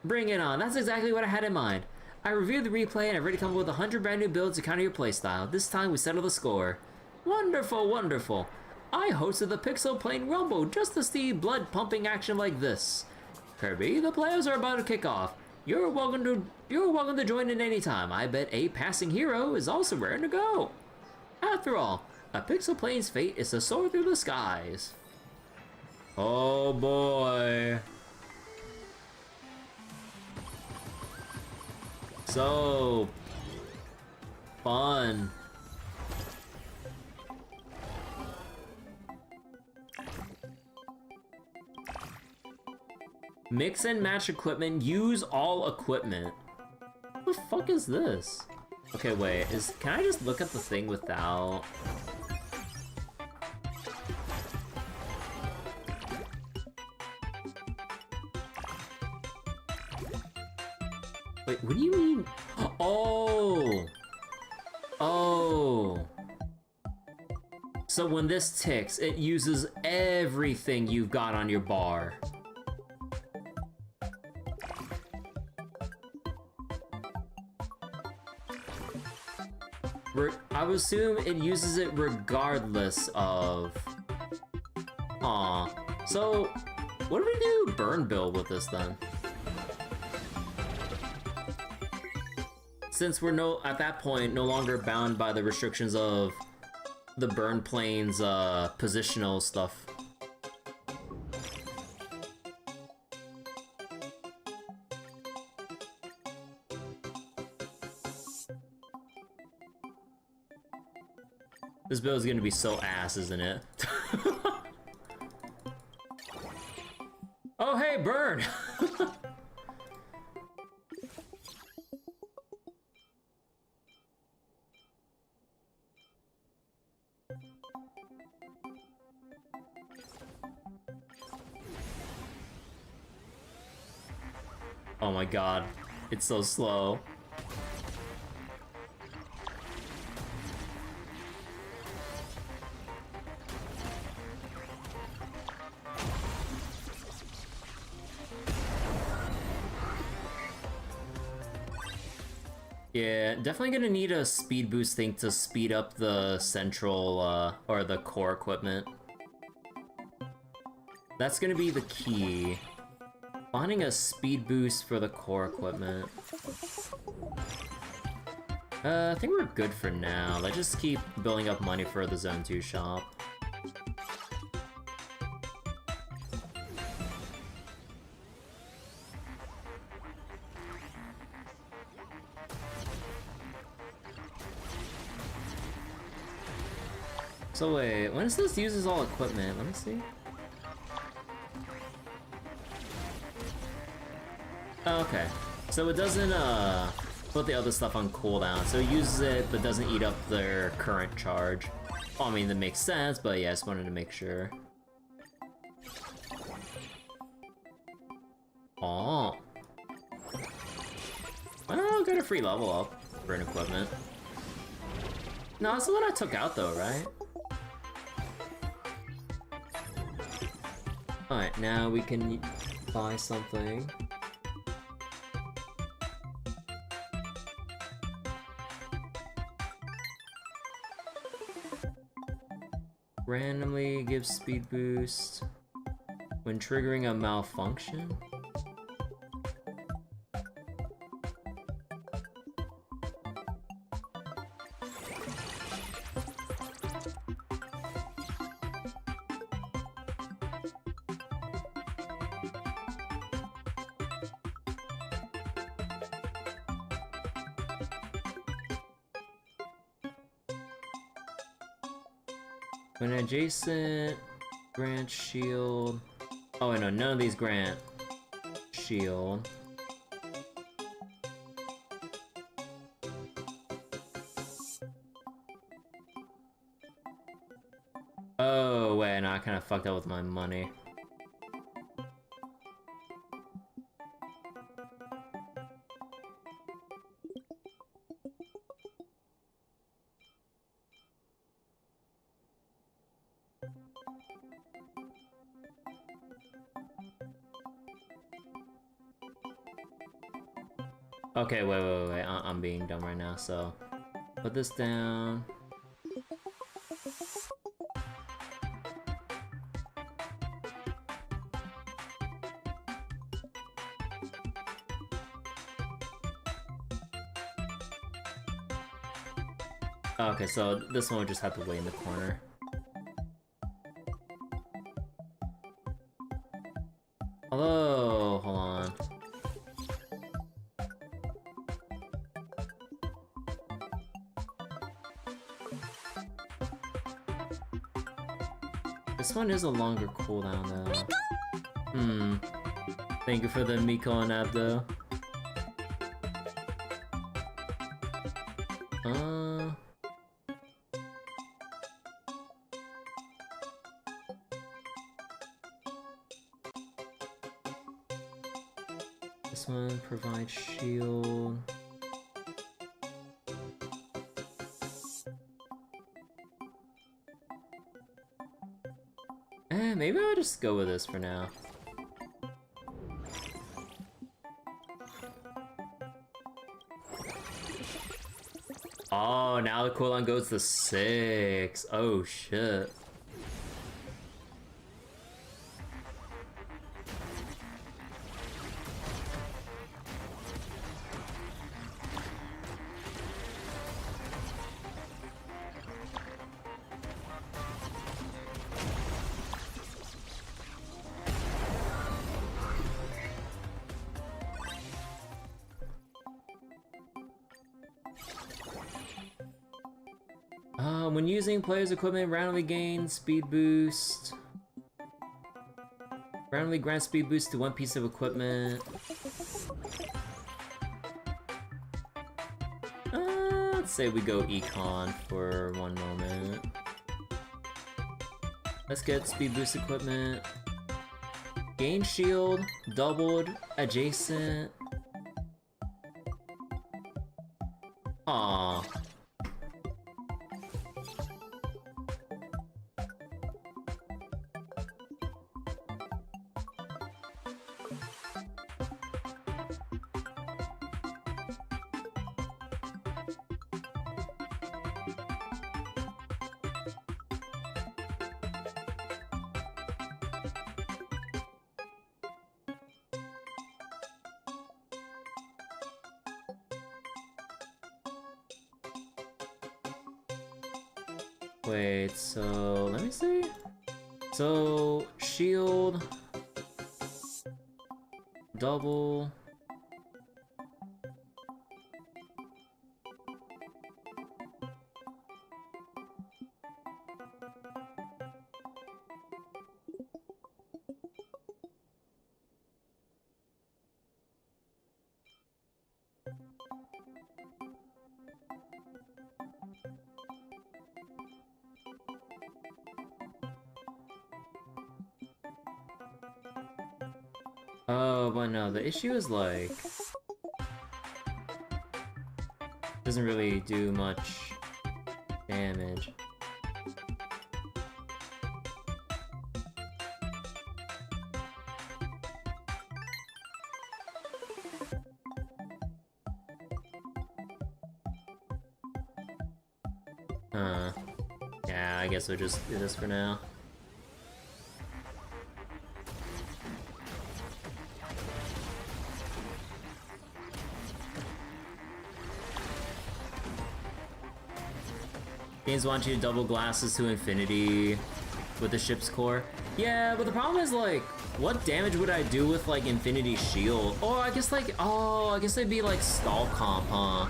A: Bring it on. That's exactly what I had in mind. I reviewed the replay and I've already come up with 100 brand new builds to counter your playstyle. This time we settle the score. Wonderful, wonderful. I hosted the Pixel Plane Rumble just to see blood pumping action like this. Kirby, the players are about to kick off. You're welcome to join in any time. I bet a passing hero is also raring to go. After all, a pixel plane's fate is to soar through the skies. Oh boy. So fun. Mix and match equipment, use all equipment. What the fuck is this? Okay, wait, can I just look at the thing without? Wait, what do you mean? Oh! Oh! So when this ticks, it uses everything you've got on your bar. I would assume it uses it regardless of... Aw. So, what do we do burn build with this then? Since we're at that point, no longer bound by the restrictions of the burn plane's positional stuff. This build is gonna be so ass, isn't it? Oh, hey, burn! Oh my god, it's so slow. Yeah, definitely gonna need a speed boost thing to speed up the central, or the core equipment. That's gonna be the key. Finding a speed boost for the core equipment. I think we're good for now. Let's just keep building up money for the Zone 2 shop. So wait, when it says uses all equipment, let me see. Oh, okay. So it doesn't put the other stuff on cooldown, so it uses it but doesn't eat up their current charge. Well, I mean, that makes sense, but yeah, I just wanted to make sure. Oh. Well, got a free level up for an equipment. No, that's the one I took out though, right? Alright, now we can buy something. Randomly gives speed boost when triggering a malfunction. When adjacent grant shield. Oh wait, no, none of these grant shield. Oh wait, no, I kind of fucked up with my money. Okay, wait. I'm being dumb right now, so put this down. Okay, so this one would just have to wait in the corner. Although, hold on. This one is a longer cooldown though. Thank you for the Miko and Abdo. This one provides shield. Maybe I'll just go with this for now. Oh, now the cooldown goes to 6. Oh shit. When using player's equipment, randomly gain speed boost. Randomly grant speed boost to one piece of equipment. Let's say we go econ for one moment. Let's get speed boost equipment. Gain shield, doubled, adjacent. Aww. Wait, so let me see. So shield, double. Oh, but no, the issue is like doesn't really do much damage. Yeah, I guess we'll just do this for now. Games want you to double glasses to infinity with the ship's core. Yeah, but the problem is like, what damage would I do with like infinity shield? Oh, I guess like, I guess they'd be like stall comp, huh?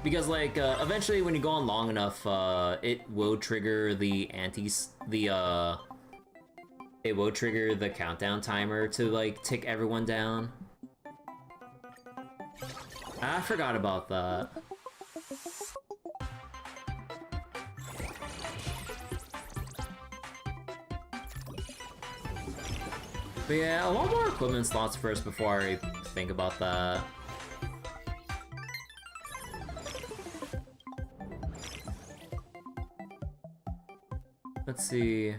A: Because like, eventually when you go on long enough, it will trigger the it will trigger the countdown timer to like tick everyone down. I forgot about that. But yeah, I want more equipment slots first before I think about that. Let's see.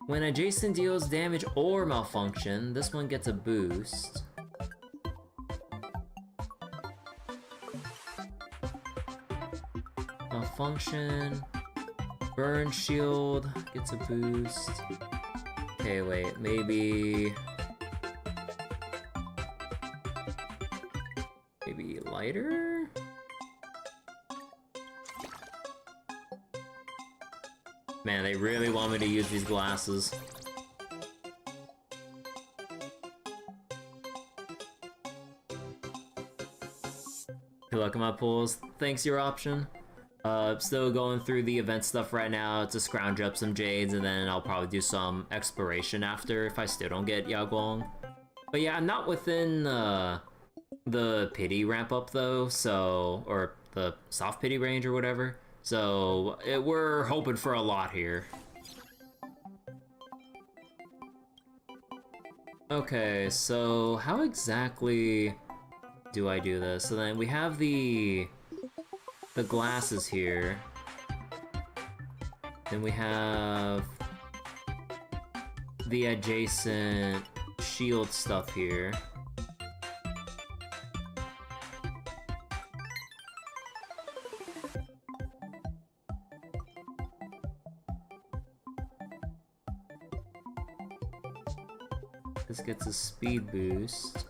A: When adjacent deals damage or malfunction, this one gets a boost. Malfunction. Burn shield gets a boost. Okay, wait, maybe lighter? Man, they really want me to use these glasses. Good luck in my pulls. Thanks, your option. Still going through the event stuff right now to scrounge up some Jades, and then I'll probably do some exploration after if I still don't get Guang. But yeah, I'm not within the pity ramp up though, so, or the soft pity range or whatever. So we're hoping for a lot here. Okay, so how exactly do I do this? So then we have the glasses here. Then we have the adjacent shield stuff here. This gets a speed boost.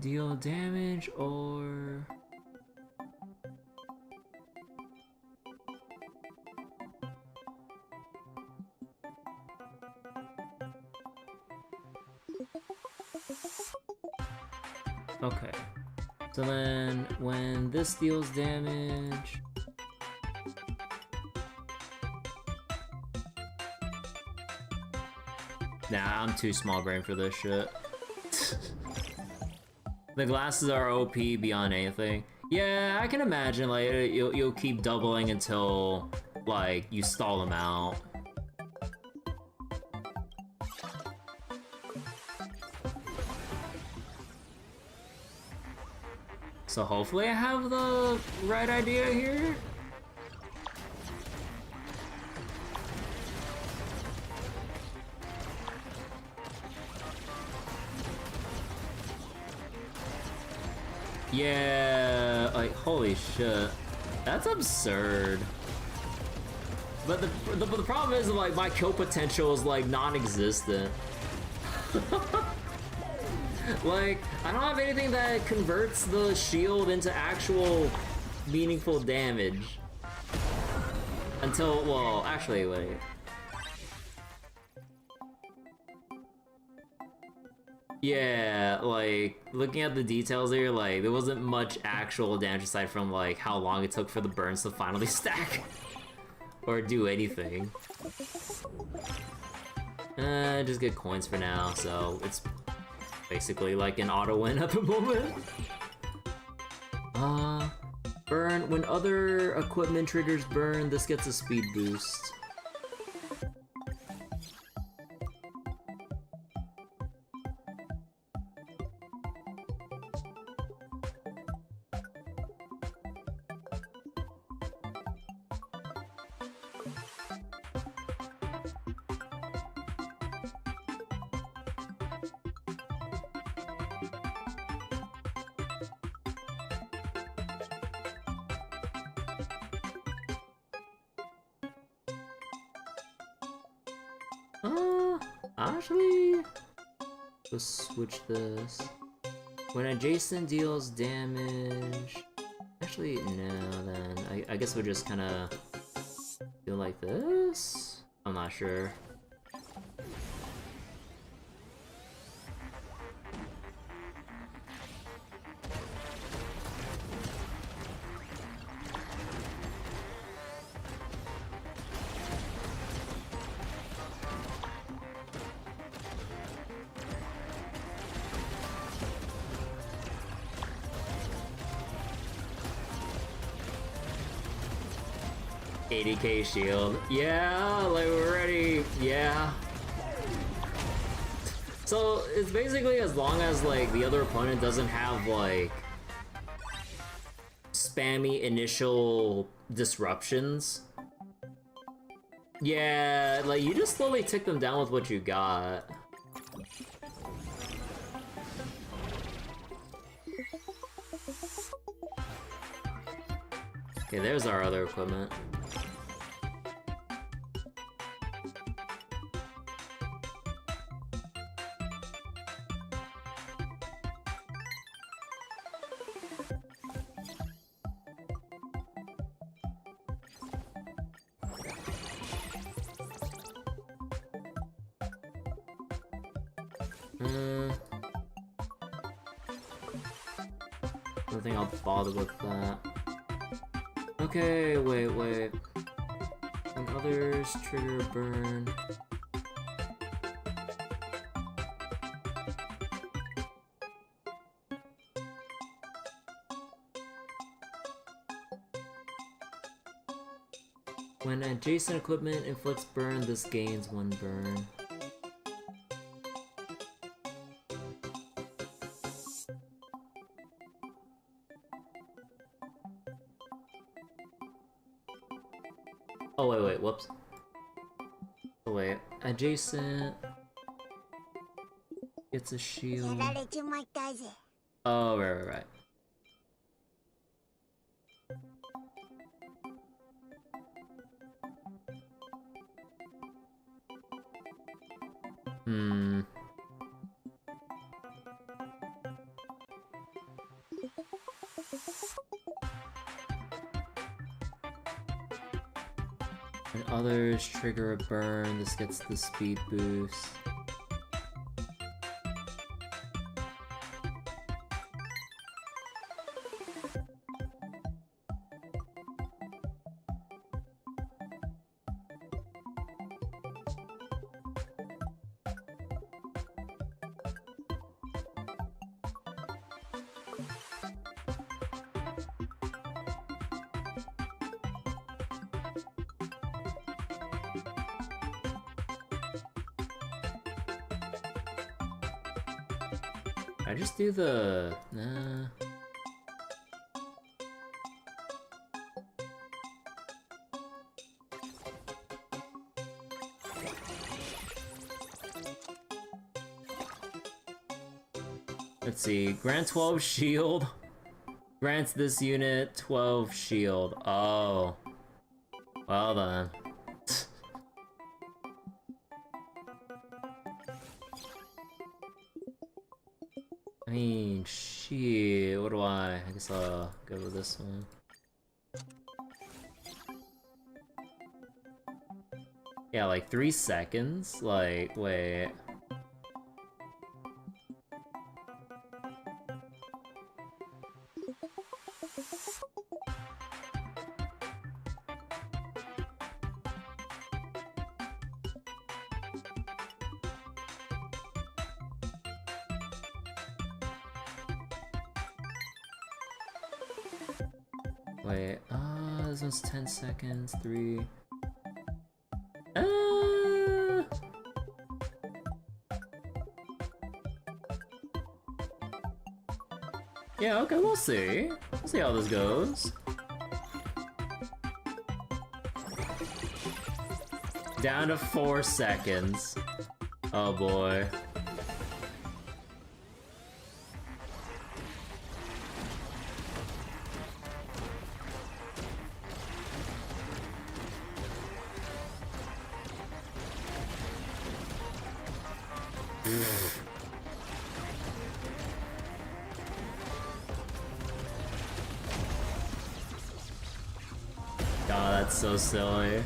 A: Deal damage or... Okay. So then, when this deals damage... Nah, I'm too small brain for this shit. The glasses are OP beyond anything. Yeah, I can imagine, like, you'll keep doubling until, like, you stall them out. So hopefully I have the right idea here. Yeah, like, holy shit. That's absurd. But the problem is, like, my kill potential is, like, non-existent. Like, I don't have anything that converts the shield into actual meaningful damage. Until, well, actually, wait. Yeah, like, looking at the details here, like, there wasn't much actual damage aside from, like, how long it took for the burns to finally stack. Or do anything. Just get coins for now, so it's basically like an auto-win at the moment. Burn. When other equipment triggers burn, this gets a speed boost. Actually, let's switch this. When adjacent deals damage... Actually, no, then. I guess we'll just kind of do like this? I'm not sure. $80k shield. Yeah, like we're ready. Yeah. So it's basically as long as like the other opponent doesn't have like spammy initial disruptions. Yeah, like you just slowly tick them down with what you got. Okay, there's our other equipment. I don't think I'll bother with that. Okay, wait. When others trigger a burn... When adjacent equipment inflicts burn, this gains 1 burn. Oh, wait, whoops. Oh, wait. Adjacent gets a shield. Oh, right. When others trigger a burn, this gets the speed boost. I just do the... Nah. Let's see, grant 12 shield. Grants this unit 12 shield. Oh. Well then. I mean, shit, what do I guess I'll go with this one. Yeah, like 3 seconds? Like, wait. Wait, this one's 10 seconds, 3. Yeah, okay, we'll see. We'll see how this goes. Down to 4 seconds. Oh boy. God, that's so silly.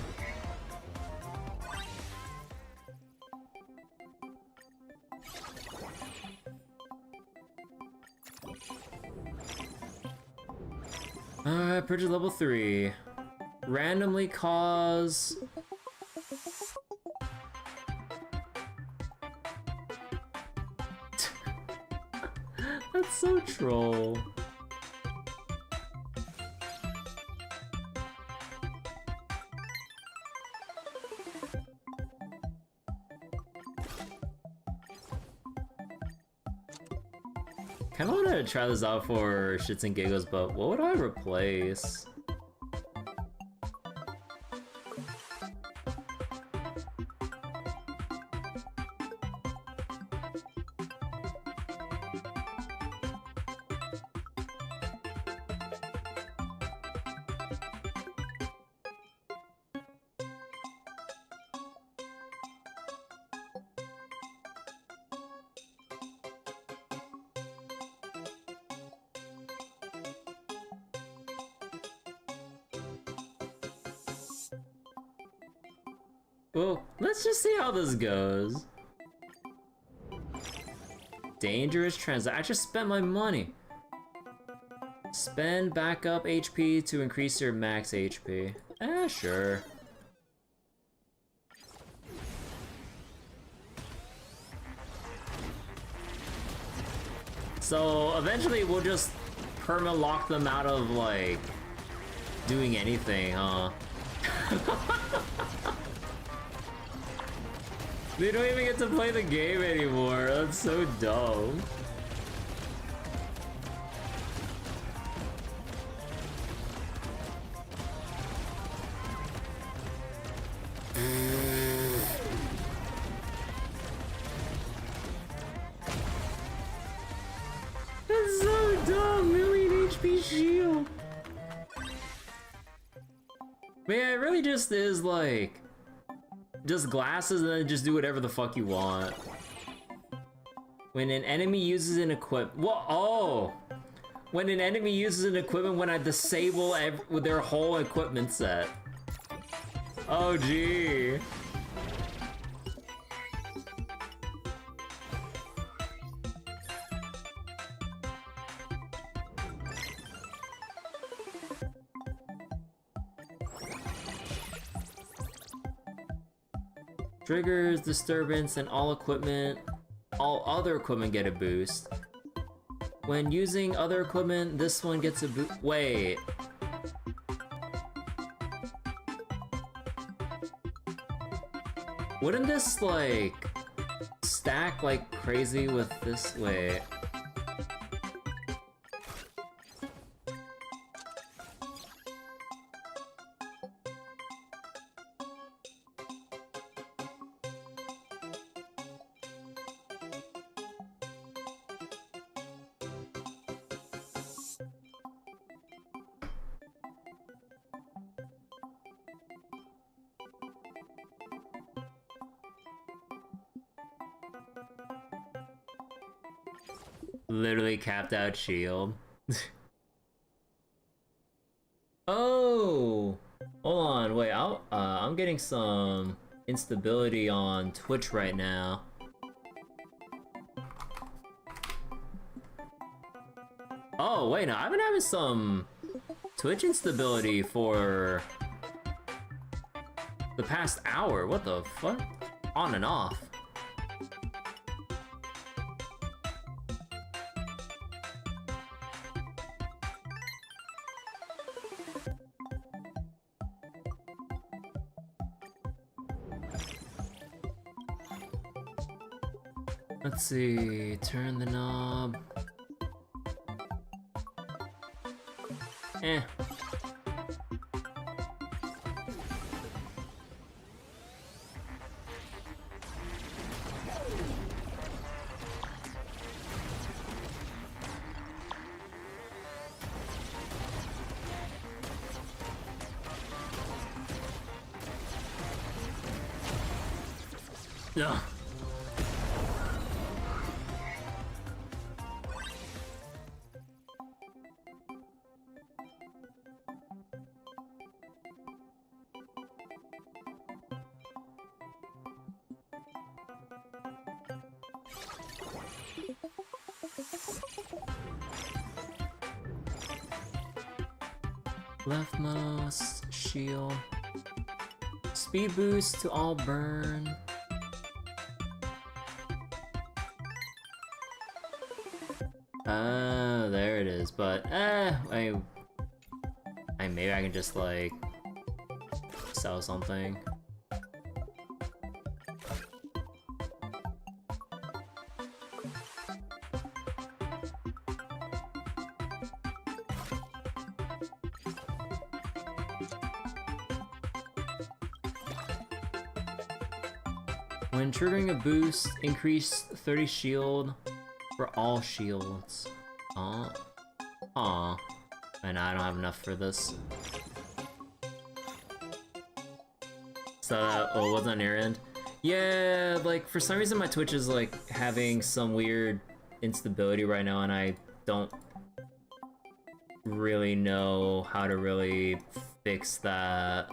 A: Alright, purchase level 3. Randomly cause... That's so troll. Kinda wanna try this out for shits and giggles, but what would I replace? Well, let's just see how this goes. Dangerous transaction. I just spent my money. Spend backup HP to increase your max HP. Sure. So eventually we'll just perma-lock them out of like doing anything, huh? They don't even get to play the game anymore. That's so dumb. That's so dumb. Million HP shield. Man, it really just is like just glasses and then just do whatever the fuck you want. When an enemy uses an equip... What? Oh! When an enemy uses an equipment when I disable with their whole equipment set. Oh, gee. Triggers, disturbance, and all other equipment get a boost. When using other equipment, this one gets a boost. Wait. Wouldn't this, like, stack like crazy with this? Wait. Literally capped out shield. Oh! Hold on, wait, I'm getting some instability on Twitch right now. Oh, wait, no, I've been having some Twitch instability for the past hour. What the fuck? On and off. Let's see, turn the knob. Eh. Ugh. Leftmost, shield. Speed boost to all burn. There it is, but maybe I can just like sell something. When triggering a boost, increase 30 shield for all shields. Aw. And I don't have enough for this. So oh, what's on your end? Yeah, like for some reason my Twitch is like having some weird instability right now and I don't really know how to really fix that.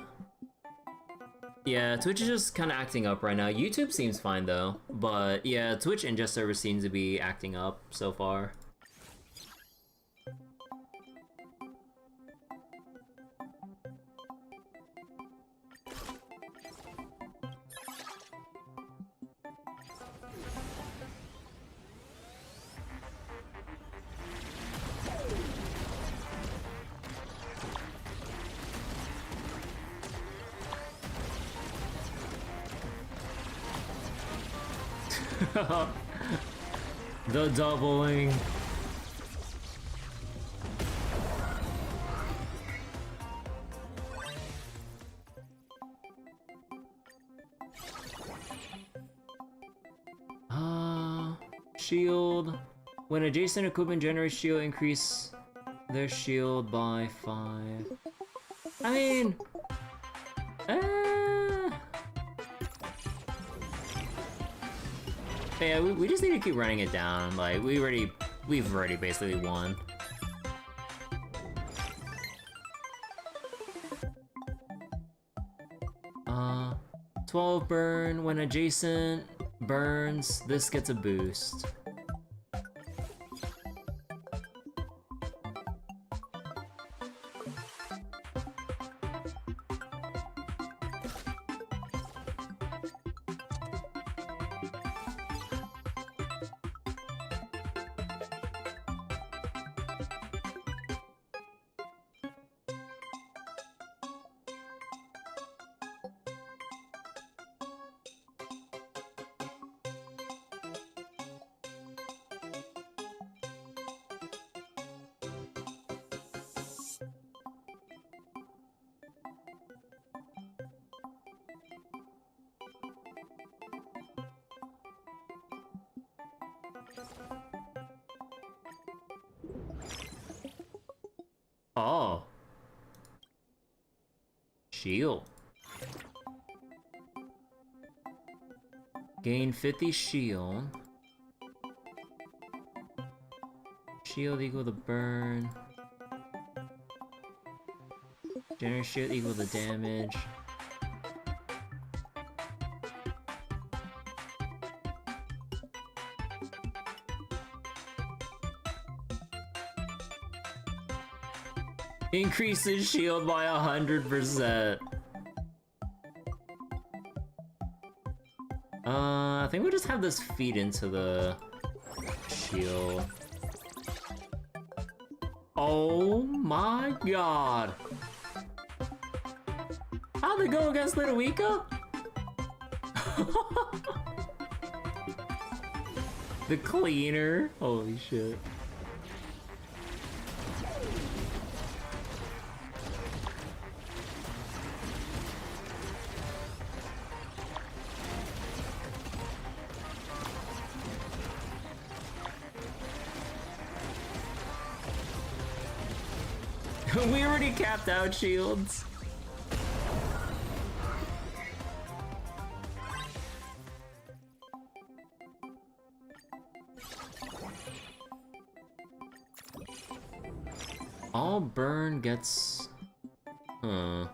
A: Yeah, Twitch is just kind of acting up right now. YouTube seems fine though, but yeah, Twitch ingest server seems to be acting up so far. The doubling. Shield. When adjacent equipment generates shield, increase their shield by 5. I mean, yeah, we just need to keep running it down. Like we've already basically won. Uh, 12 burn. When adjacent burns, this gets a boost. Oh. Shield. Gain 50 shield. shield equal the burn. Generous shield equal the damage. Increases shield by 100%. I think we'll just have this feed into the shield. Oh my god! How'd they go against Little Wika? The cleaner. Holy shit. We already capped out shields. All burn gets... Huh.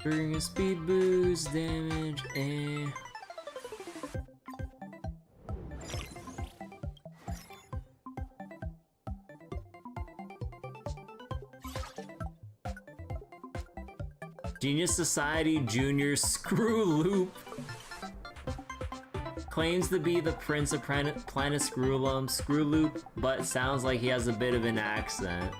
A: Bring a speed boost, damage, and... Genius Society Junior Screw Loop claims to be the Prince of Planet Screw Loop, but sounds like he has a bit of an accent.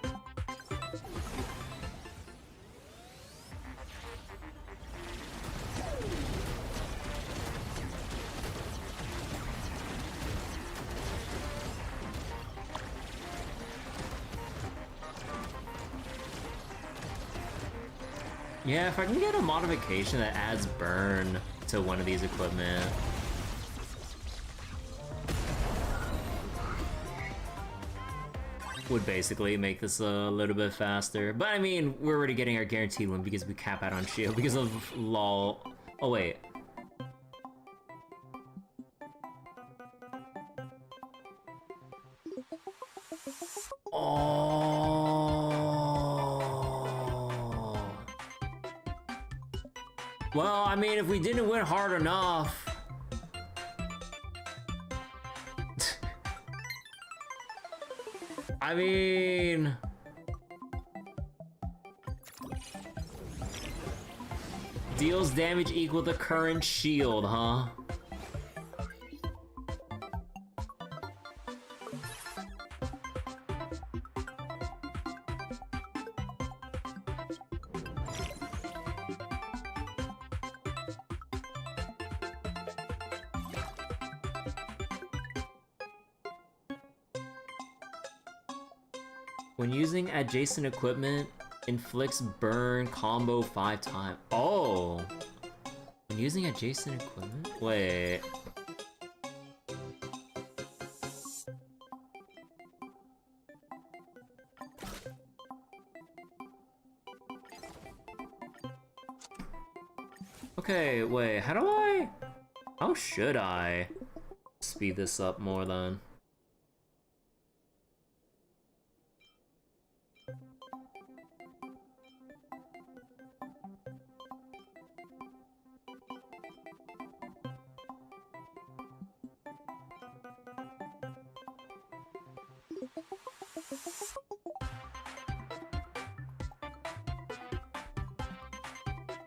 A: Yeah, if I can get a modification that adds burn to one of these equipment. Would basically make this a little bit faster. But I mean, we're already getting our guaranteed win because we cap out on shield because of LOL. Oh wait. Well, I mean, if we didn't win hard enough... I mean... Deals damage equal to current shield, huh? When using adjacent equipment, inflicts burn combo 5 times. Oh! When using adjacent equipment? Wait. Okay, wait, how do I... How should I speed this up more then?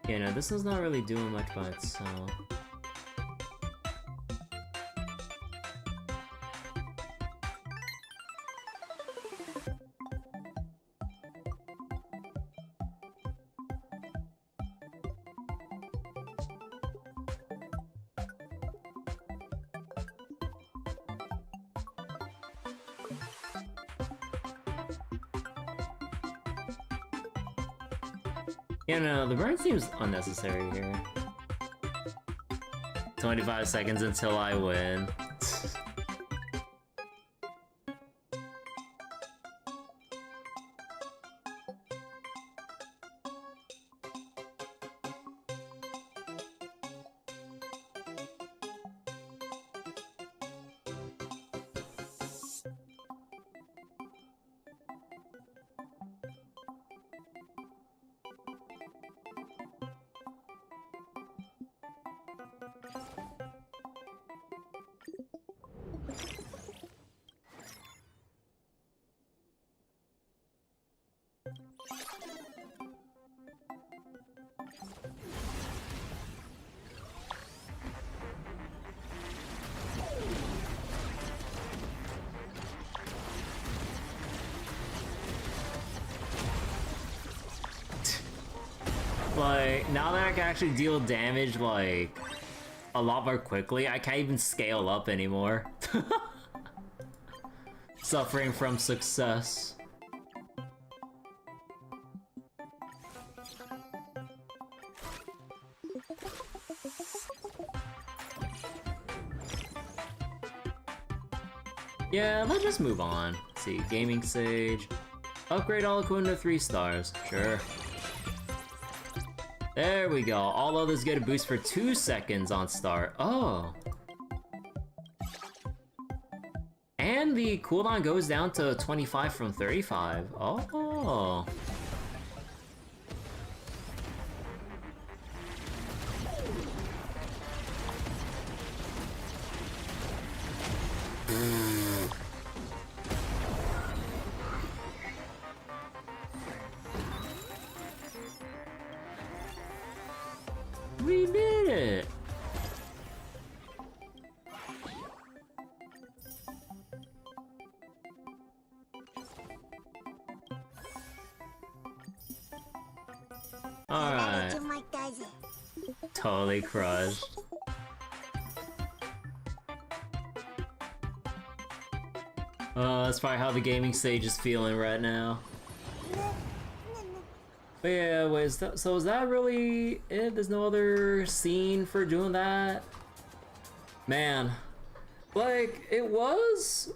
A: Yeah, no, this is not really doing much by itself. Yeah, no, the burn seems unnecessary here. 25 seconds until I win. Like, now that I can actually deal damage, like, a lot more quickly, I can't even scale up anymore. Suffering from success. Yeah, let's just move on. Let's see, Gaming Sage. Upgrade all equipment to 3 stars. Sure. There we go. All others get a boost for 2 seconds on start. Oh. And the cooldown goes down to 25 from 35. Oh. We did it! Alright. Totally crushed. That's probably how the gaming stage is feeling right now. But yeah, wait, is that really it? There's no other scene for doing that? Man, like, it was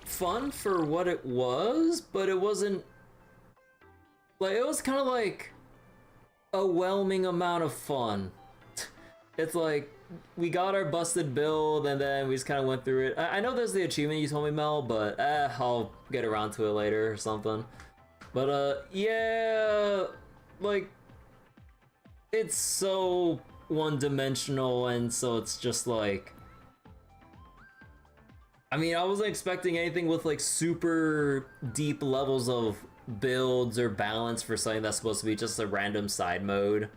A: fun for what it was, but it wasn't, like, it was kind of like a whelming amount of fun. It's like, we got our busted build and then we just kind of went through it. I know there's the achievement you told me, Mel, but I'll get around to it later or something. But yeah, like, it's so one-dimensional, and so it's just like, I mean, I wasn't expecting anything with like super deep levels of builds or balance for something that's supposed to be just a random side mode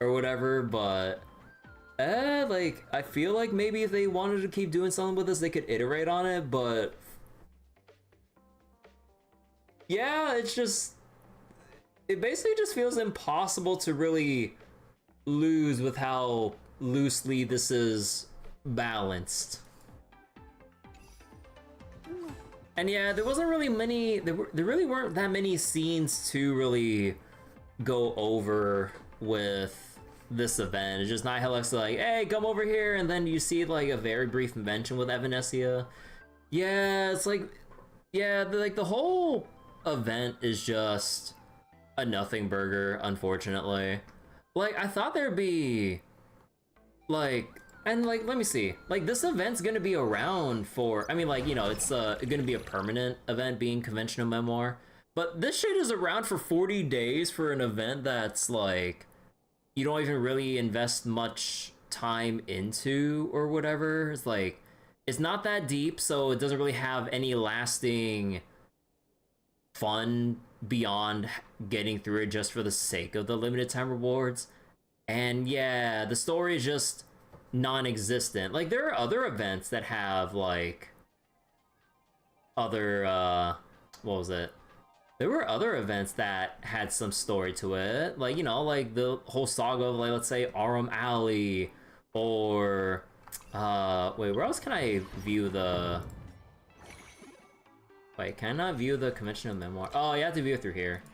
A: or whatever, but like, I feel like maybe if they wanted to keep doing something with this, they could iterate on it, but yeah, it's just, it basically just feels impossible to really lose with how loosely this is balanced. And yeah, there wasn't really many, there really weren't that many scenes to really go over with this event. It's just Nihilux like, hey, come over here, and then you see like a very brief mention with Evanesia. Yeah, it's like, yeah, like the whole event is just a nothing burger, unfortunately. Like, I thought there'd be like, and like, let me see, like, this event's gonna be around for, I mean, like, you know, it's gonna be a permanent event being conventional memoir, but this shit is around for 40 days for an event that's like, you don't even really invest much time into or whatever. It's like, it's not that deep, so it doesn't really have any lasting fun beyond getting through it just for the sake of the limited time rewards. And yeah, the story is just non-existent. Like, there are other events that have like other what was it, there were other events that had some story to it, like, you know, like the whole saga of, like, let's say Arum Alley, or wait, where else can I view the, wait, can I not view the conventional memoir? Oh, you have to view it through here.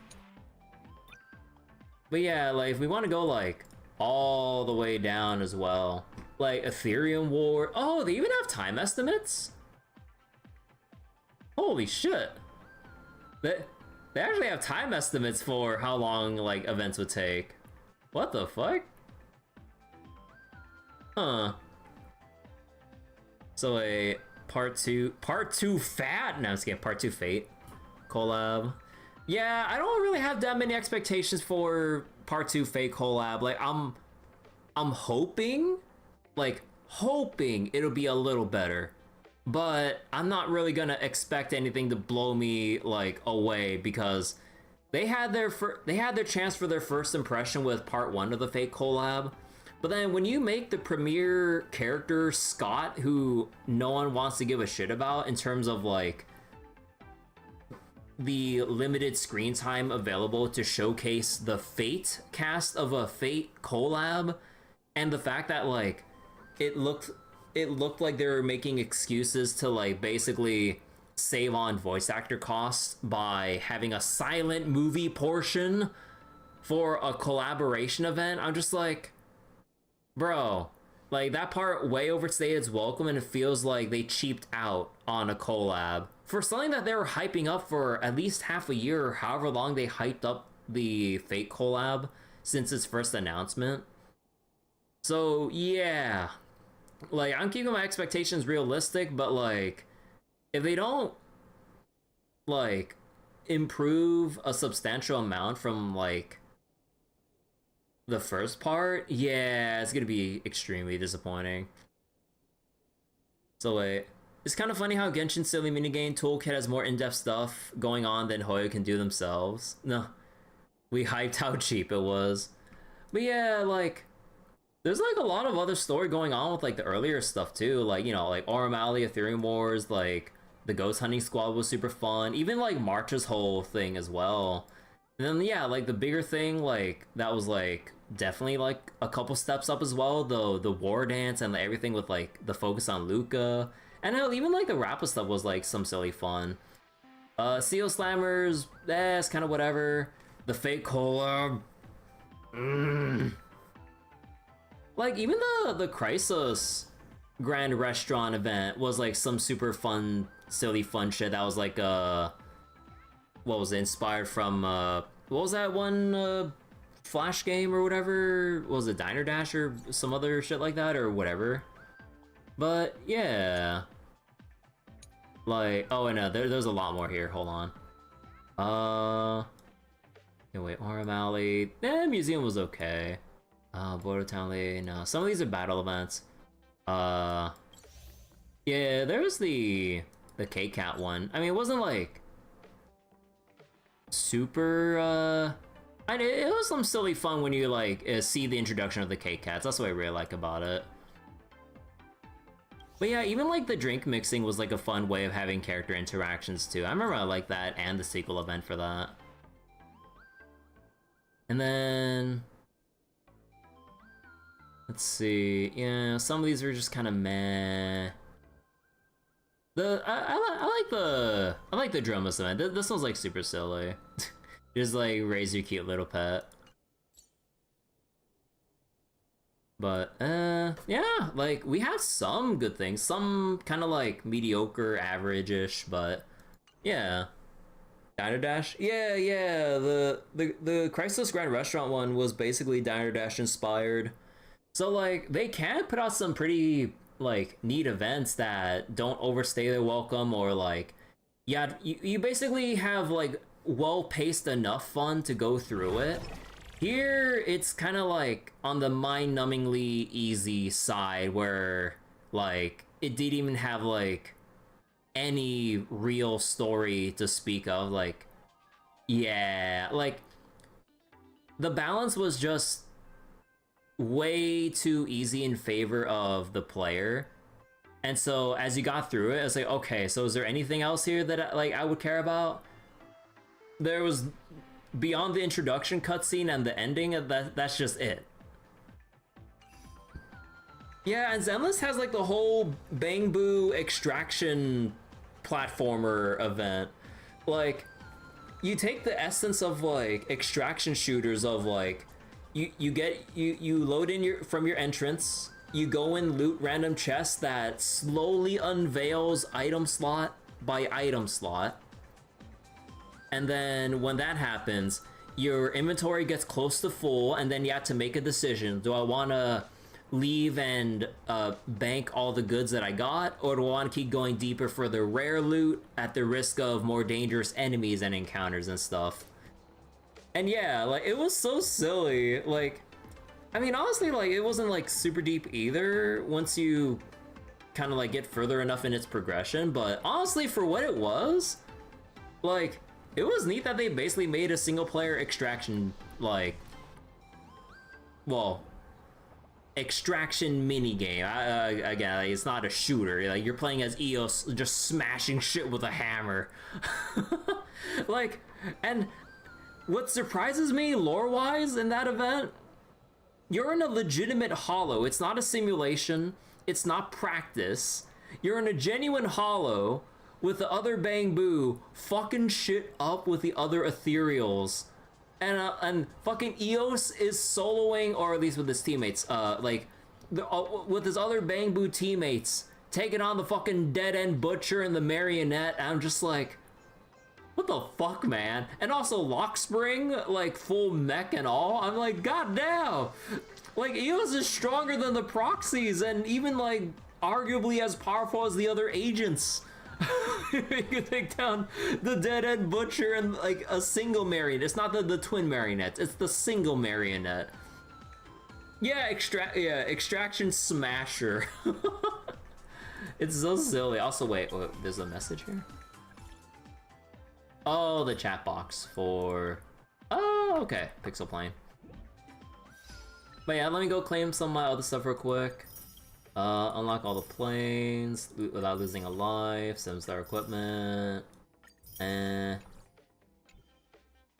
A: But yeah, like, if we want to go like all the way down as well, like Ethereum War. Oh, they even have time estimates? Holy shit. They actually have time estimates for how long like events would take. What the fuck? Huh. So a part two fat? No, I'm just kidding. Part 2 Fate collab. Yeah, I don't really have that many expectations for part 2 Fate collab. Like, I'm hoping, like, it'll be a little better, but I'm not really gonna expect anything to blow me like away, because they had their chance for their first impression with part 1 of the Fate collab. But then when you make the premier character Scott, who no one wants to give a shit about in terms of like the limited screen time available to showcase the Fate cast of a Fate collab, and the fact that like it looked like they were making excuses to like basically save on voice actor costs by having a silent movie portion for a collaboration event. I'm just like, bro, like that part way overstayed its welcome, and it feels like they cheaped out on a collab for something that they were hyping up for at least half a year, or however long they hyped up the Fate collab since its first announcement. So yeah, like I'm keeping my expectations realistic, but like if they don't like improve a substantial amount from like the first part, yeah, it's gonna be extremely disappointing. So wait, it's kind of funny how Genshin's silly minigame toolkit has more in-depth stuff going on than Hoyo can do themselves. No, we hyped how cheap it was. But yeah, like there's like a lot of other story going on with like the earlier stuff too, like, you know, like Oramali, Ethereum Wars, like the Ghost Hunting Squad was super fun, even like March's whole thing as well. And then yeah, like the bigger thing, like that was like definitely like a couple steps up as well, though the war dance and everything with like the focus on Luca, and hell, even like the Rappa stuff was like some silly fun. Seal Slammers, it's kind of whatever. The Fate collab, like even the Crisis Grand Restaurant event was like some super fun, silly fun shit that was like what was it, inspired from what was that one Flash game or whatever? What was it, Diner Dash or some other shit like that or whatever? But yeah, like, oh, and there's a lot more here. Hold on. Yeah, wait, Oramali. Museum was okay. Border Town Lane. No, some of these are battle events. Yeah, there was the K-Cat one. I mean, it wasn't like super. It was some silly fun when you like see the introduction of the K-Cats. That's what I really like about it. But yeah, even like the drink mixing was like a fun way of having character interactions too. I remember I liked that, and the sequel event for that. And then let's see. Yeah, some of these are just kind of meh. I like the Dromus event. This one's like super silly. Just like raise your cute little pet. But yeah, like we have some good things, some kind of like mediocre, average-ish, but yeah. Diner Dash? Yeah, the Crisis Grand Restaurant one was basically Diner Dash inspired. So like they can put out some pretty like neat events that don't overstay their welcome, or like, yeah, you basically have like well-paced enough fun to go through it. Here, it's kind of like on the mind-numbingly easy side, where like it didn't even have like any real story to speak of. Like, yeah, like the balance was just way too easy in favor of the player. And so as you got through it, it's like, okay, so is there anything else here that like I would care about? There was, beyond the introduction cutscene and the ending, that's just it. Yeah, and Zenless has like the whole Bang Boo extraction platformer event. Like, you take the essence of like extraction shooters of like, you load in from your entrance, you go in, loot random chests that slowly unveils item slot by item slot. And then when that happens, your inventory gets close to full, and then you have to make a decision. Do I want to leave and bank all the goods that I got, or do I want to keep going deeper for the rare loot at the risk of more dangerous enemies and encounters and stuff? And yeah, like, it was so silly. Like, I mean, honestly, like, it wasn't like super deep either once you kind of like get further enough in its progression, but honestly, for what it was, like, it was neat that they basically made a single player extraction, like, well, extraction minigame. Again, like, it's not a shooter. Like, you're playing as Eos, just smashing shit with a hammer. Like, and what surprises me lore-wise in that event, you're in a legitimate hollow. It's not a simulation. It's not practice. You're in a genuine hollow with the other Bang-Boo fucking shit up with the other ethereals. And fucking Eos is soloing, or at least with his teammates, with his other Bang-Boo teammates, taking on the fucking dead-end Butcher and the Marionette. And I'm just like, what the fuck, man? And also Lockspring, like full mech and all. I'm like, goddamn! Like, Eos is stronger than the proxies and even like arguably as powerful as the other agents. You can take down the dead-end Butcher and like a single marionette. It's not the twin marionettes, it's the single marionette. Yeah, Extraction Smasher. It's so silly. Also, wait, there's a message here? Oh, the chat box for... Oh, okay, Pixel Plane. But yeah, let me go claim some of my other stuff real quick. Unlock all the planes without losing a life, 7-star equipment.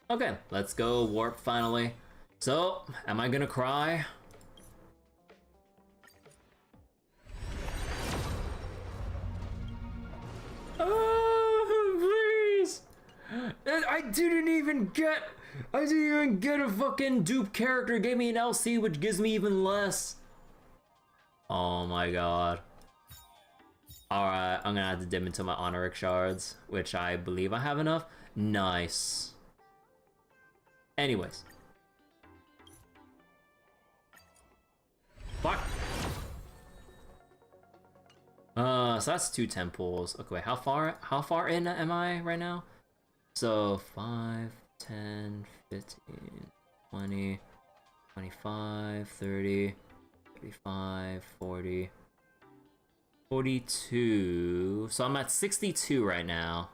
A: Okay, let's go warp finally. So, am I gonna cry? Please! I didn't even get a fucking dupe character. It gave me an LC, which gives me even less. Oh my god. Alright, I'm gonna have to dip into my Honoric shards, which I believe I have enough. Nice. Anyways. Fuck. So that's 2 temples. Okay, wait, how far in am I right now? So 5, 10, 15, 20, 25, 30, 35, 40, 42. So I'm at 62 right now.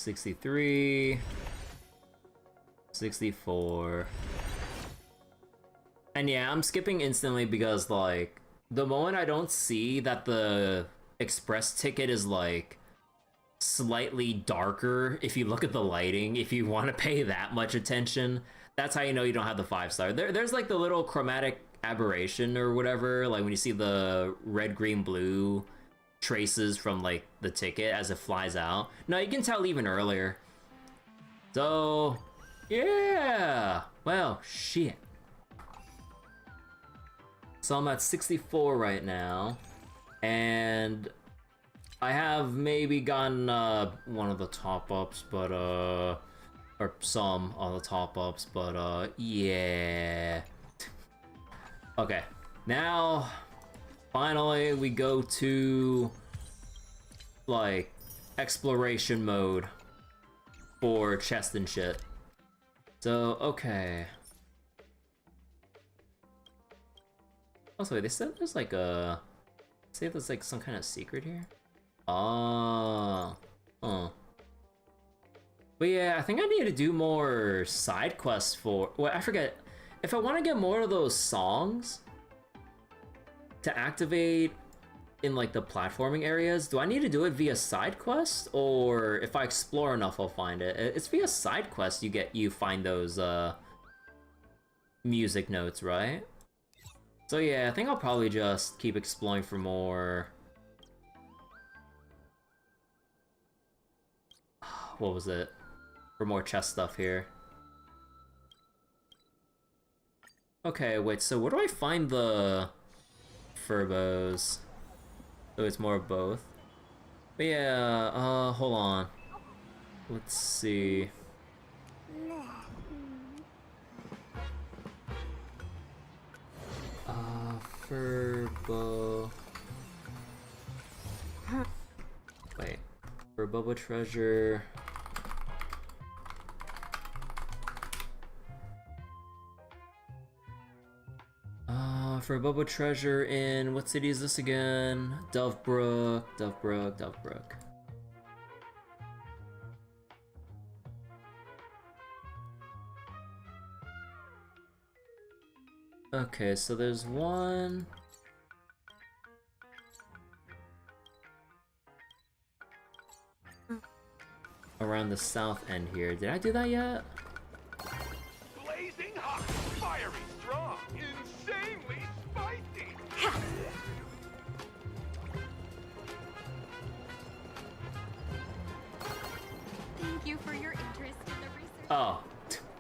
A: $63, $64. And yeah, I'm skipping instantly because, like, the moment I don't see that the express ticket is, like, slightly darker, if you look at the lighting, if you want to pay that much attention, that's how you know you don't have the 5-star. There's, like, the little chromatic aberration or whatever, like when you see the red, green, blue traces from, like, the ticket as it flies out. No, you can tell even earlier. So, yeah! Well, shit. So I'm at 64 right now, and I have maybe gotten one of the top-ups, but or some of the top-ups, but yeah. Okay, now finally we go to like exploration mode for chest and shit. So okay. Also, they said there's like a... Say there's like some kind of secret here? Oh. Oh. But yeah, I think I need to do more side quests for... Well, I forget. If I want to get more of those songs to activate in like the platforming areas, do I need to do it via side quest? Or if I explore enough, I'll find it? It's via side quest you find those music notes, right? So yeah, I think I'll probably just keep exploring for more... What was it? For more chest stuff here. Okay, wait, so where do I find the Furbos? So it's more of both. But yeah, hold on. Let's see. Furbo. Wait. Furboba treasure. Furboba treasure in what city is this again? Dovebrook. Okay, so there's one. around the south end here. Did I do that yet?
D: Blazing hot, fiery strong, insanely spicy.
B: Thank you for your interest in the research.
A: Oh,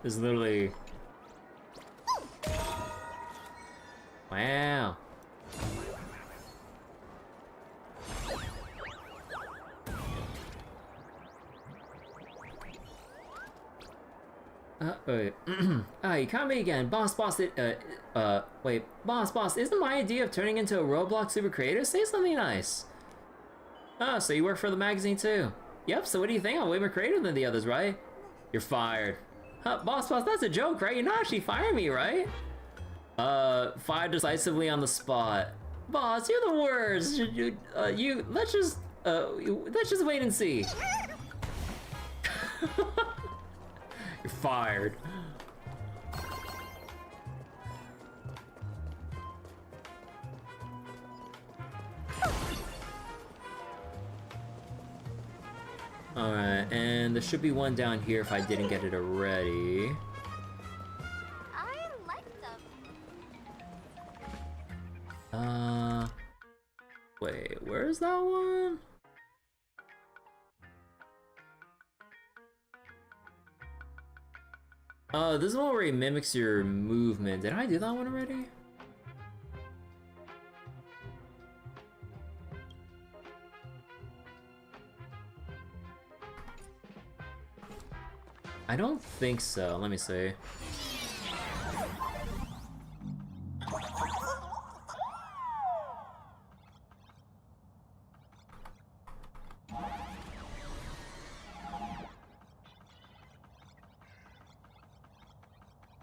A: it's literally... Wow. Wait. You caught me again. Boss, wait. Boss, isn't my idea of turning into a Roblox super creator? Say something nice. Oh, so you work for the magazine too? Yep, so what do you think? I'm way more creative than the others, right? You're fired. Boss, that's a joke, right? You're not actually firing me, right? Fired decisively on the spot. Boss, you're the worst. Let's just wait and see. You're fired. Alright, and there should be one down here if I didn't get it already.
C: I like them.
A: Wait, where's that one? Oh, this is one where he mimics your movement. Did I do that one already? I don't think so. Let me see.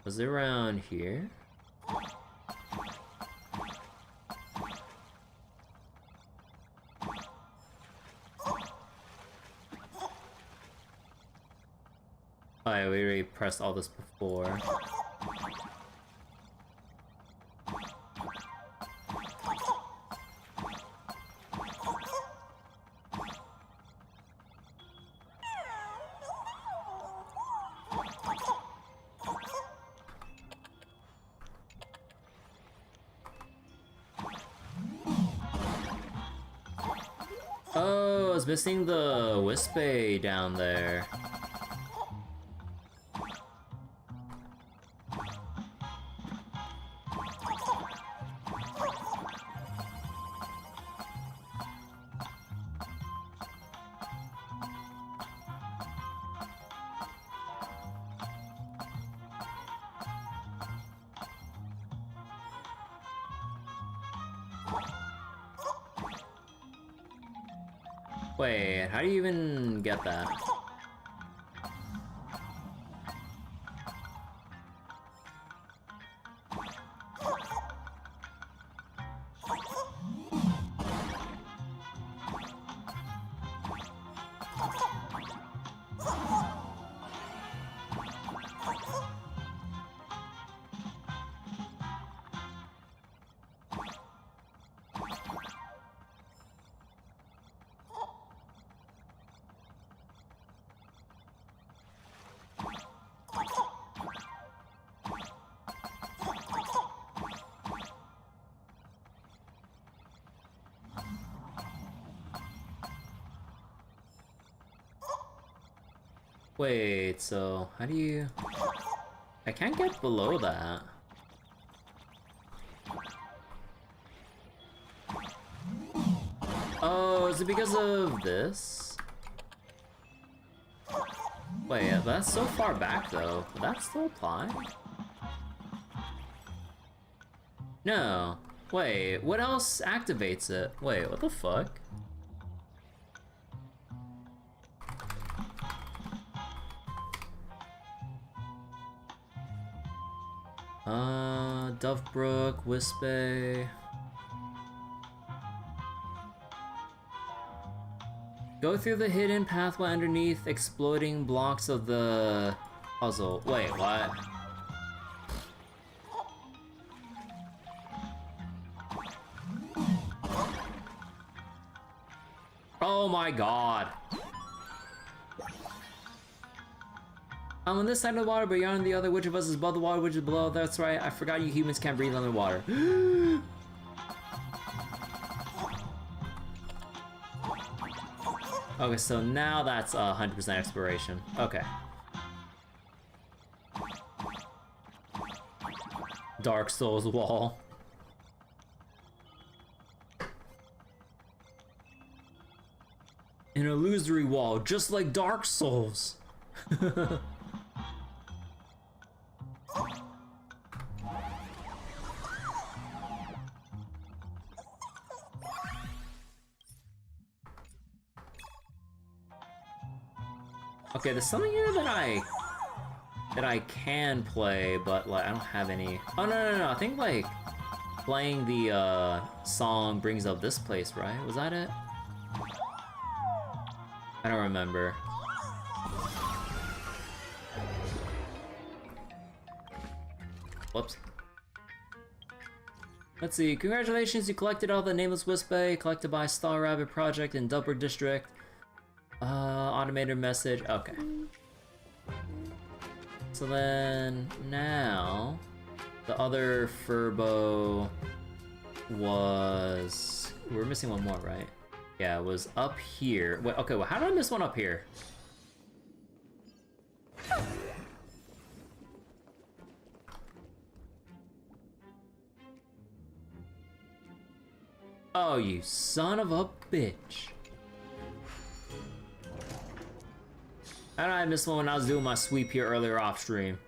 A: Was it around here? Oh yeah, we already pressed all this before. Oh, I was missing the Wispy down there. Wait, how do you even get that? Wait, so how do you... I can't get below that. Oh, is it because of this? Wait, that's so far back though. Would that still apply? No. Wait, what else activates it? Wait, what the fuck? Dovebrook, Wispy. Go through the hidden pathway underneath exploding blocks of the puzzle. Wait, what? Oh my god. I'm on this side of the water, but you're on the other. Which of us is above the water, which is below? That's right, I forgot you humans can't breathe underwater. Okay, so now that's 100% exploration. Okay. Dark Souls wall. An illusory wall, just like Dark Souls. Okay, there's something here that I can play, but like I don't have any. Oh no, I think like playing the song brings up this place, right? Was that it? I don't remember. Whoops. Let's see. Congratulations, you collected all the Nameless Wisp Bay collected by Star Rabbit Project in Dubber District. Automated message. Okay. So then now the other Furbo was, we're missing one more, right? Yeah, it was up here. Wait, okay, well, how did I miss one up here? Oh, you son of a bitch. How did I miss one when I was doing my sweep here earlier off stream?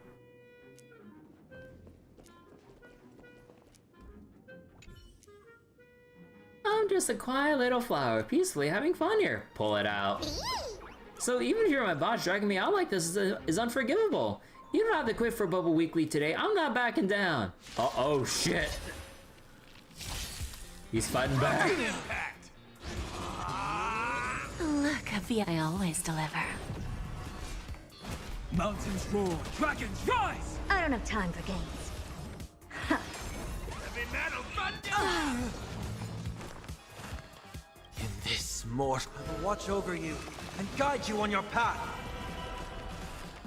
A: I'm just a quiet little flower, peacefully having fun here. Pull it out. So even if you're my boss, dragging me out like this is unforgivable. You don't have to quit for Bubble Weekly today. I'm not backing down. Oh shit. He's fighting back.
B: Look, a V I always deliver.
D: Mountains roar, dragons rise!
C: I don't have time for games.
D: Heavy metal thunder!
E: In this mortal, I will watch over you and guide you on your path.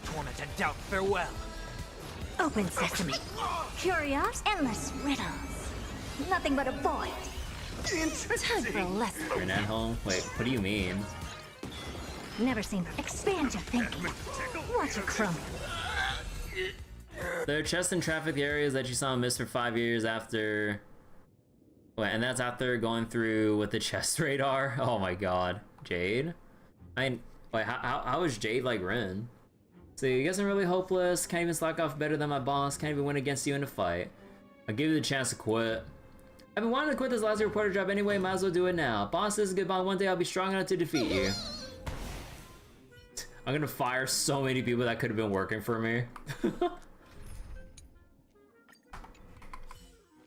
E: Torment and doubt, farewell.
C: Open sesame. Curious, endless riddles. Nothing but a void.
B: Time for a lesson.
A: You're not home? Wait, what do you mean?
C: Never seen. Expand your thinking. Watch it crumble.
A: There are chests in traffic areas that you saw missed for 5 years after. Wait, and that's after going through with the chest radar? Oh my god. Jade? Wait, how is Jade like Rin? So you guys are really hopeless, can't even slack off better than my boss, can't even win against you in a fight. I'll give you the chance to quit. I've been wanting to quit this last reporter job anyway, might as well do it now. Boss, this is goodbye, one day I'll be strong enough to defeat you. I'm gonna fire so many people that could have been working for me.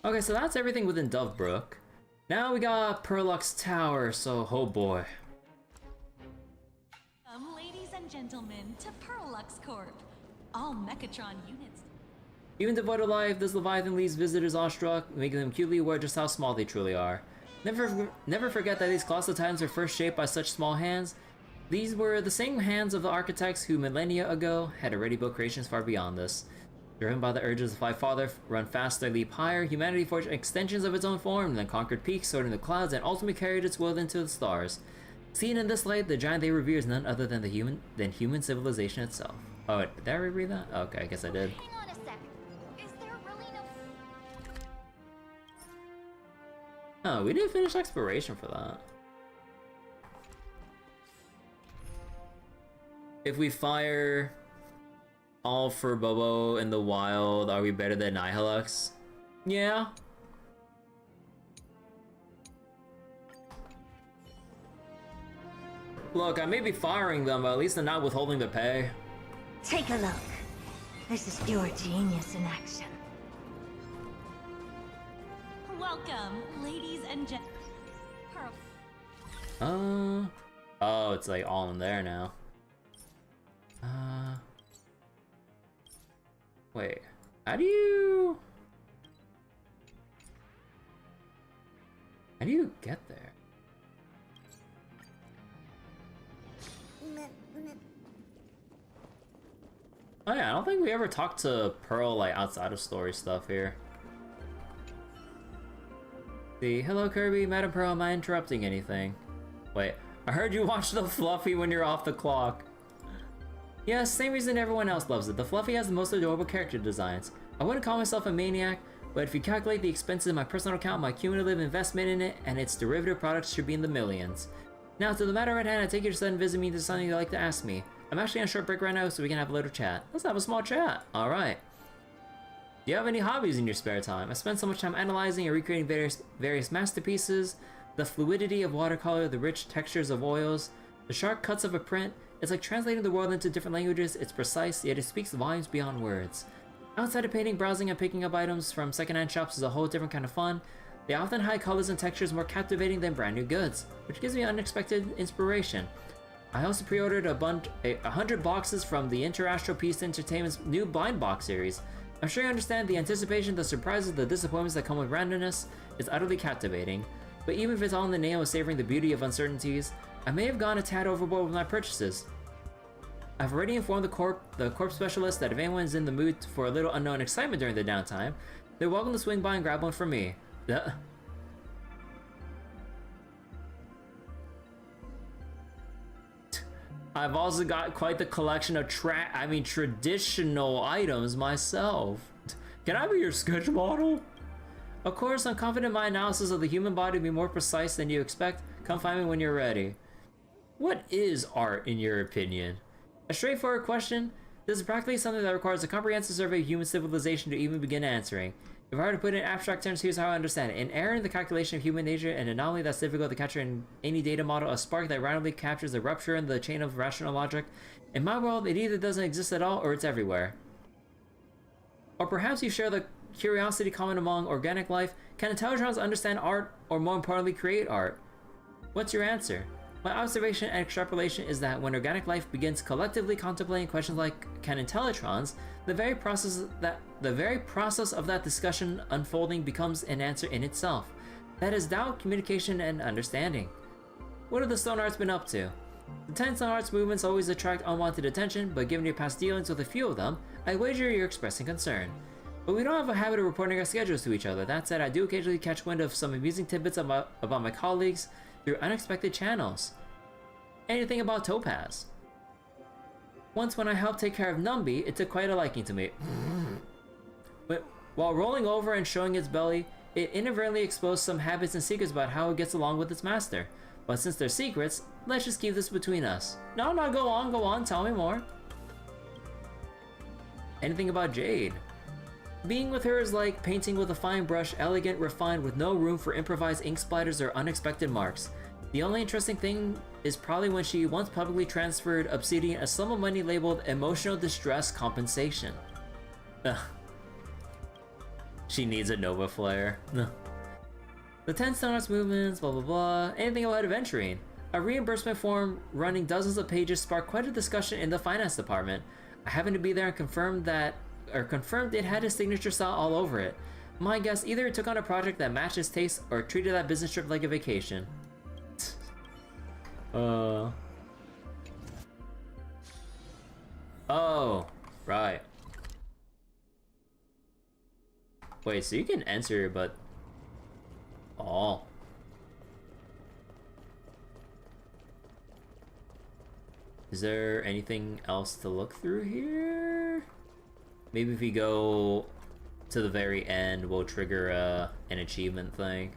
A: Okay, so that's everything within Dovebrook. Now we got Perlux Tower, so oh boy.
B: Ladies and gentlemen, to Perlux Corp. All Mechatron units.
A: Even devoid of life, this Leviathan leaves visitors awestruck, making them acutely aware just how small they truly are. Never forget that these colossal titans were first shaped by such small hands. These were the same hands of the architects who millennia ago had already built creations far beyond this. Driven by the urges to fly farther, run faster, leap higher, humanity forged extensions of its own form, then conquered peaks, soared in the clouds, and ultimately carried its will into the stars. Seen in this light, the giant they revere is none other than human civilization itself. Oh, wait, did I reread that? Okay, I guess I did.
C: Hang on a sec. Is there really no...
A: Oh, we didn't finish exploration for that. If we fire all for Bobo in the wild, are we better than Nihilux? Yeah. Look, I may be firing them, but at least I'm not withholding the pay.
C: Take a look. This is pure genius in action.
B: Welcome, ladies and gentlemen.
A: Oh, it's like all in there now. Wait, how do you get there? Oh yeah, I don't think we ever talked to Pearl like outside of story stuff here. See, hello Kirby, Madam Pearl, am I interrupting anything? Wait, I heard you watch the Fluffy when you're off the clock. Yes, same reason everyone else loves it. The Fluffy has the most adorable character designs. I wouldn't call myself a maniac, but if you calculate the expenses of my personal account, my cumulative investment in it, and its derivative products should be in the millions. Now, to the matter at hand, I take you to sudden visit me to something you'd like to ask me. I'm actually on a short break right now, so we can have a little chat. Let's have a small chat. Alright. Do you have any hobbies in your spare time? I spend so much time analyzing and recreating various masterpieces. The fluidity of watercolor, the rich textures of oils, the sharp cuts of a print. It's like translating the world into different languages. It's precise, yet it speaks volumes beyond words. Outside of painting, browsing and picking up items from secondhand shops is a whole different kind of fun. They often hide colors and textures more captivating than brand new goods, which gives me unexpected inspiration. I also pre-ordered 100 boxes from the Interastral Peace Entertainment's new blind box series. I'm sure you understand the anticipation, the surprises, the disappointments that come with randomness is utterly captivating. But even if it's all in the name of savoring the beauty of uncertainties, I may have gone a tad overboard with my purchases. I've already informed the corp specialist that if anyone's in the mood for a little unknown excitement during the downtime, they're welcome to swing by and grab one from me. I've also got quite the collection of traditional items myself. Can I be your sketch model? Of course, I'm confident my analysis of the human body will be more precise than you expect. Come find me when you're ready. What is art, in your opinion? A straightforward question. This is practically something that requires a comprehensive survey of human civilization to even begin answering. If I were to put it in abstract terms, here's how I understand it. An error in the calculation of human nature, an anomaly that's difficult to capture in any data model, a spark that randomly captures a rupture in the chain of rational logic. In my world, it either doesn't exist at all or it's everywhere. Or perhaps you share the curiosity common among organic life. Can intellitrons understand art, or more importantly, create art? What's your answer? My observation and extrapolation is that when organic life begins collectively contemplating questions like can intellitrons, the very process of that discussion unfolding becomes an answer in itself. That is doubt, communication, and understanding. What have the Stone Arts been up to? The 10 Stone Arts movements always attract unwanted attention, but given your past dealings with a few of them, I wager you're expressing concern. But we don't have a habit of reporting our schedules to each other. That said, I do occasionally catch wind of some amusing tidbits about my colleagues through unexpected channels. Anything about Topaz? Once when I helped take care of Numby, it took quite a liking to me. But while rolling over and showing its belly, it inadvertently exposed some habits and secrets about how it gets along with its master. But since they're secrets, let's just keep this between us. No, go on, tell me more. Anything about Jade? Being with her is like painting with a fine brush, elegant, refined, with no room for improvised ink splatters or unexpected marks. The only interesting thing is probably when she once publicly transferred Obsidian a sum of money labeled emotional distress compensation. Ugh. She needs a Nova Flare. The 10 Stone Arts movements, blah blah blah. Anything about adventuring? A reimbursement form running dozens of pages sparked quite a discussion in the finance department. I happened to be there and confirmed it had his signature style all over it. My guess, either it took on a project that matched his taste or treated that business trip like a vacation. Oh, right. Wait, so you can enter, but... Oh. Is there anything else to look through here? Maybe if we go to the very end, we'll trigger an achievement thing.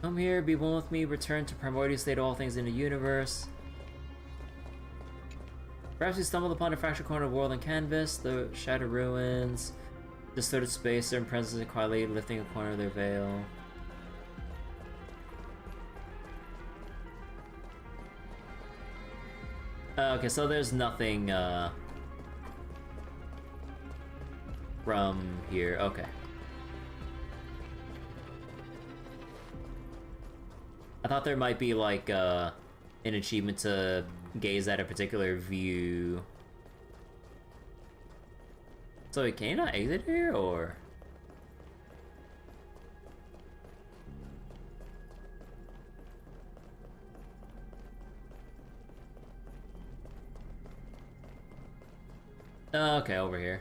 A: Come here, be one with me, return to primordial state of all things in the universe. Perhaps you stumbled upon a fractured corner of world and canvas, the shattered ruins, distorted space, certain presence quietly lifting a corner of their veil. Okay, so there's nothing from here. Okay. I thought there might be like an achievement to gaze at a particular view. So can you not exit here, or? Okay, over here.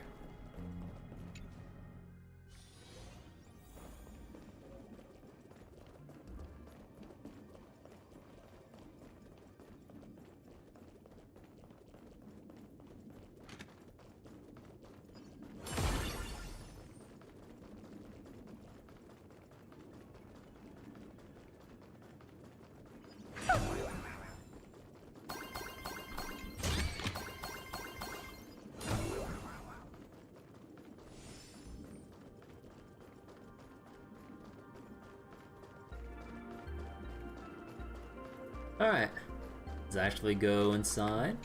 A: Alright, let's actually go inside.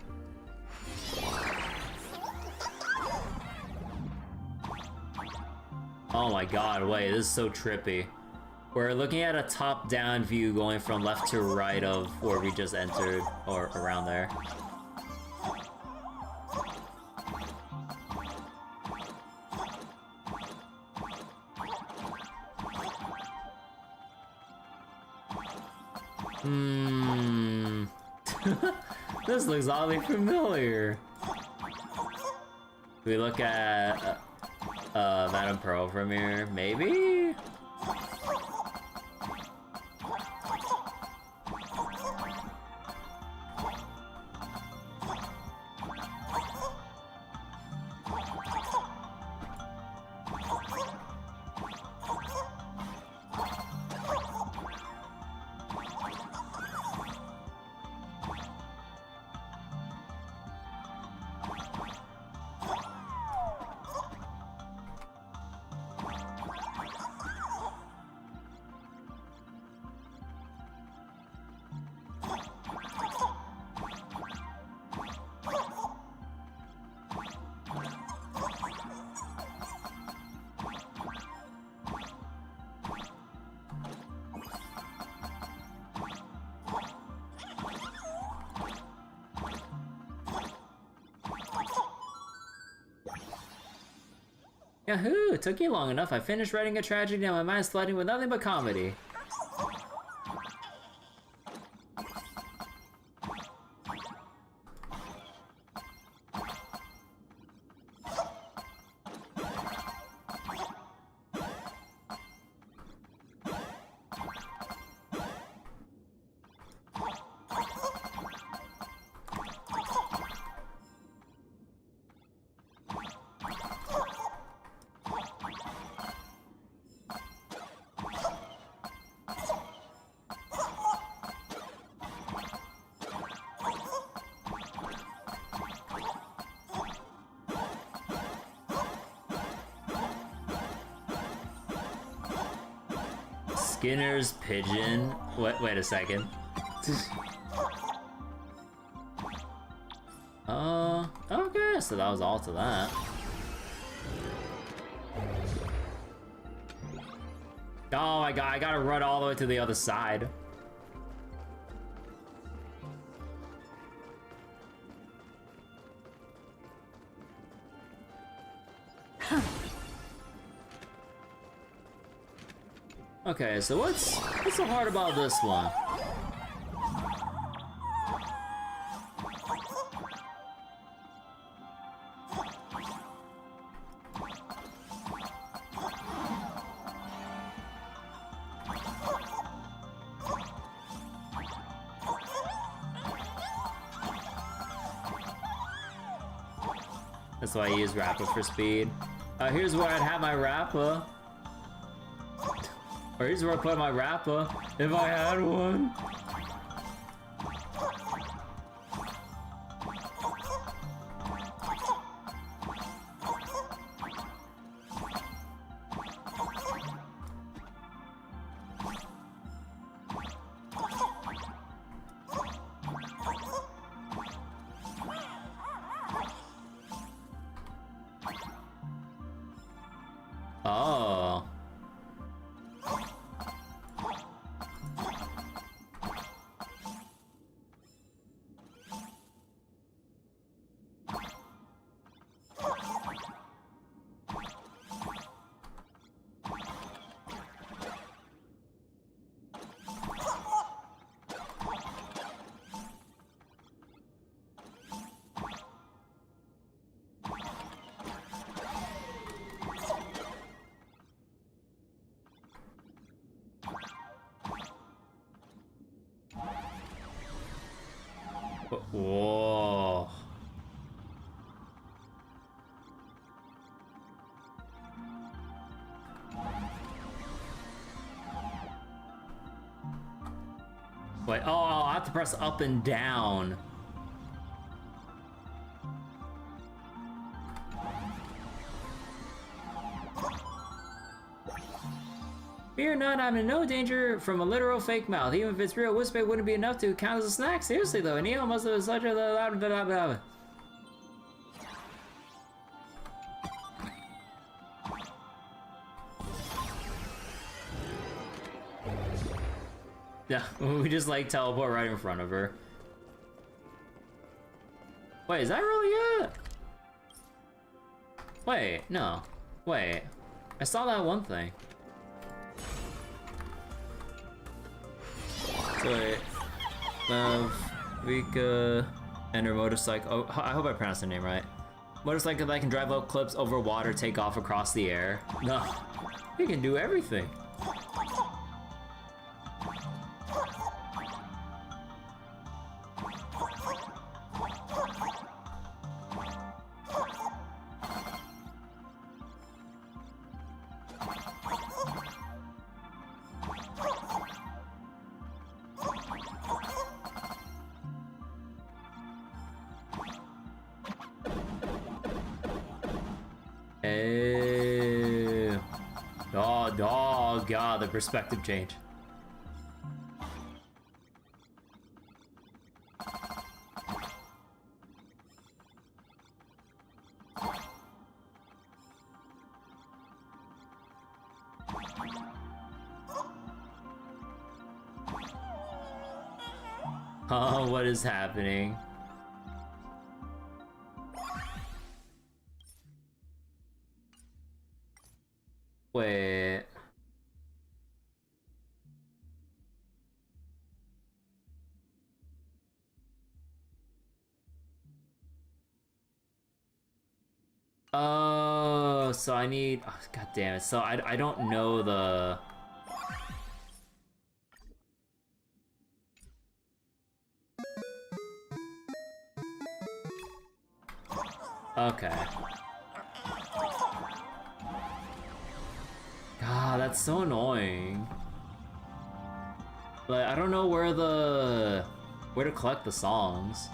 A: Oh my god, wait, this is so trippy. We're looking at a top-down view going from left to right of where we just entered, or around there. This looks oddly familiar. We look at Madame Pearl from here, maybe? Yahoo! It took you long enough. I finished writing a tragedy and my mind's flooding with nothing but comedy. Skinner's pigeon. Wait a second. Okay, so that was all to that. Oh my god, I gotta run all the way to the other side. Okay, so what's so hard about this one? That's why I use Rappa for speed. Here's where I'd have my Rappa. Or here's where I put my Rappa, if I had one. Oh. Whoa. Wait, oh, I have to press up and down. Fear not, I'm in no danger from a literal fake mouth. Even if it's real, whisper wouldn't be enough to count as a snack. Seriously though, Neo must have such a Yeah, we just like teleport right in front of her. Wait, is that really it? Wait, no. Wait. I saw that one thing. So wait. Vika and her motorcycle. Oh, I hope I pronounced her name right. Motorcycle that can drive up cliffs over water, take off across the air. No, we can do everything. Oh god, the perspective change. Oh, what is happening? Wait. Oh, so I need. Oh, god damn it. So I don't know the. Okay. God, that's so annoying. Like, I don't know where to collect the songs.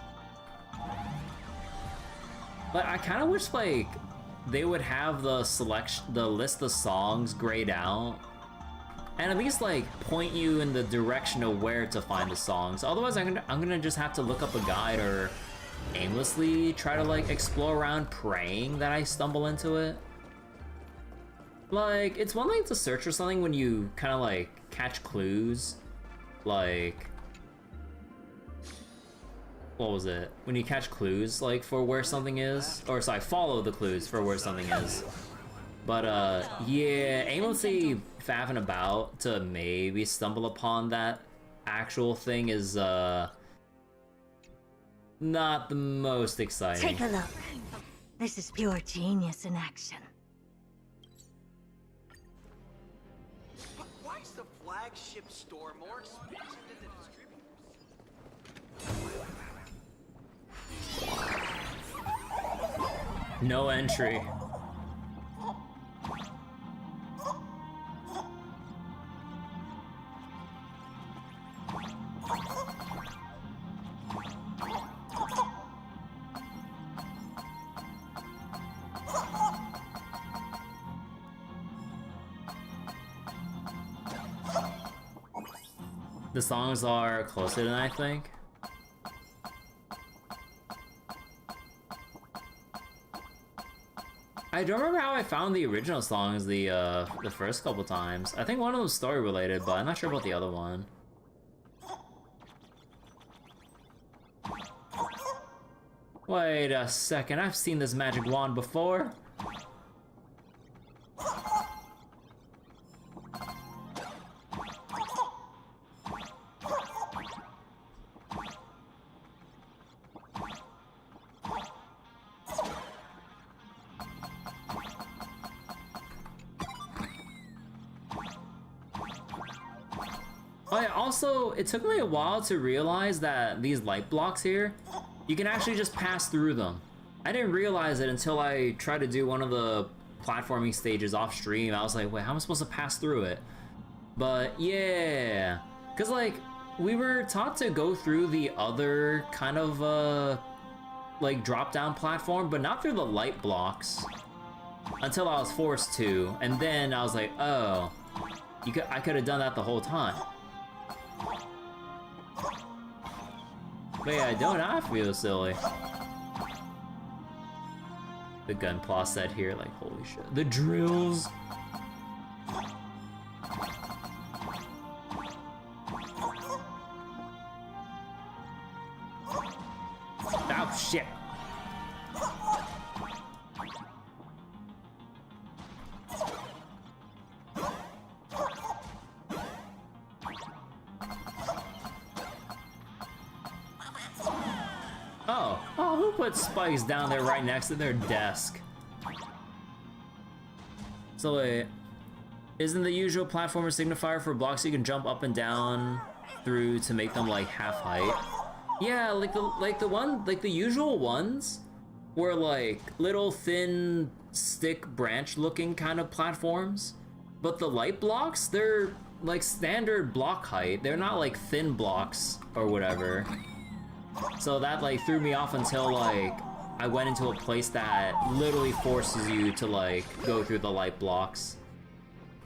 A: But I kind of wish like they would have the list of songs grayed out, and at least like point you in the direction of where to find the songs. Otherwise, I'm gonna just have to look up a guide or aimlessly try to like explore around praying that I stumble into it. Like, it's one thing to search for something when you kind of like catch clues, like, what was it? When you catch clues like for where something is, or sorry, follow the clues for where something is. But yeah, aimlessly faffing about to maybe stumble upon that actual thing is not the most exciting.
C: Take a look. This is pure genius in action.
E: But why is the flagship store more expensive than the distributors?
A: No entry. The songs are closer than I think. I don't remember how I found the original songs the first couple times. I think one of them was story related, but I'm not sure about the other one. Wait a second, I've seen this magic wand before. Oh yeah, also, it took me a while to realize that these light blocks here, you can actually just pass through them. I didn't realize it until I tried to do one of the platforming stages off stream. I was like, wait, how am I supposed to pass through it? But yeah, because like, we were taught to go through the other kind of like drop down platform, but not through the light blocks until I was forced to, and then I was like, oh, I could have done that the whole time. But yeah, don't I feel silly? The gunpla set here, like, holy shit. The drills! Oh, shit! Oh, who put spikes down there right next to their desk? So wait, isn't the usual platformer signifier for blocks you can jump up and down through to make them like half height? Yeah, like the usual ones were like little thin stick branch looking kind of platforms, but the light blocks, they're like standard block height. They're not like thin blocks or whatever. So that like threw me off until like I went into a place that literally forces you to like go through the light blocks.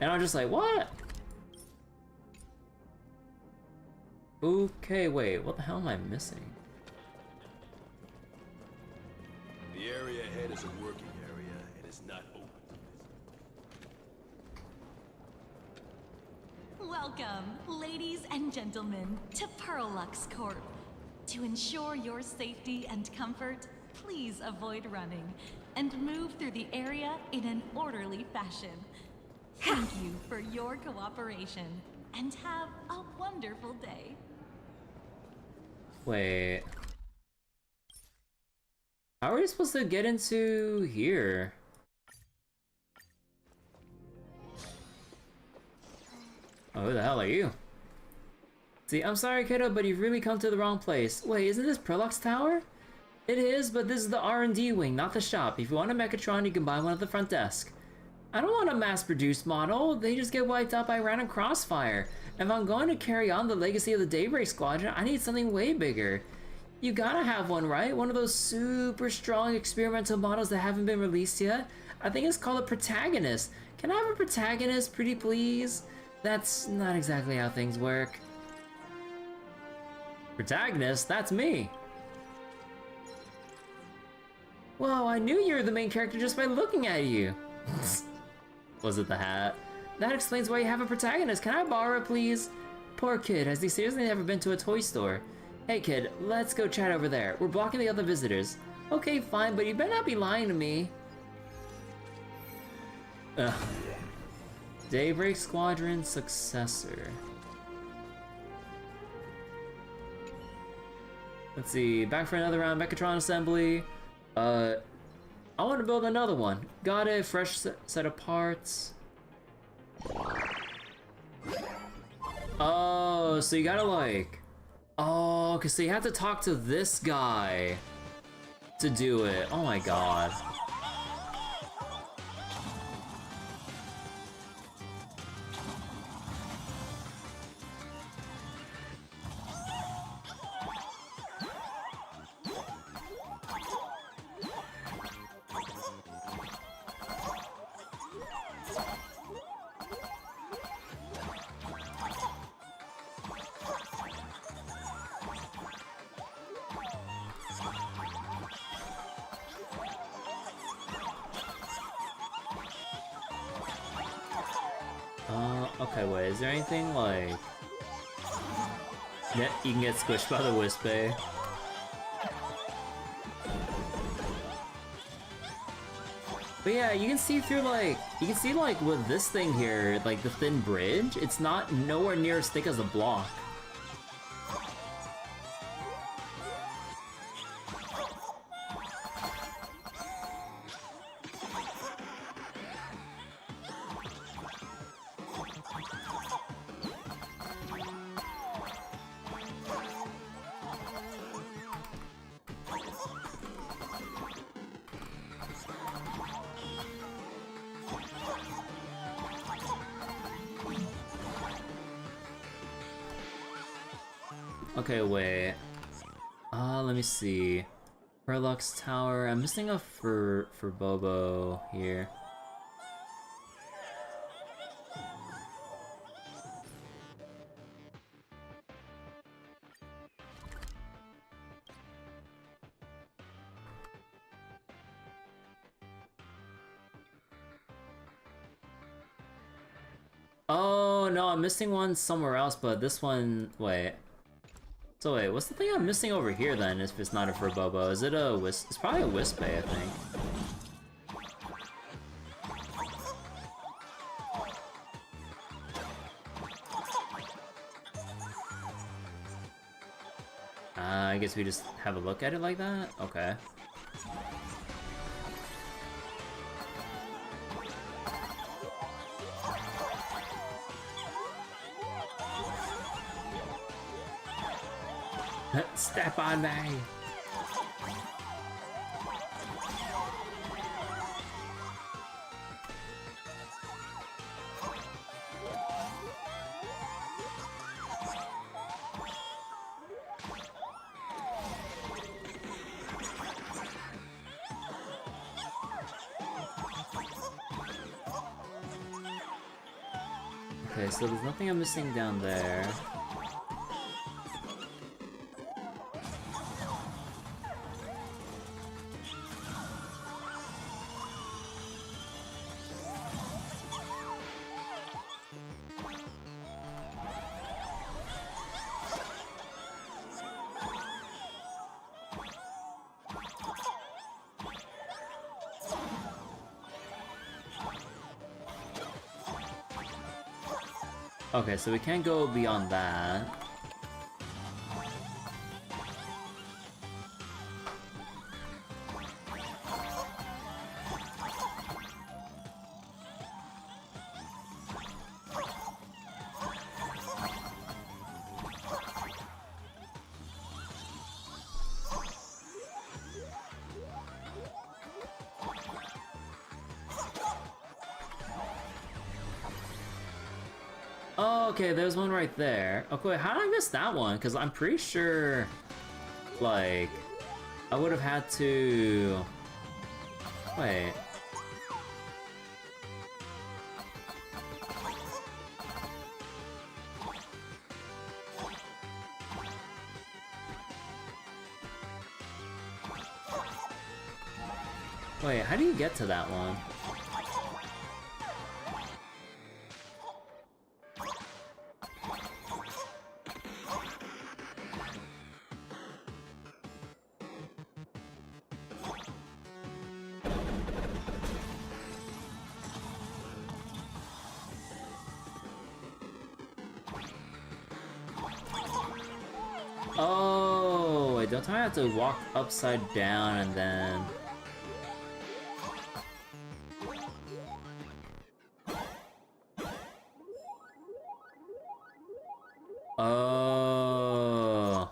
A: And I'm just like, what? Okay, wait, what the hell am I missing?
F: The area ahead is a working area and is not open to visitors.
B: Welcome, ladies and gentlemen, to Pearlux Corp. To ensure your safety and comfort, please avoid running and move through the area in an orderly fashion. Thank you for your cooperation and have a wonderful day.
A: Wait. How are we supposed to get into here? Oh, who the hell are you? See, I'm sorry, kiddo, but you've really come to the wrong place. Wait, isn't this Pearlux Tower? It is, but this is the R&D wing, not the shop. If you want a Mechatron, you can buy one at the front desk. I don't want a mass-produced model. They just get wiped out by random crossfire. If I'm going to carry on the legacy of the Daybreak Squadron, I need something way bigger. You gotta have one, right? One of those super strong experimental models that haven't been released yet? I think it's called a protagonist. Can I have a protagonist, pretty please? That's not exactly how things work. Protagonist? That's me. Whoa, I knew you were the main character just by looking at you. Was it the hat? That explains why you have a protagonist. Can I borrow it, please? Poor kid, has he seriously never been to a toy store? Hey kid, let's go chat over there. We're blocking the other visitors. Okay, fine, but you better not be lying to me. Ugh. Daybreak Squadron successor. Let's see, back for another round of Mechatron assembly. I want to build another one. Got a fresh set of parts. Oh, so you gotta like... Oh, okay, so you have to talk to this guy to do it. Oh my god. Okay, wait, is there anything like... Yeah, you can get squished by the wisp, eh? But yeah, you can see through like... You can see like with this thing here, like the thin bridge, it's not nowhere near as thick as a block. Okay, wait. Let me see. Perlux Tower. I'm missing a for Bobo here. Oh no, I'm missing one somewhere else, but this one, wait. So wait, what's the thing I'm missing over here then if it's not a Furbobo? Is it a Wisp? It's probably a Wispay, I think. I guess we just have a look at it like that? Okay. Step on me! Okay, so there's nothing I'm missing down there. Okay, so we can't go beyond that. Oh, okay, there's one right there. Okay, how did I miss that one? Because I'm pretty sure, like, I would have had to... Wait. Wait, how do you get to that one? Oh, wait, don't I have to walk upside down and then... Oh.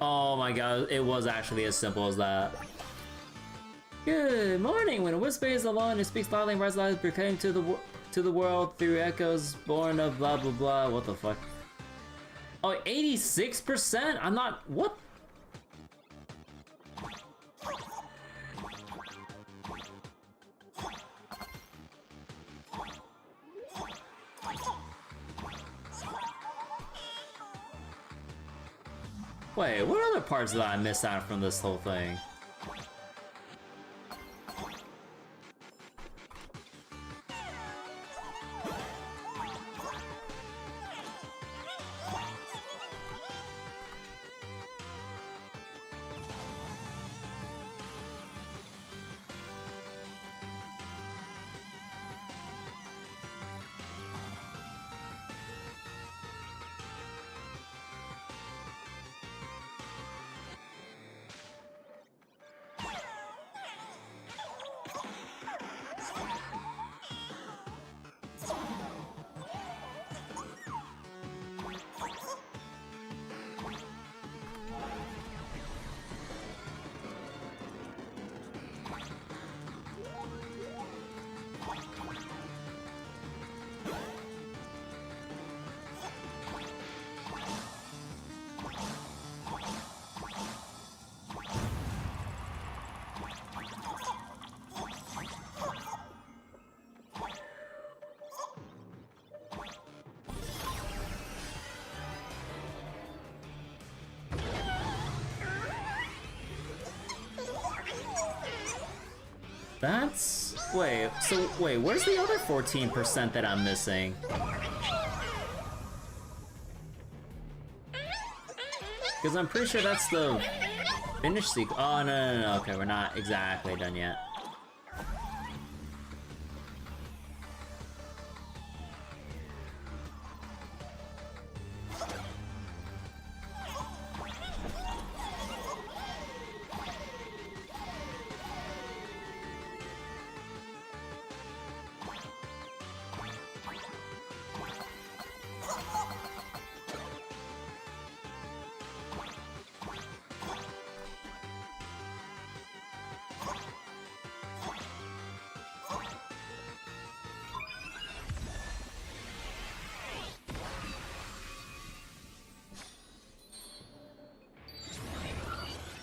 A: Oh my god, it was actually as simple as that. Good morning! When a Wispay is alone, it speaks loudly and rises loud, proclaiming to the world through echoes born of blah blah blah. What the fuck? Oh, 86%? I'm not... What? Wait, what other parts did I miss out from this whole thing? That's... Wait, so wait, where's the other 14% that I'm missing? Because I'm pretty sure that's the finished sequence. Oh, no, okay, we're not exactly done yet.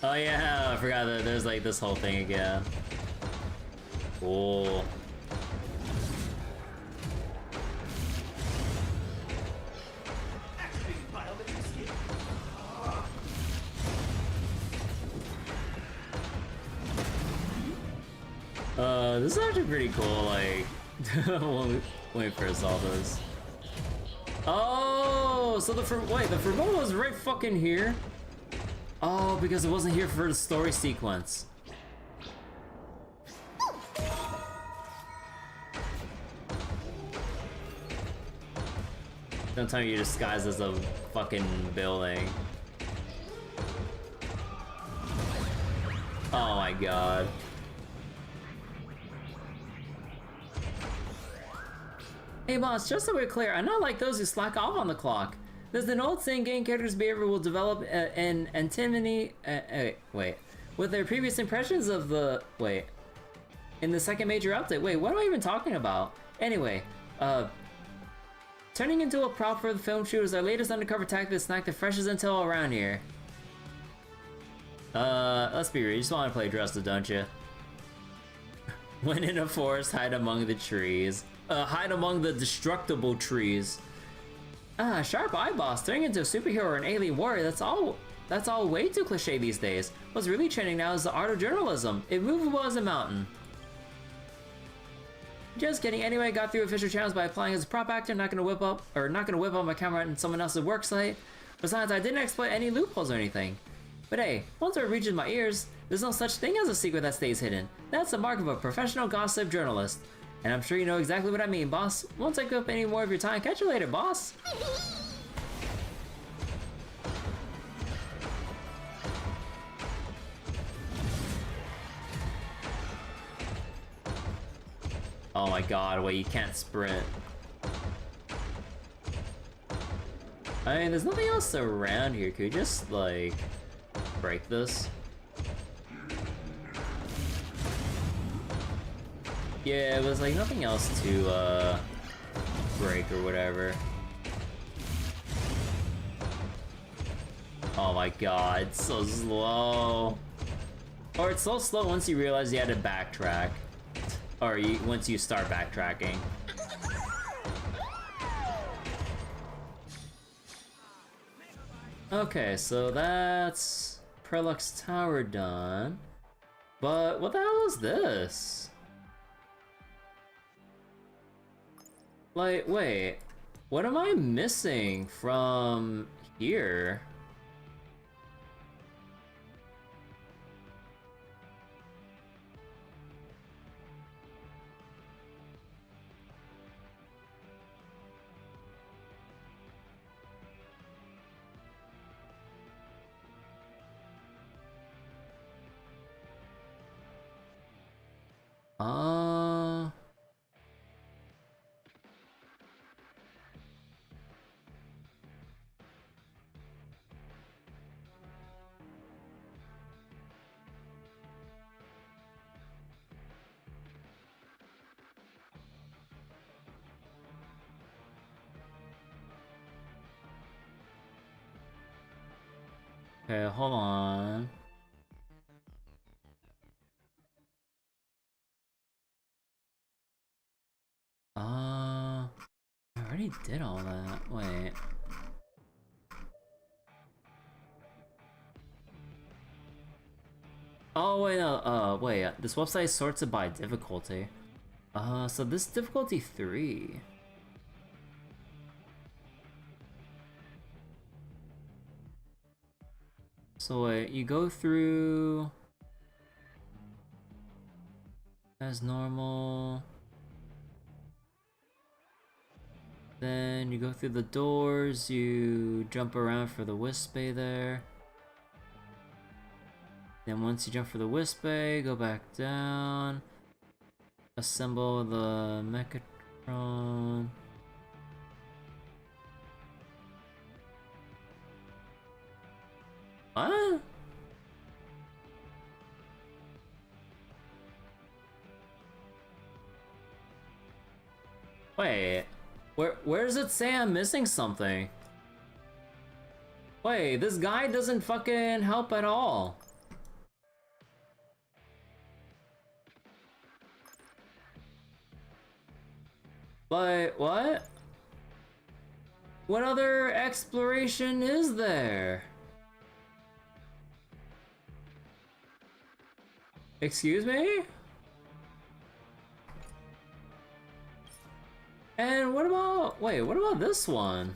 A: Oh yeah, I forgot that there's like this whole thing again. Cool. This is actually pretty cool, like, when we first saw this. Oh, so the Furball was right fucking here? Oh, because it wasn't here for the story sequence. Don't tell me you're disguised as a fucking building. Oh my god. Hey boss, just so we're clear, I'm not like those who slack off on the clock. There's an old saying game characters' behavior will develop an antinomy, wait, with their previous impressions of the, in the second major update. Wait, what am I even talking about? Anyway, turning into a prop for the film shoot is our latest undercover tactic to snack the freshest intel around here. Let's be real, you just want to play dressed up, don't you? When in a forest, hide among the trees. Hide among the destructible trees. Sharp eye boss, turning into a superhero or an alien warrior, that's all way too cliche these days. What's really trending now is the art of journalism. Immovable as a mountain. Just kidding. Anyway, I got through official channels by applying as a prop actor, not gonna whip up my camera in someone else's work site. Besides, I didn't exploit any loopholes or anything. But hey, once it reaches my ears, there's no such thing as a secret that stays hidden. That's the mark of a professional gossip journalist. And I'm sure you know exactly what I mean, boss. Won't take up any more of your time. Catch you later, boss. Oh my god, wait, you can't sprint. I mean, there's nothing else around here. Could you just, like, break this? Yeah, it was like nothing else to break or whatever. Oh my god, it's so slow. Or it's so slow once you realize you had to backtrack. Or once you start backtracking. Okay, so that's Prelux Tower done. But what the hell is this? Like, wait, what am I missing from here? Okay, hold on. I already did all that. Wait. Oh wait, no, wait, this website sorts it by difficulty. So this is difficulty 3. So wait, you go through as normal. Then you go through the doors, you jump around for the Wisp Bay there. Then once you jump for the Wisp Bay, go back down. Assemble the Mechatron. What? Wait, where does it say I'm missing something? Wait, this guy doesn't fucking help at all. But what? What other exploration is there? Excuse me? And what about, wait, what about this one?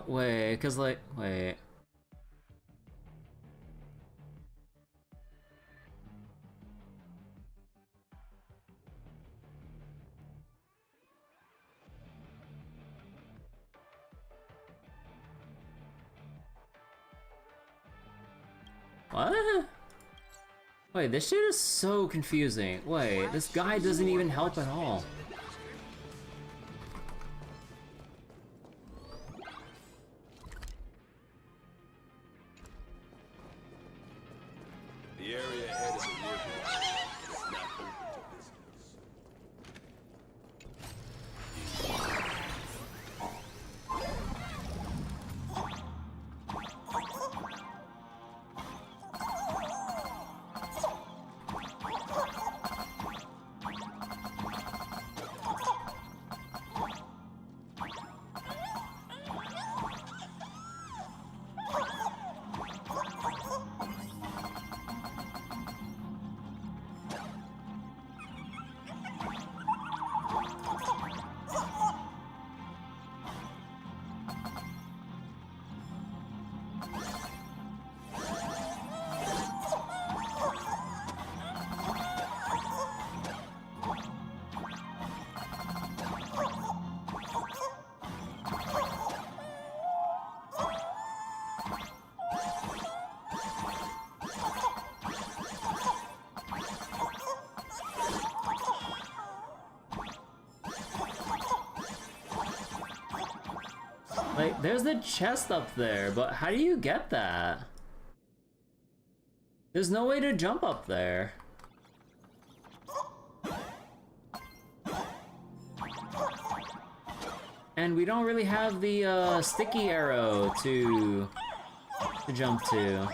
A: Wait, cause like, wait. What? Wait, this shit is so confusing. Wait, this guy doesn't even help at all.
F: The area ahead is a working area. It is not open to visitors.
A: Like, there's the chest up there, but how do you get that? There's no way to jump up there. And we don't really have the sticky arrow to jump to.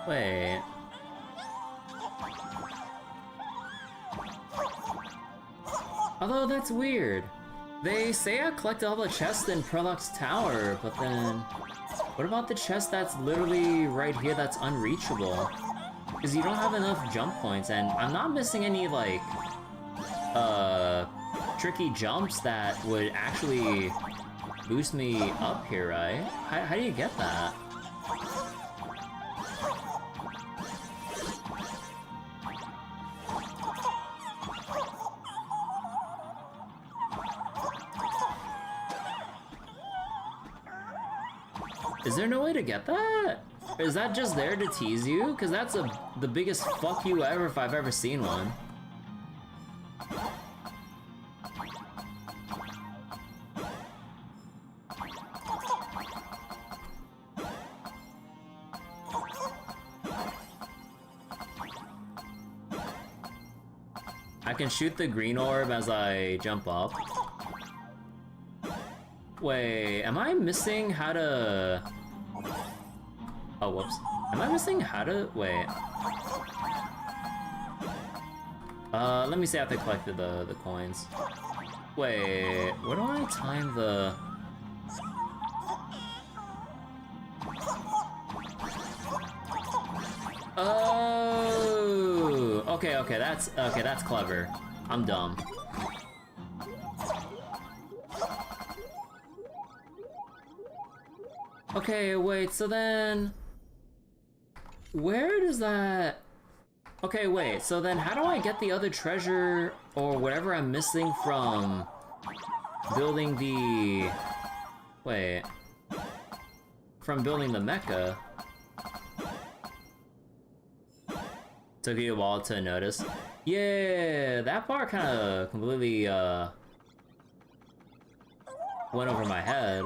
A: Wait. Although that's weird. They say I collected all the chests in Prolux Tower, but then what about the chest that's literally right here that's unreachable? Because you don't have enough jump points, and I'm not missing any, like, tricky jumps that would actually boost me up here, right? How do you get that? Is there no way to get that? Or is that just there to tease you? Cause that's the biggest fuck you ever if I've ever seen one. I can shoot the green orb as I jump up. Wait, am I missing how to... Oh, whoops. Am I missing how to... Wait. Let me see after I collected the coins. Wait, where do I time the... Oh, okay, that's clever. I'm dumb. Okay, wait, so then... Where does that... Okay, wait, so then how do I get the other treasure or whatever I'm missing from building the... Wait. From building the mecha? Took you a while to notice. Yeah, that part kind of completely went over my head.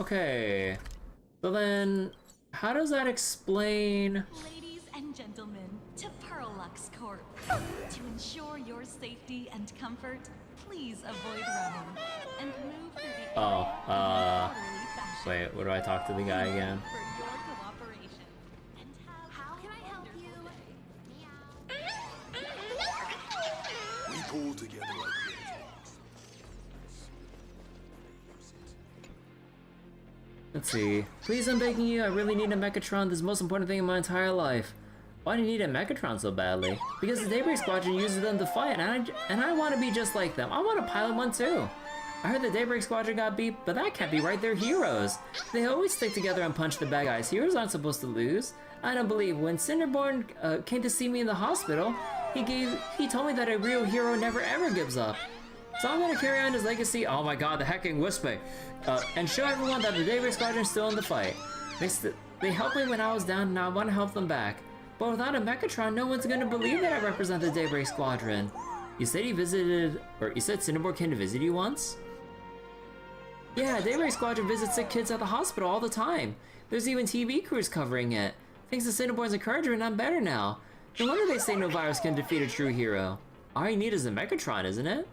A: Okay, so then how does that explain?
B: Ladies and gentlemen, to Pearlux Corp. To ensure your safety and comfort, please avoid running and move through the area in an orderly fashion.
A: Wait, what do I talk to the guy again?
B: For your cooperation. And how can I help you?
F: We pull together like this.
A: Let's see. Please, I'm begging you, I really need a Mechatron. This is the most important thing in my entire life. Why do you need a Mechatron so badly? Because the Daybreak Squadron uses them to fight, and I want to be just like them. I want to pilot one too. I heard the Daybreak Squadron got beat, but that can't be right, they're heroes. They always stick together and punch the bad guys. Heroes aren't supposed to lose. I don't believe. When Cinderborn came to see me in the hospital, he told me that a real hero never ever gives up. So I'm gonna carry on his legacy, oh my god, the hecking whisper, and show everyone that the Daybreak Squadron is still in the fight. They helped me when I was down, and I want to help them back. But without a Mechatron, no one's gonna believe that I represent the Daybreak Squadron. You said you said Cinderborn came to visit you once? Yeah, Daybreak Squadron visits sick kids at the hospital all the time. There's even TV crews covering it. Thanks to Cinderborn's encouragement, I'm better now. No wonder they say no virus can defeat a true hero. All you need is a Mechatron, isn't it?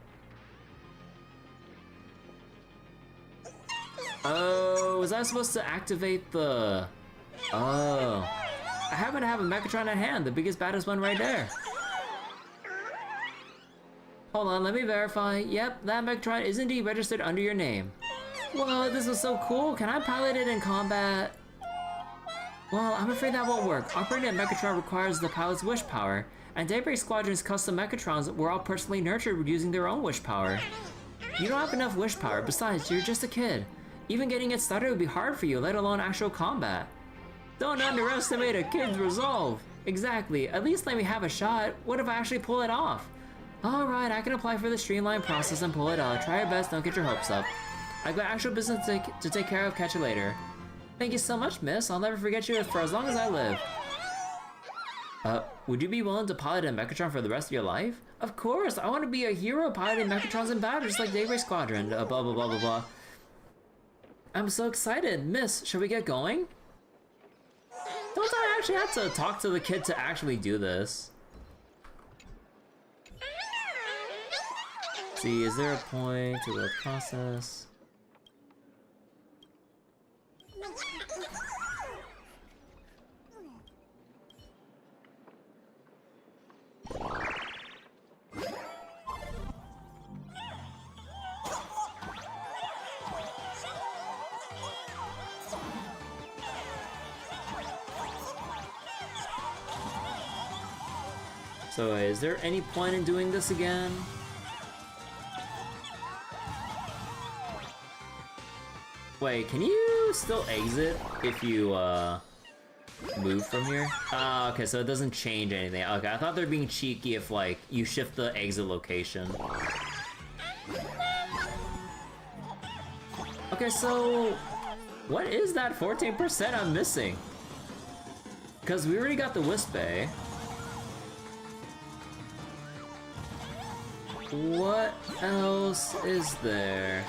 A: Oh, was I supposed to activate the... Oh. I happen to have a Mechatron at hand, the biggest, baddest one right there. Hold on, let me verify. Yep, that Mechatron is indeed registered under your name. Whoa, this was so cool. Can I pilot it in combat? Well, I'm afraid that won't work. Operating a Mechatron requires the pilot's wish power, and Daybreak Squadron's custom Mechatrons were all personally nurtured using their own wish power. You don't have enough wish power, besides, you're just a kid. Even getting it started would be hard for you, let alone actual combat. Don't underestimate a kid's resolve. Exactly, at least let me have a shot. What if I actually pull it off? Alright, I can apply for the streamlined process and pull it off. Try your best, don't get your hopes up. I've got actual business to take care of, catch you later. Thank you so much, miss. I'll never forget you for as long as I live. Would you be willing to pilot a Mechatron for the rest of your life? Of course, I want to be a hero piloting Mechatrons in battle just like Daybreak Squadron, blah blah blah blah blah. I'm so excited. Miss, shall we get going? Don't I actually have to talk to the kid to actually do this? See, is there a point to the process? So is there any point in doing this again? Wait, can you still exit if you move from here? Ah, okay, so it doesn't change anything. Okay, I thought they're being cheeky if, like, you shift the exit location. Okay, so what is that 14% I'm missing? Because we already got the Wisp Bay. What else is there?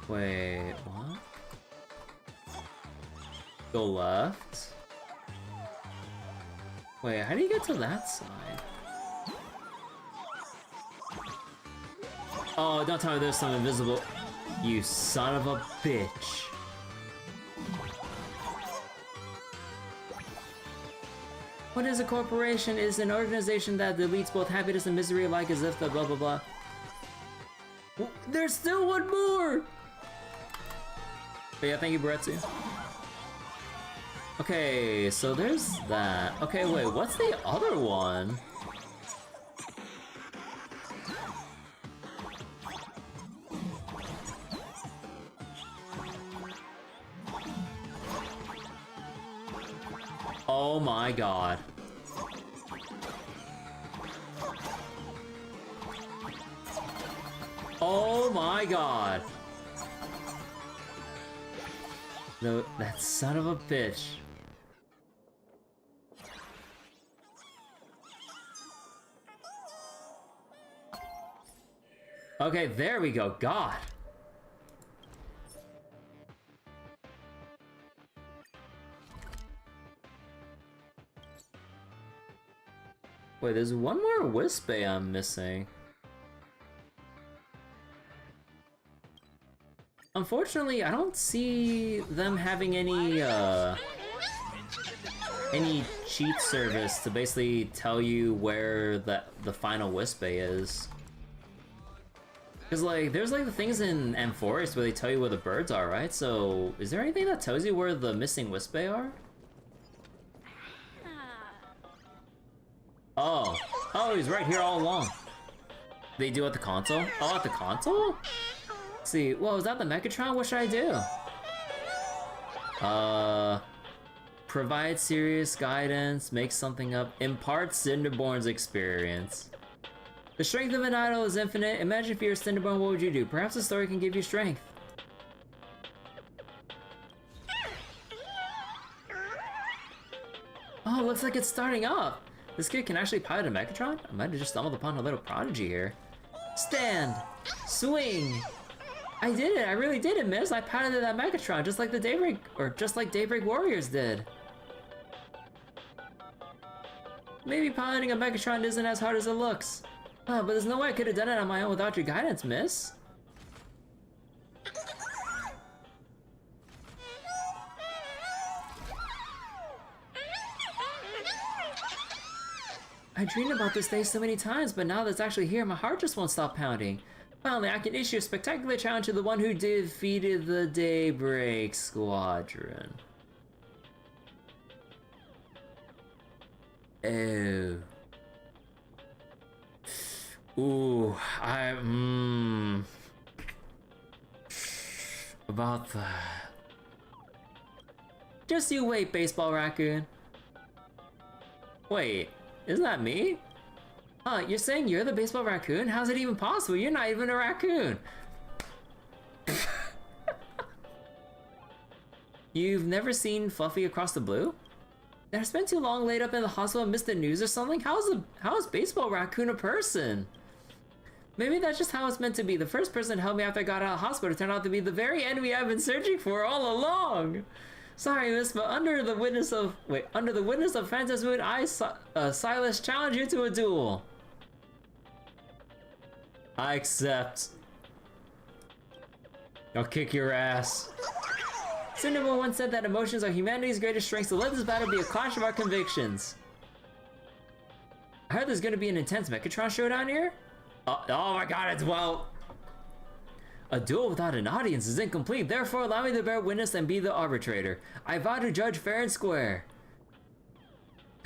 A: Wait, what? Go left? Wait, how do you get to that side? Oh, don't tell me there's some invisible... You son of a bitch. What is a corporation? It is an organization that deletes both happiness and misery alike as if the blah blah blah. There's still one more! But yeah, thank you, Bretsu. Okay, so there's that. Okay, wait, what's the other one? Oh my god. Oh my god. No, that son of a bitch. Okay, there we go. God. Wait, there's one more Wisp Bay I'm missing. Unfortunately, I don't see them having any cheat service to basically tell you where the final Wisp Bay is. Cause like, there's like the things in M Forest where they tell you where the birds are, right? So, is there anything that tells you where the missing Wisp Bay are? Oh, he's right here all along. They do at the console? Oh, at the console? Let's see, well, is that the Mechatron? What should I do? Provide serious guidance, make something up, impart Cinderborn's experience. The strength of an idol is infinite. Imagine if you're a Cinderborn, what would you do? Perhaps a story can give you strength. Oh, looks like it's starting up. This kid can actually pilot a Mechatron? I might have just stumbled upon a little prodigy here. Stand! Swing! I did it! I really did it, miss! I piloted that Mechatron just like the Daybreak Warriors did. Maybe piloting a Mechatron isn't as hard as it looks. But there's no way I could have done it on my own without your guidance, miss. I dreamed about this day so many times, but now that it's actually here, my heart just won't stop pounding. Finally, I can issue a spectacular challenge to the one who defeated the Daybreak Squadron. Oh. Ooh, about that. Just you wait, Baseball Raccoon. Wait, isn't that me? Huh, you're saying you're the Baseball Raccoon? How's it even possible? You're not even a raccoon. You've never seen Fluffy Across the Blue? Did I spend too long laid up in the hospital and missed the news or something? How is Baseball Raccoon a person? Maybe that's just how it's meant to be. The first person to help me after I got out of the hospital turned out to be the very enemy I've been searching for all along. Sorry, miss, but under the witness of Phantasm Moon, I, Silas, challenge you to a duel. I accept. I'll kick your ass. Cinderella once said that emotions are humanity's greatest strength, so let this battle be a clash of our convictions. I heard there's gonna be an intense Mechatron showdown here? Oh my god, it's well... A duel without an audience is incomplete, therefore allow me to bear witness and be the arbitrator. I vow to judge fair and square.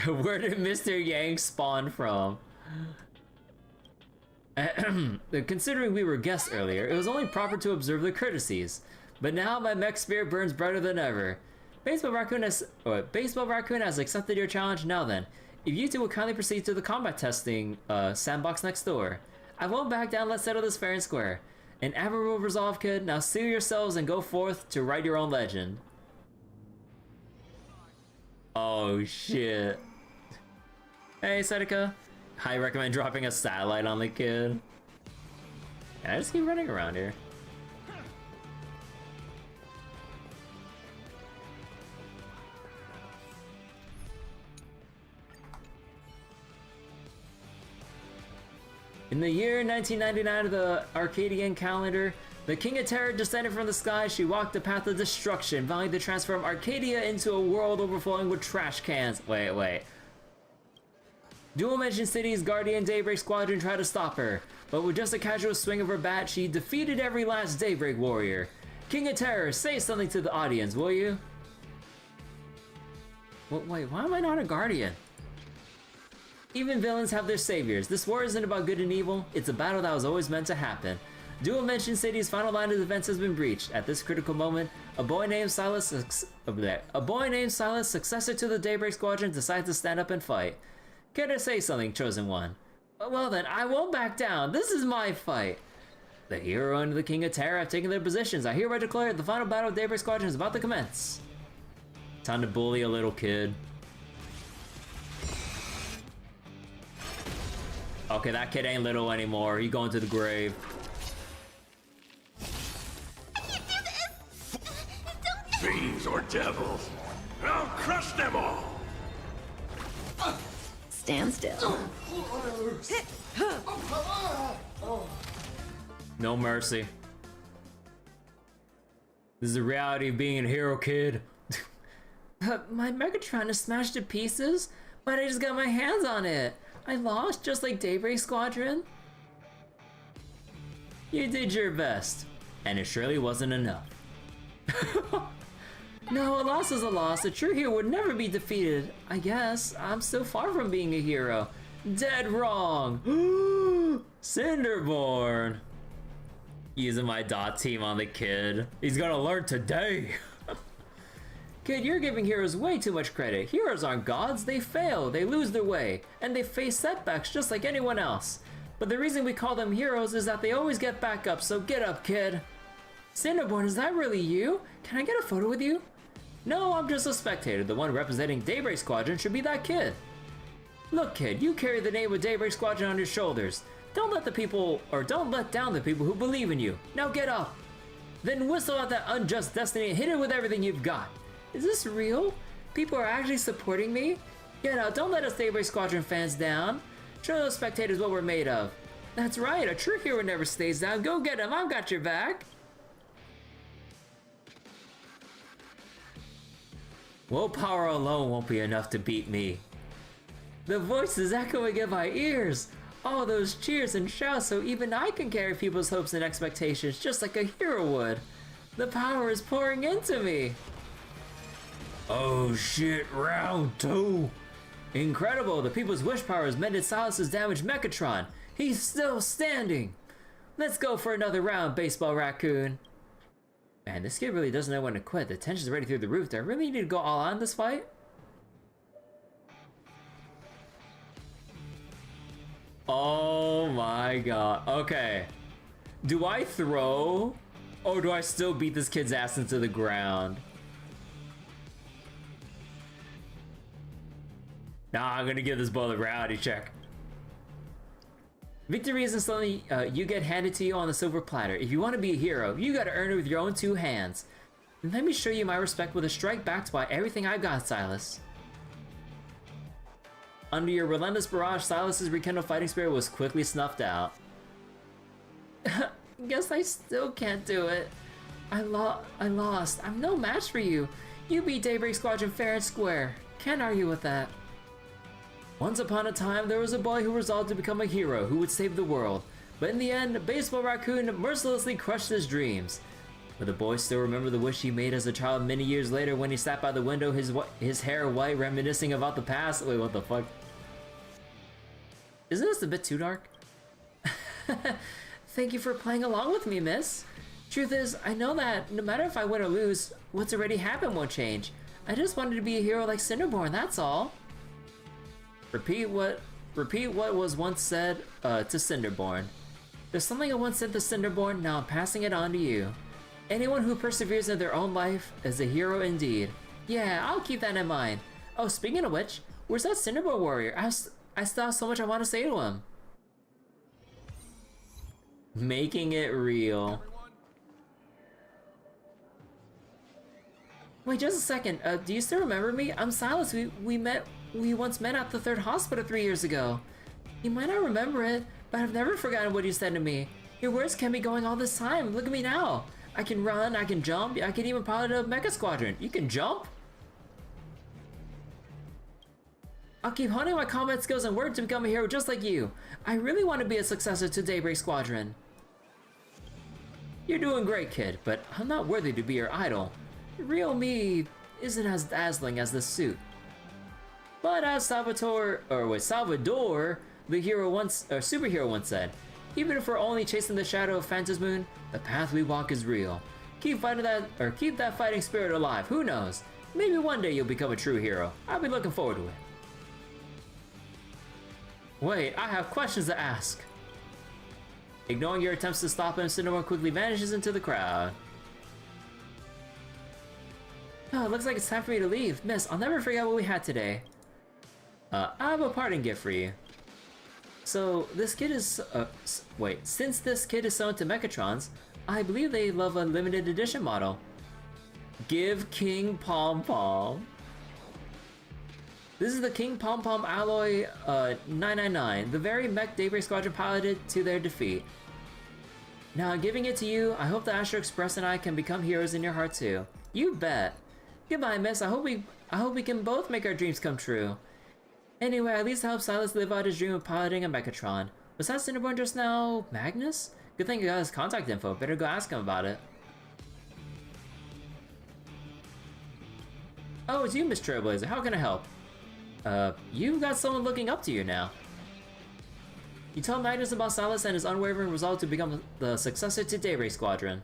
A: Where did Mr. Yang spawn from? Considering we were guests earlier, it was only proper to observe the courtesies. But now my mech spirit burns brighter than ever. Baseball Raccoon has accepted your challenge. Now then, if you two will kindly proceed to the combat testing sandbox next door. I won't back down, let's settle this fair and square. An admirable resolve, kid. Now seal yourselves and go forth to write your own legend. Oh shit. Hey Seneca. I recommend dropping a satellite on the kid. Can I just keep running around here? In the year 1999 of the Arcadian calendar, the King of Terror descended from the sky. She walked the path of destruction, vowing to transform Arcadia into a world overflowing with trash cans. Wait. Dual Dimension City's Guardian Daybreak Squadron tried to stop her, but with just a casual swing of her bat, she defeated every last Daybreak warrior. King of Terror, say something to the audience, will you? Wait, why am I not a Guardian? Even villains have their saviors. This war isn't about good and evil, it's a battle that was always meant to happen. Dual Dimension City's final line of defense has been breached. At this critical moment, a boy named Silas, successor to the Daybreak Squadron, decides to stand up and fight. Can I say something, Chosen One? Well then, I won't back down. This is my fight. The hero and the King of Terror have taken their positions. I hereby declare the final battle of Daybreak Squadron is about to commence. Time to bully a little kid. Okay, that kid ain't little anymore. He going to the grave.
C: I can't do this! Don't...
F: Fiends or devils, I'll crush them all!
C: Stand still.
A: No mercy. This is the reality of being a hero, kid. My Megatron is smashed to pieces, but I just got my hands on it. I lost, just like Daybreak Squadron. You did your best, and it surely wasn't enough. No, a loss is a loss. A true hero would never be defeated. I guess I'm so far from being a hero. Dead wrong. Cinderborn. Using my dot team on the kid. He's gonna learn today. Kid, you're giving heroes way too much credit. Heroes aren't gods, they fail, they lose their way, and they face setbacks just like anyone else. But the reason we call them heroes is that they always get back up, so get up, kid. Cinderborn, is that really you? Can I get a photo with you? No, I'm just a spectator. The one representing Daybreak Squadron should be that kid. Look, kid, you carry the name of Daybreak Squadron on your shoulders. Don't let down the people who believe in you. Now get up. Then whistle out that unjust destiny and hit it with everything you've got. Is this real? People are actually supporting me? Get out, don't let us Daybreak Squadron fans down. Show those spectators what we're made of. That's right, a true hero never stays down. Go get him, I've got your back. Willpower alone won't be enough to beat me. The voices echoing in my ears. All those cheers and shouts so even I can carry people's hopes and expectations just like a hero would. The power is pouring into me. Oh shit, round 2. Incredible, the people's wish power has mended Silas's damaged Mechatron. He's still standing. Let's go for another round, Baseball Raccoon. Man, this kid really doesn't know when to quit. The tension's already through the roof. Do I really need to go all out in this fight? Oh my god. Okay. Do I throw? Or do I still beat this kid's ass into the ground? Nah, I'm gonna give this boy a reality check. Victory isn't something you get handed to you on the silver platter. If you want to be a hero, you gotta earn it with your own 2 hands. And let me show you my respect with a strike backed by everything I've got, Silas. Under your relentless barrage, Silas's rekindled fighting spirit was quickly snuffed out. Guess I still can't do it. I lost. I'm no match for you. You beat Daybreak Squadron fair and square. Can't argue with that. Once upon a time, there was a boy who resolved to become a hero who would save the world. But in the end, Baseball Raccoon mercilessly crushed his dreams. But the boy still remembered the wish he made as a child many years later when he sat by the window, his hair white, reminiscing about the past. Wait, what the fuck? Isn't this a bit too dark? Thank you for playing along with me, miss. Truth is, I know that no matter if I win or lose, what's already happened won't change. I just wanted to be a hero like Cinderborn, that's all. Repeat what was once said to Cinderborn. There's something I once said to Cinderborn, now I'm passing it on to you. Anyone who perseveres in their own life is a hero indeed. Yeah, I'll keep that in mind. Oh, speaking of which, where's that Cinderborn warrior? I still have so much I want to say to him. Making it real. Wait, just a second. Do you still remember me? I'm Silas. We once met at the 3rd hospital 3 years ago. You might not remember it, but I've never forgotten what you said to me. Your words kept me going all this time. Look at me now. I can run, I can jump, I can even pilot a mecha squadron. You can jump? I'll keep honing my combat skills and work to become a hero just like you. I really want to be a successor to Daybreak Squadron. You're doing great, kid, but I'm not worthy to be your idol. Real me isn't as dazzling as this suit. But as Salvador, the superhero once said, even if we're only chasing the shadow of Phantasmoon, the path we walk is real. Keep that fighting spirit alive. Who knows? Maybe one day you'll become a true hero. I'll be looking forward to it. Wait, I have questions to ask. Ignoring your attempts to stop him, Cinderborn quickly vanishes into the crowd. Oh, it looks like it's time for me to leave. Miss, I'll never forget what we had today. I have a parting gift for you. So, this kid is, since this kid is sewn to Mechatrons, I believe they love a limited edition model. Give King Pom Pom. This is the King Pom Pom Alloy 999, the very mech Daybreak Squadron piloted to their defeat. Now, I'm giving it to you. I hope the Astro Express and I can become heroes in your heart too. You bet. Goodbye, miss. I hope we can both make our dreams come true. Anyway, at least I hope Silas live out his dream of piloting a Mechatron. Was that Cinderborn just now Magnus? Good thing you got his contact info. Better go ask him about it. Oh, it's you, Miss Trailblazer. How can I help? You've got someone looking up to you now. You tell Magnus about Silas and his unwavering resolve to become the successor to Daybreak Squadron.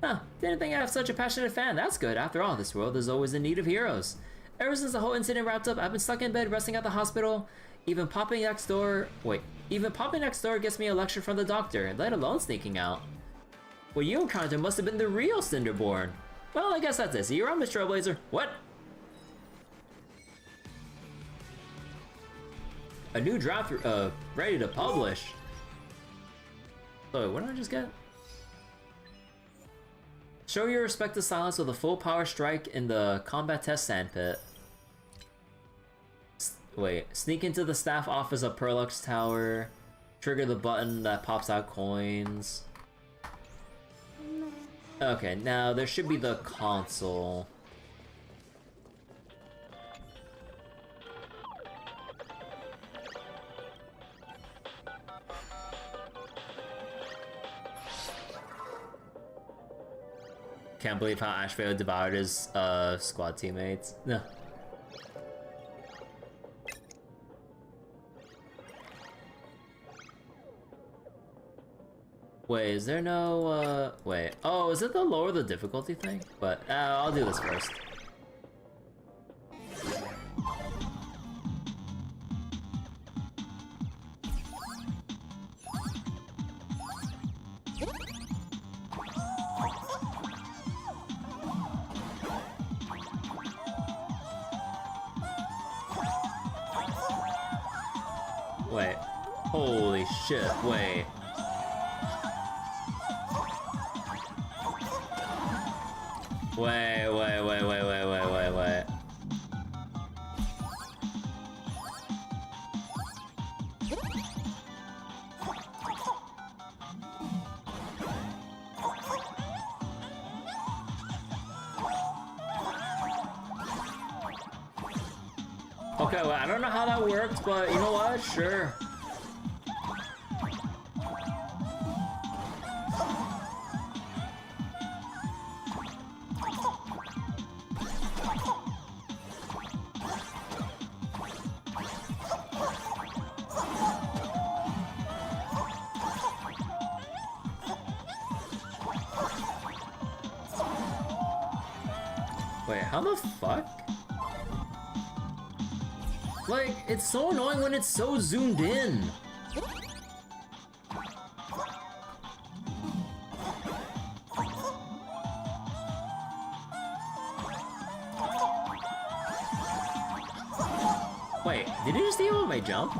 A: Huh, didn't think I have such a passionate fan. That's good. After all, this world is always in need of heroes. Ever since the whole incident wrapped up, I've been stuck in bed resting at the hospital. Even popping next door gets me a lecture from the doctor, let alone sneaking out. What you encountered must have been the real Cinderborn. Well, I guess that's it. See you around, Mr. Trailblazer. What? A new draft, ready to publish. So, what did I just get? Show your respect to Silence with a full power strike in the combat test sandpit. Sneak into the staff office of Perlux Tower. Trigger the button that pops out coins. Okay, now there should be the console. Can't believe how Ashvale devoured his squad teammates. No. Wait, is there no, wait. Oh, is it the lower the difficulty thing? But, I'll do this first. Wait. Holy shit, wait. Wait. Okay, well, I don't know how that worked, but you know what? Sure. Wait, how the fuck? Like, it's so annoying when it's so zoomed in. Wait, did he just deal with my jump?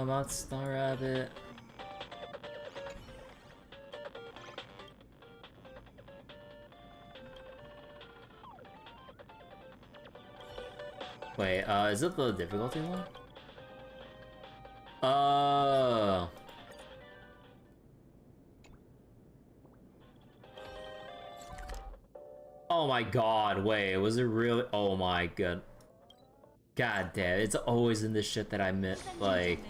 A: About Star Rabbit. Wait, is it the difficulty one? Oh my god, wait, was it really? Oh my god. God damn, it's always in this shit that I meant, like...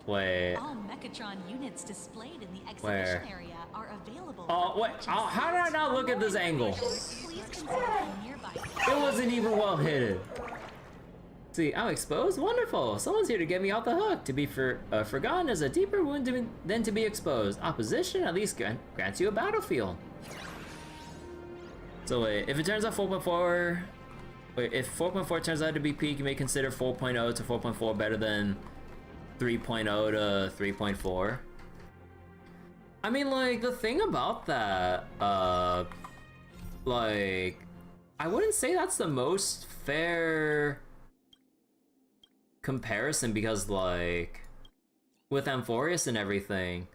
A: Wait.
B: All Mechatron units displayed in the exhibition
A: Where?
B: area are available.
A: Oh, wait, oh, how did I not look at this angle?
B: Please consider nearby.
A: It wasn't even well hidden. See, I'm exposed? Wonderful! Someone's here to get me off the hook. To be forgotten is a deeper wound than to be exposed. Opposition at least grants you a battlefield. So wait, if it turns out 4.4... Wait, if 4.4 turns out to be peak, you may consider 4.0 to 4.4 better than 3.0 to 3.4. I mean, like, the thing about that, like, I wouldn't say that's the most fair comparison because, like, with Amphorius and everything,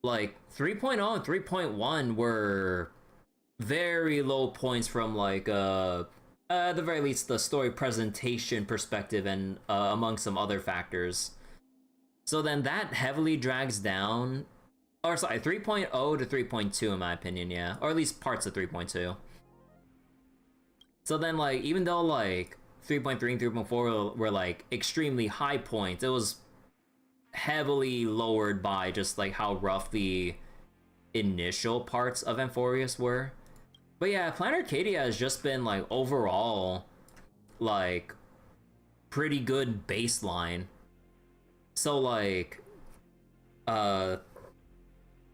A: like, 3.0 and 3.1 were very low points from, like, at the very least, the story presentation perspective and among some other factors. So then that heavily drags down, or sorry, 3.0 to 3.2 in my opinion, yeah. Or at least parts of 3.2. So then, like, even though, like, 3.3 and 3.4 were, like, extremely high points, it was heavily lowered by just, like, how rough the initial parts of Amphorius were. But yeah, Planet Arcadia has just been, like, overall, like, pretty good baseline. So, like, I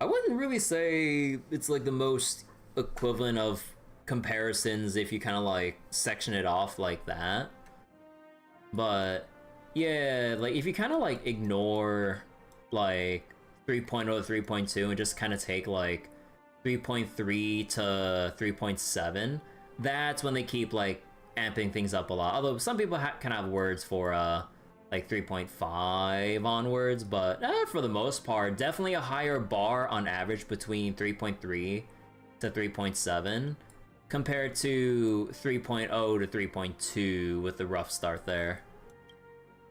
A: wouldn't really say it's, like, the most equivalent of comparisons if you kind of, like, section it off like that. But, yeah, like, if you kind of, like, ignore, like, 3.0 to 3.2 and just kind of take, like, 3.3 to 3.7, that's when they keep, like, amping things up a lot. Although some people kind of have words for, like, 3.5 onwards, but for the most part, definitely a higher bar on average between 3.3 to 3.7 compared to 3.0 to 3.2 with the rough start there.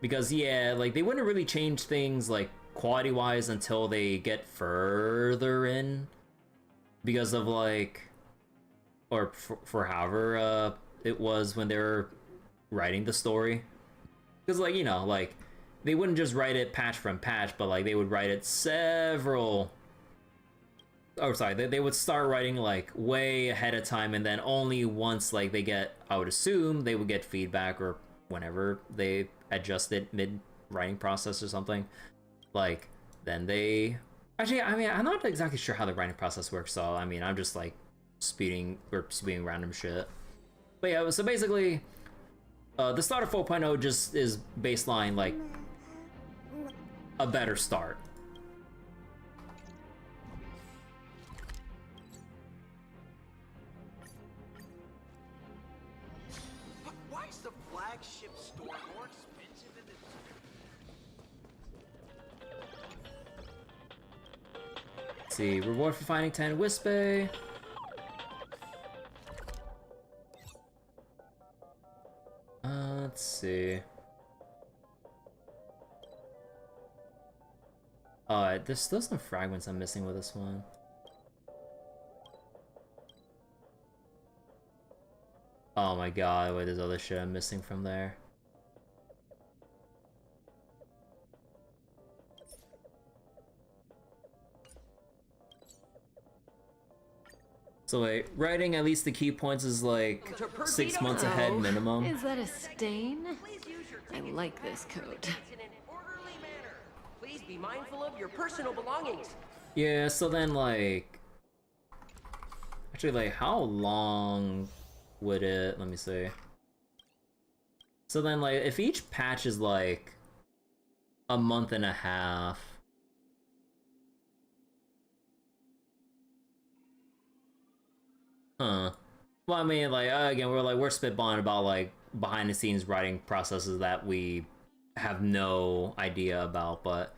A: Because, yeah, like, they wouldn't really change things, like, quality-wise until they get further in. Because of, like, or for however it was when they were writing the story. Because, like, you know, like, they wouldn't just write it patch from patch, but, like, they would write it several... Oh, sorry, they would start writing, like, way ahead of time, and then only once, like, they get, I would assume, they would get feedback, or whenever they adjust it mid-writing process or something, like, then they... Actually, I mean, I'm not exactly sure how the writing process works, so, I mean, I'm just, like, spewing random shit. But yeah, so basically, the start of 4.0 just is baseline, like, a better start.
E: Why is the flagship store more expensive than the...
A: Let's see, reward for finding 10 Wispe. Let's see. There's still some fragments I'm missing with this one. Oh my god, wait, there's other shit I'm missing from there. So wait, writing at least the key points is like 6 months ahead minimum.
G: Is that a stain? I like this coat.
H: In an orderly manner. Please be mindful of your personal belongings.
A: Yeah, so then like... Actually, like, how long would it... Let me see. So then, like, if each patch is like a month and a half... Huh. Well, I mean, like, again, we're spitballing about, like, behind-the-scenes writing processes that we have no idea about, but...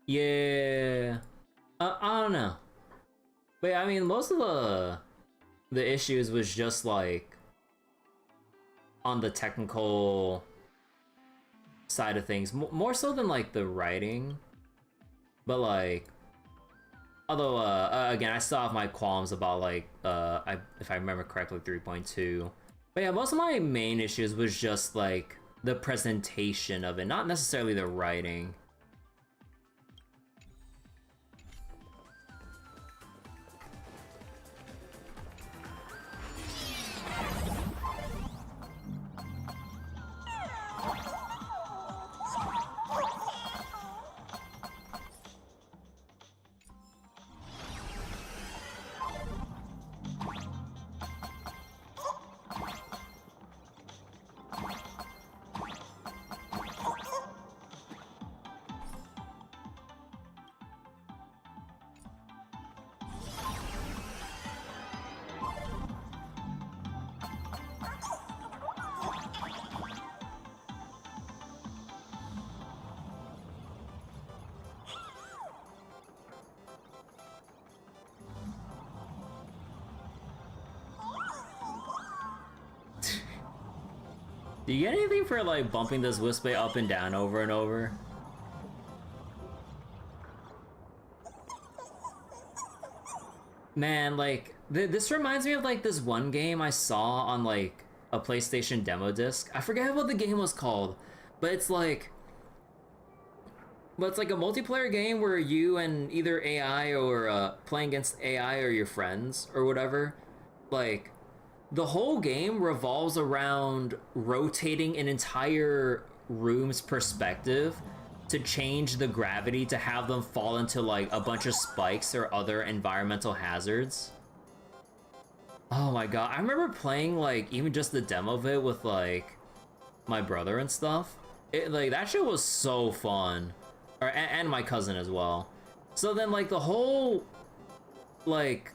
A: Yeah... I don't know. But yeah, I mean, most of the issues was just, like, on the technical side of things. More so than, like, the writing. But, like... Although, again, I still have my qualms about, like, if I remember correctly, 3.2. But yeah, most of my main issues was just, like, the presentation of it, not necessarily the writing. Do you get anything for, like, bumping this Wispe up and down over and over? Man, like, this reminds me of, like, this one game I saw on, like, a PlayStation demo disc. I forget what the game was called, but it's like... But it's like a multiplayer game where you and either AI or, playing against AI or your friends or whatever, like... The whole game revolves around rotating an entire room's perspective to change the gravity to have them fall into, like, a bunch of spikes or other environmental hazards. Oh my god, I remember playing, like, even just the demo of it with, like, my brother and stuff. Like, that shit was so fun. And my cousin as well. So then, like, the whole, like...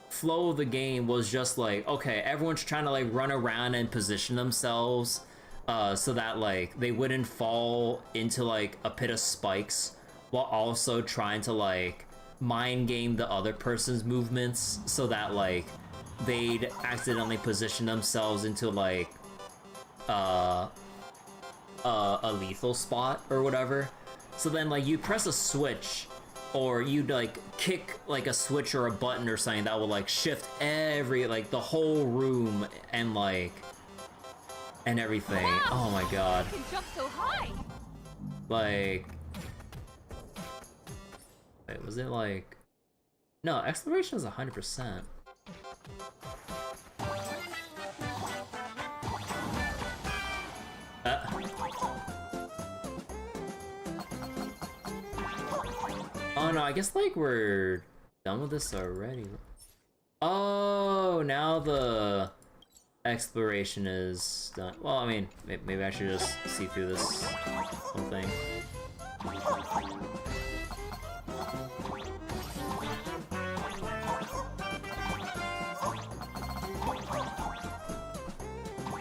A: flow of the game was just like, okay, everyone's trying to, like, run around and position themselves so that, like, they wouldn't fall into, like, a pit of spikes, while also trying to, like, mind game the other person's movements so that, like, they'd accidentally position themselves into, like, a lethal spot or whatever. So then, like, you press a switch, or you'd, like, kick, like, a switch or a button or something that will, like, shift the whole room and, like, and everything.
G: Wow!
A: Oh my god.
G: You can jump so high!
A: Like... Wait, was it, like... No, exploration is 100%. Oh no, I guess, like, we're done with this already. Oh, now the exploration is done. Well, I mean, maybe I should just see through this whole thing.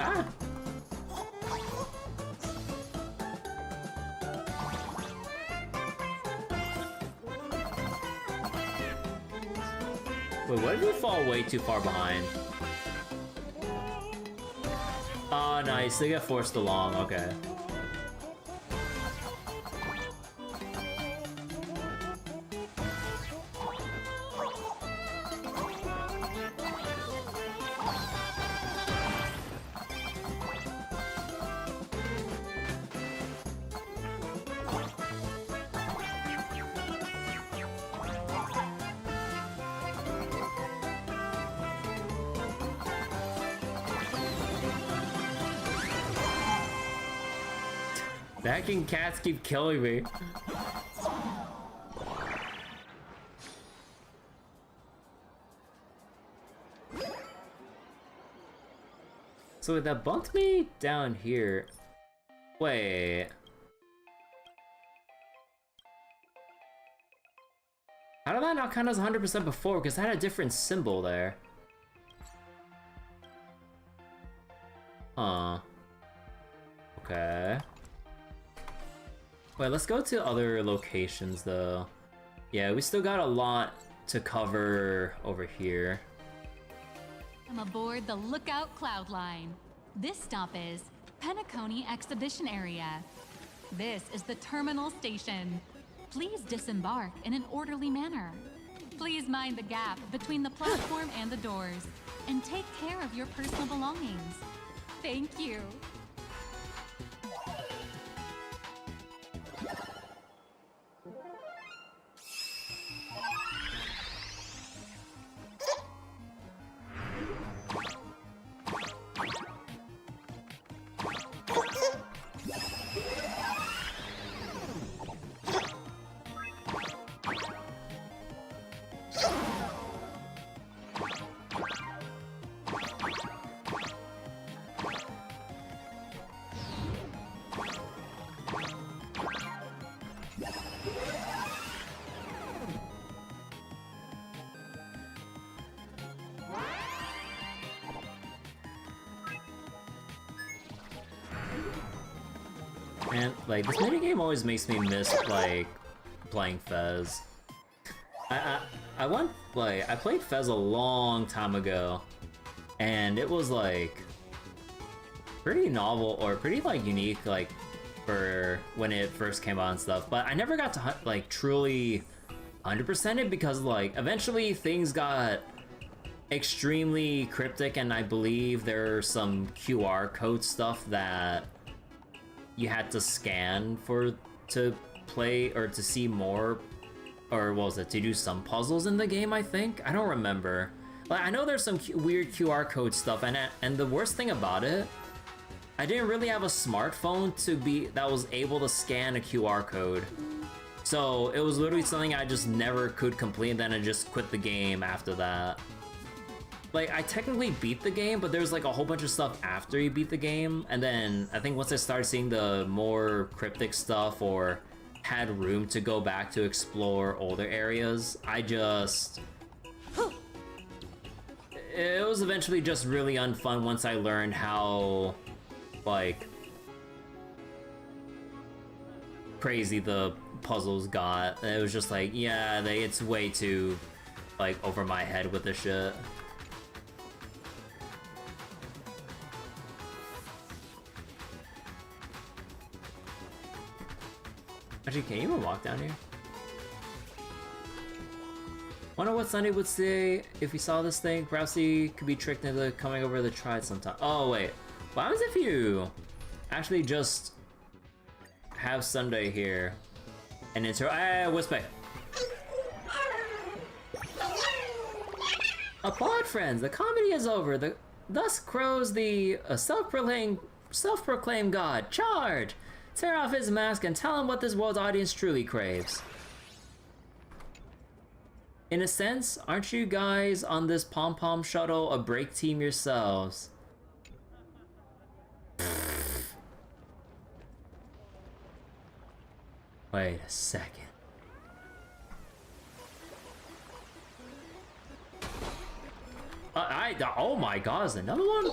A: Ah! Wait, what if you fall way too far behind? Oh, nice. They get forced along. Okay. Hacking cats keep killing me. So that bumped me down here. Wait. How did that not count as 100% before? Because I had a different symbol there. Huh. Okay. Wait, let's go to other locations though. Yeah, we still got a lot to cover over here.
B: I'm aboard the Lookout Cloud Line. This stop is Penacony Exhibition Area. This is the terminal station. Please disembark in an orderly manner. Please mind the gap between the platform and the doors, and take care of your personal belongings. Thank you.
A: And like this minigame always makes me miss like playing Fez. I played Fez a long time ago, and it was like pretty novel or pretty like unique like for when it first came out and stuff. But I never got to like truly 100% it because like eventually things got extremely cryptic, and I believe there's some QR code stuff that you had to scan to play or to see more, or what was it, to do some puzzles in the game, I think? I don't remember. Like, I know there's some weird QR code stuff, and the worst thing about it, I didn't really have a smartphone that was able to scan a QR code. So it was literally something I just never could complete, and then I just quit the game after that. Like, I technically beat the game, but there's like a whole bunch of stuff after you beat the game, and then I think once I started seeing the more cryptic stuff or had room to go back to explore older areas, it was eventually just really unfun once I learned how, like, crazy the puzzles got. It was just like, yeah, it's way too, like, over my head with this shit. Actually, can you even walk down here? Wonder what Sunday would say if he saw this thing. Perhaps he could be tricked into coming over to try it sometime. Oh, wait. What happens if you actually just have Sunday here and whisper. Applaud, friends. The comedy is over. Thus crows the self-proclaimed god. Charge! Tear off his mask and tell him what this world's audience truly craves. In a sense, aren't you guys on this pom-pom shuttle a break team yourselves? Wait a second. Oh my god, is another one?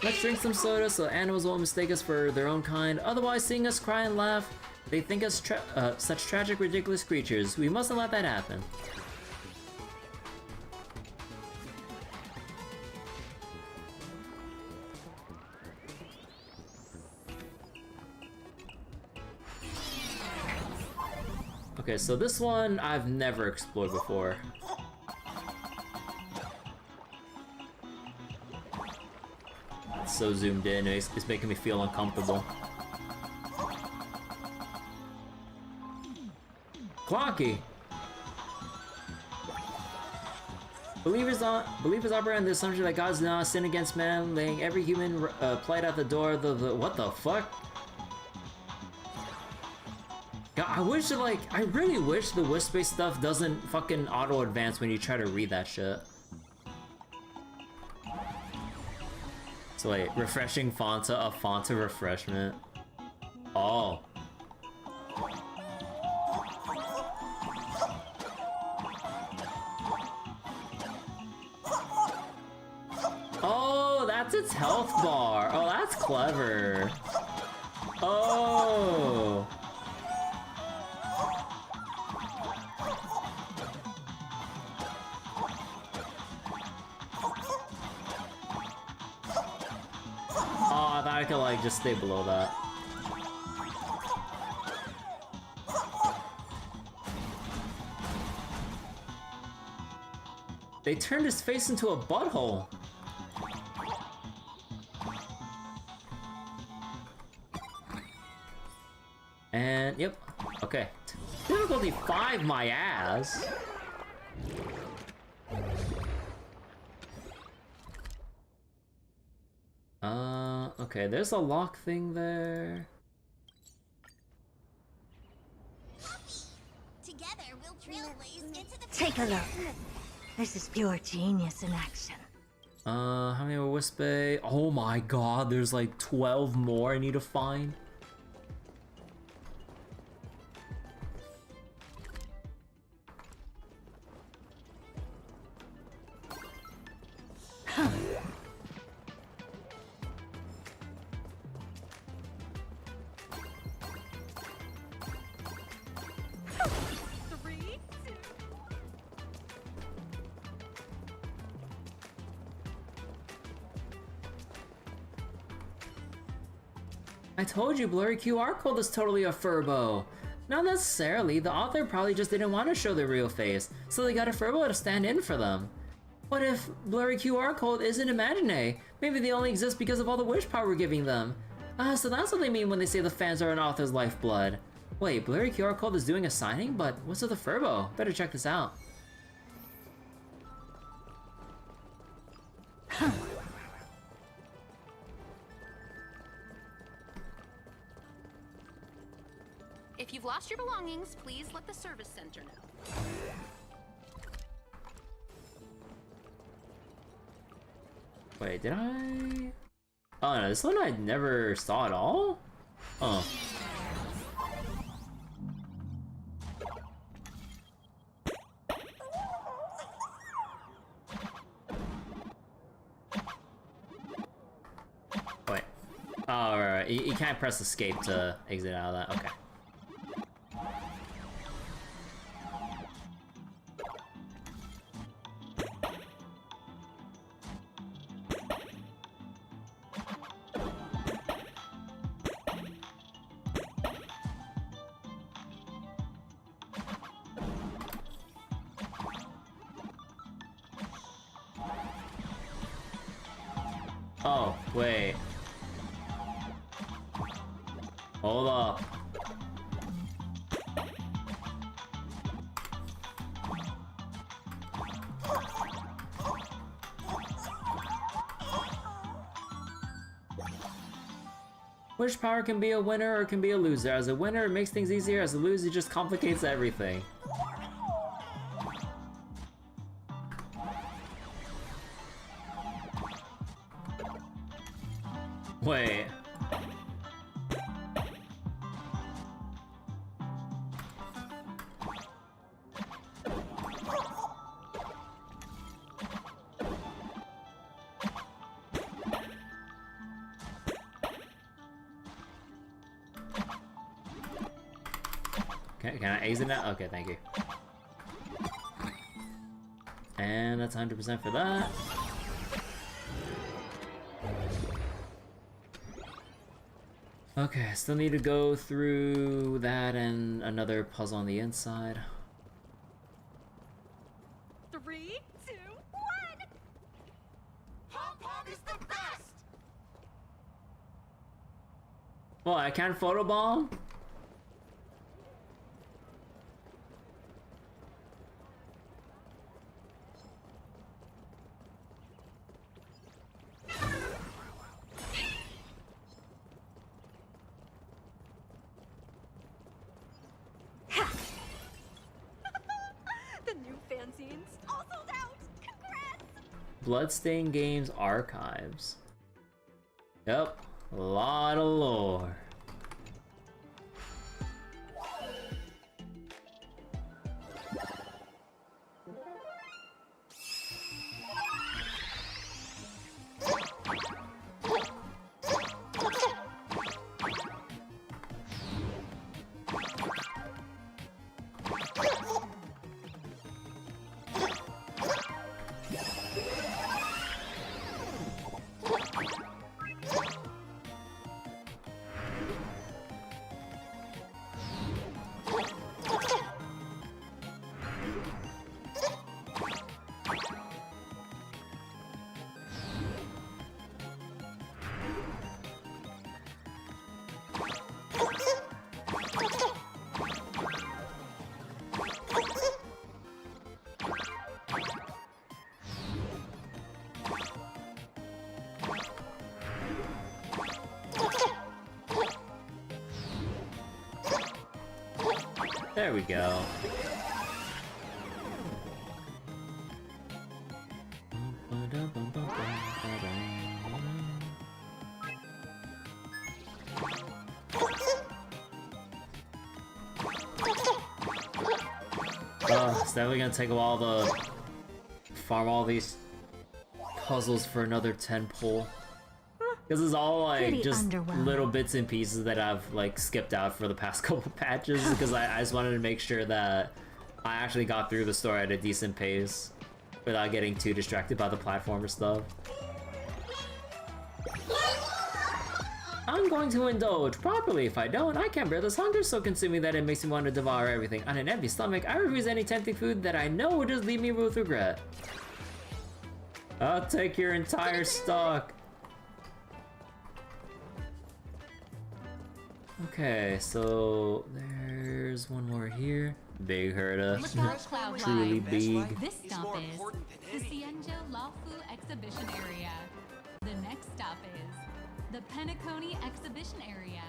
A: Let's drink some soda so animals won't mistake us for their own kind. Otherwise, seeing us cry and laugh, they think us such tragic, ridiculous creatures. We mustn't let that happen. Okay, so this one I've never explored before. It's so zoomed in, it's making me feel uncomfortable. Clocky! Believers operate on the assumption that God's not sin against man, laying every human plight out the door. What the fuck? God, I really wish the wisp-based stuff doesn't fucking auto-advance when you try to read that shit. So wait, refreshing Fonta, a Fonta refreshment. Oh. Oh, that's its health bar. Oh, that's clever. Oh. I could like just stay below that. They turned his face into a butthole. And yep, okay. Difficulty 5, my ass. Okay, there's a lock thing there.
C: Together we'll trailblaze into the Take a look. This is pure genius in action.
A: How many more Wisp Bay? Oh my god, there's like 12 more I need to find. I told you, blurry QR code is totally a furbo. Not necessarily, the author probably just didn't want to show their real face, so they got a furbo to stand in for them. What if blurry QR code isn't imaginary? Maybe they only exist because of all the wish power we're giving them. So that's what they mean when they say the fans are an author's lifeblood. Wait, blurry QR code is doing a signing, but what's with the furbo? Better check this out.
I: If you've lost your belongings, please let the service center know.
A: Wait, did I? Oh no, this one I never saw at all? Oh. Wait. Oh, right. You can't press escape to exit out of that. Okay. Oh, wait. Hold up. Wish power can be a winner or it can be a loser. As a winner, it makes things easier. As a loser, it just complicates everything. Wait. Can I exit that? Okay, thank you. And that's 100% for that. Okay, still need to go through that and another puzzle on the inside.
C: 3, 2, 1.
D: Pom-Pom is the best!
A: Well, I can't photobomb?
C: The new fanzines all sold out. Congrats.
A: Bloodstained Games Archives. Yep, a lot of lore. There we go. Oh, it's definitely gonna take a while to farm all these puzzles for another 10 pull. Because it's all like
C: Pretty
A: just
C: underwhelming.
A: little bits and pieces that I've like skipped out for the past couple patches because I just wanted to make sure that I actually got through the story at a decent pace without getting too distracted by the platformer stuff. I'm going to indulge properly. If I don't, I can't bear this hunger so consuming that it makes me want to devour everything. On an empty stomach, I refuse any tempting food that I know will just leave me with regret. I'll take your entire stock. Okay, so there's one more here. Big herda.
B: Look out, Cloud
A: Truly
B: Live.
A: big.
B: This
F: He's
B: stop
F: more
B: is
F: important
B: the
F: than any.
B: Cienjo Laofu Exhibition Area. The next stop is the Penacony Exhibition Area.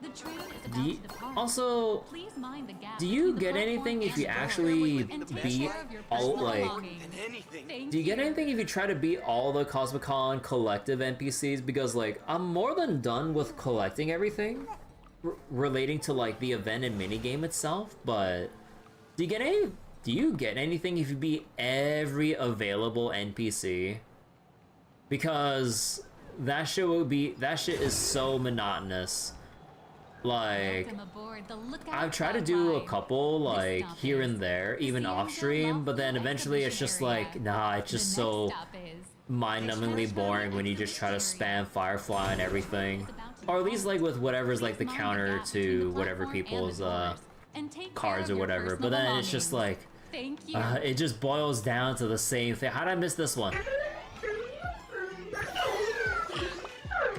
B: The train is about to depart.
A: Also,
B: Please mind the gap
A: do you
B: between the
A: get
B: platform
A: anything if
B: and
A: you
B: the door,
A: actually
B: and take
A: beat
B: care of your
A: all,
B: personal
A: like-
B: belongings.
F: Than anything.
B: Thank
A: do you get anything if you try to beat all the Cosmicon collective NPCs? Because, like, I'm more than done with collecting everything relating to, like, the event and minigame itself, but do you get anything if you beat every available NPC? Because that shit is so monotonous. Like,
B: Welcome aboard the Lookout
A: I've tried to
B: Cloud
A: do a
B: Live.
A: couple,
B: This
A: like,
B: stop
A: here
B: is
A: and there,
B: the
A: even
B: Cienjo
A: off stream, but then
B: Laofu
A: eventually it's just
B: Exhibition
A: like,
B: Area.
A: nah, it's just
B: The next
A: so
B: stop is
A: mind-numbingly boring when you just try to spam Firefly and everything. Or at least, like, with whatever's, like, the
B: Please mind
A: counter
B: gap between
A: to
B: the
A: whatever
B: platform and
A: people's,
B: the doors, and take care
A: cards
B: of
A: or
B: your
A: whatever. But
B: personal
A: then it's just
B: belongings.
A: like,
B: Thank you.
A: it just boils down to the same thing. How did I miss this one?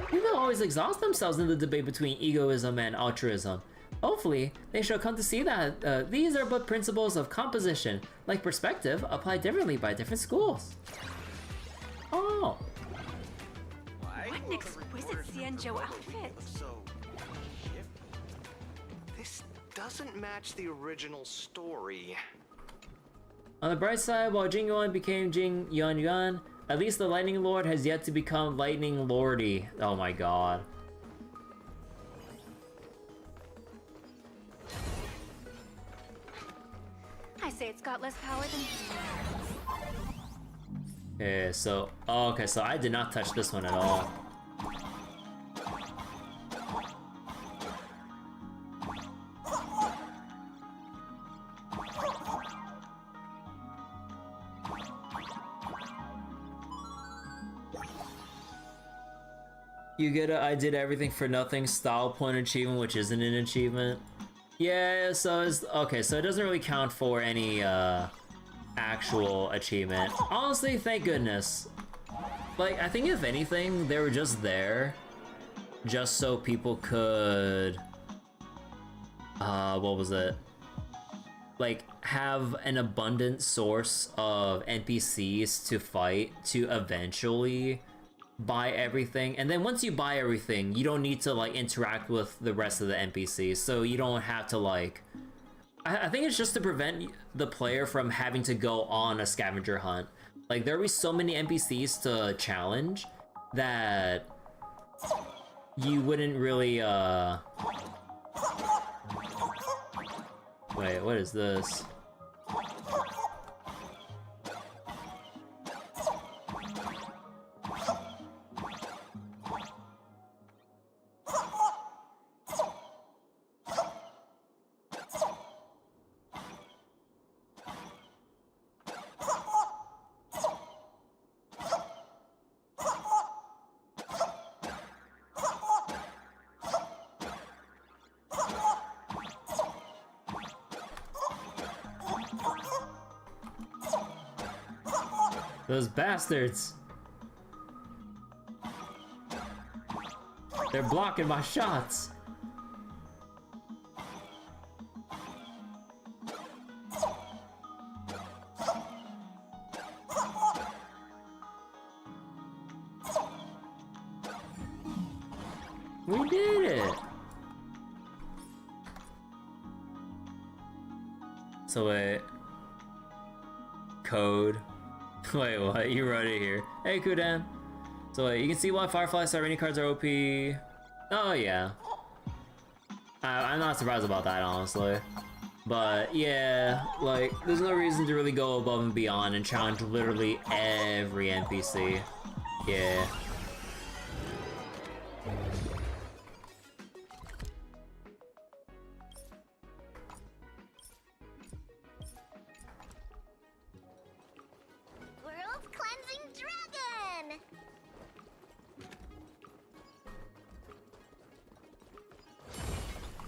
A: People always exhaust themselves in the debate between egoism and altruism. Hopefully, they shall come to see that these are but principles of composition, like perspective, applied differently by different schools. Oh.
C: What an exquisite Cienjo outfit.
D: So, this doesn't match the original story.
A: On the bright side, while Jing Yuan became Jing Yuan Yuan, at least the Lightning Lord has yet to become Lightning Lordy. Oh my god.
C: I say it's got less power than.
A: Okay, so okay, so I did not touch this one at all. You get a I did everything for nothing style point achievement, which isn't an achievement. Yeah, so it's okay, so it doesn't really count for any actual achievement. Honestly, thank goodness. Like, I think if anything, they were just there just so people could what was it? Like, have an abundant source of NPCs to fight to eventually buy everything. And then once you buy everything, you don't need to like interact with the rest of the NPCs, so you don't have to like I think it's just to prevent the player from having to go on a scavenger hunt. Like, there'll be so many NPCs to challenge that you wouldn't really wait, what is this? Those bastards! They're blocking my shots! We did it! So wait... Code. Wait, what? You wrote it here. Hey, Kudan. So wait, you can see why Firefly Siren cards are OP. Oh yeah. I'm not surprised about that, honestly. But yeah, like, there's no reason to really go above and beyond and challenge literally every NPC. Yeah.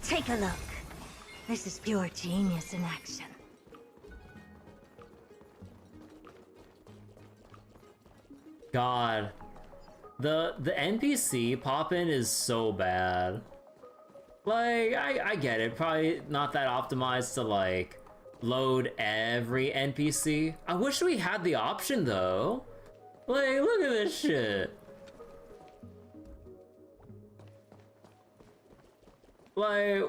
C: Take a look. This is pure genius in action.
A: God. The NPC pop-in is so bad. Like, I get it. Probably not that optimized to, like, load every NPC. I wish we had the option, though. Like, look at this shit. Like,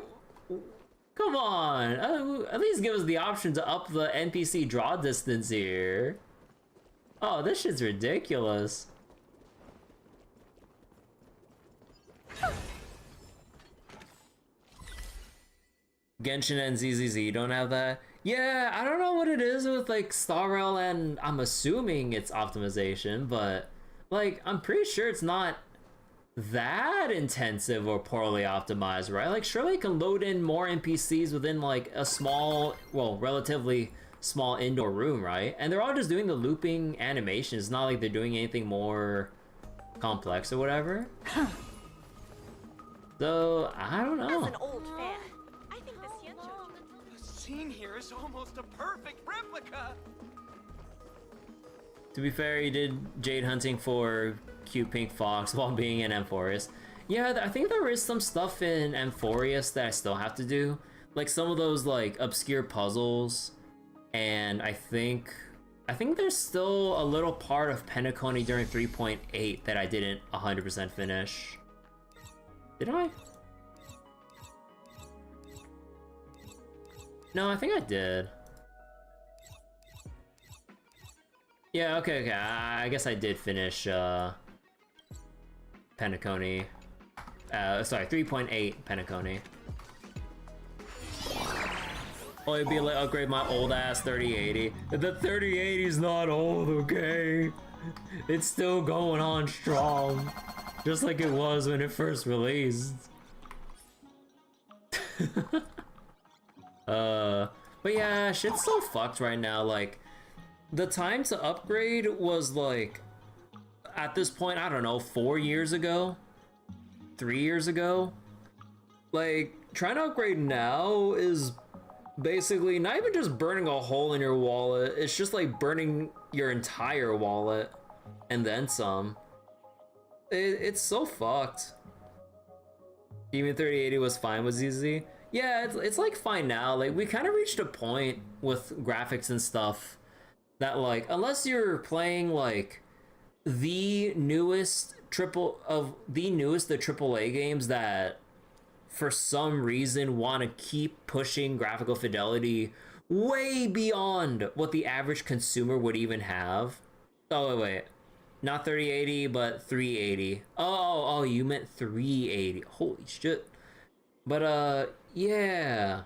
A: come on, at least give us the option to up the NPC draw distance here. Oh, this shit's ridiculous. Genshin and ZZZ don't have that? Yeah, I don't know what it is with like Star Rail, and I'm assuming it's optimization, but like, I'm pretty sure it's not that intensive or poorly optimized, right? Like, surely you can load in more NPCs within like a small, well, relatively small indoor room, right? And they're all just doing the looping animations. It's not like they're doing anything more complex or whatever. So, I don't know.
H: As an old fan,
I: I think the
D: The scene here is almost a perfect replica.
A: To be fair, he did Jade hunting for cute pink fox while being in Amphorius. Yeah, I think there is some stuff in Amphorius that I still have to do. Like some of those like obscure puzzles. And I think there's still a little part of Penacony during 3.8 that I didn't 100% finish. Did I? No, I think I did. Yeah, okay, I guess I did finish, Penacony. Sorry, 3.8 Penacony. Oh, it'd be like upgrade my old ass 3080. The 3080's not old, okay? It's still going on strong. Just like it was when it first released. But yeah, shit's so fucked right now. Like, the time to upgrade was like, at this point, I don't know, 4 years ago. 3 years ago. Like, trying to upgrade now is basically not even just burning a hole in your wallet, it's just like burning your entire wallet and then some. It's so fucked. Even 3080 was fine with ZZ. Yeah, it's like fine now. Like, we kind of reached a point with graphics and stuff that, like, unless you're playing like the newest AAA games that for some reason want to keep pushing graphical fidelity way beyond what the average consumer would even have. Oh wait, not 3080 but 380. Oh, you meant 380. Holy shit. But yeah,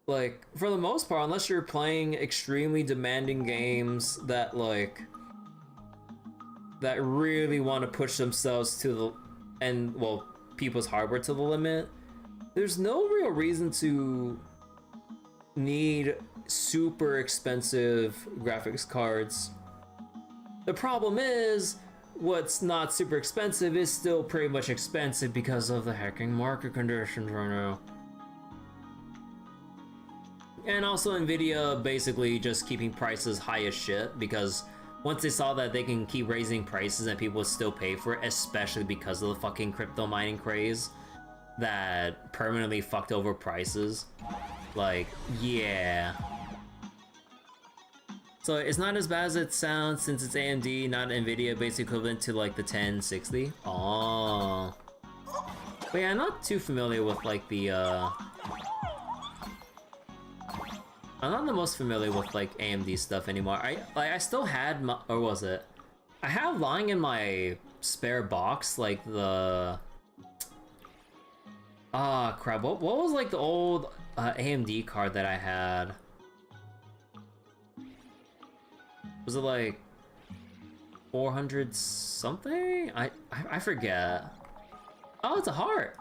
A: like, for the most part, unless you're playing extremely demanding games that like that really want to push themselves to the and well, people's hardware to the limit, there's no real reason to need super expensive graphics cards. The problem is, what's not super expensive is still pretty much expensive because of the hacking market conditions right now. And also Nvidia basically just keeping prices high as shit, because once they saw that they can keep raising prices and people would still pay for it, especially because of the fucking crypto mining craze that permanently fucked over prices. Like, yeah. So it's not as bad as it sounds since it's AMD, not Nvidia, basically equivalent to like the 1060. Oh. But yeah, I'm not too familiar with like the I'm not the most familiar with like AMD stuff anymore. I still had my, or was it? I have lying in my spare box like the crap. What was like the old AMD card that I had? Was it like 400 something? I forget. Oh, it's a heart.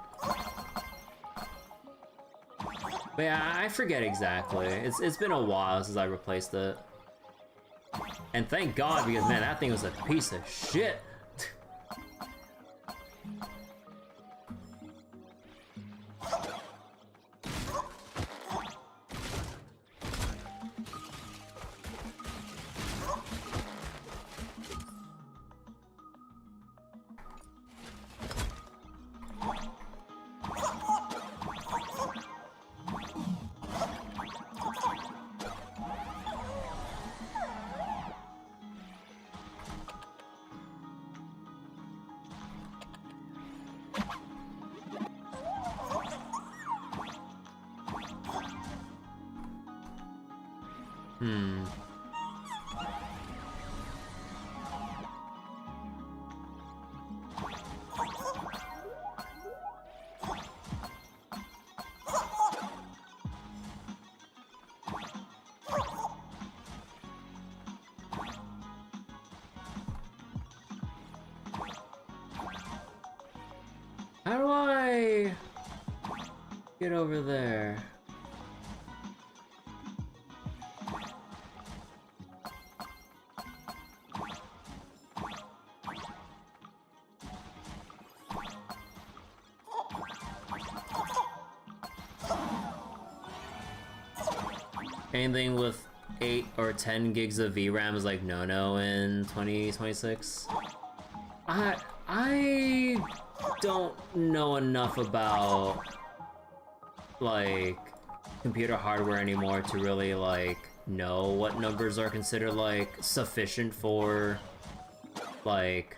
A: But yeah, I forget exactly. It's been a while since I replaced it. And thank God, because man, that thing was a piece of shit. How do I get over there? Anything with 8 or 10 gigs of VRAM is like no in 2026. I don't know enough about like computer hardware anymore to really like know what numbers are considered like sufficient for like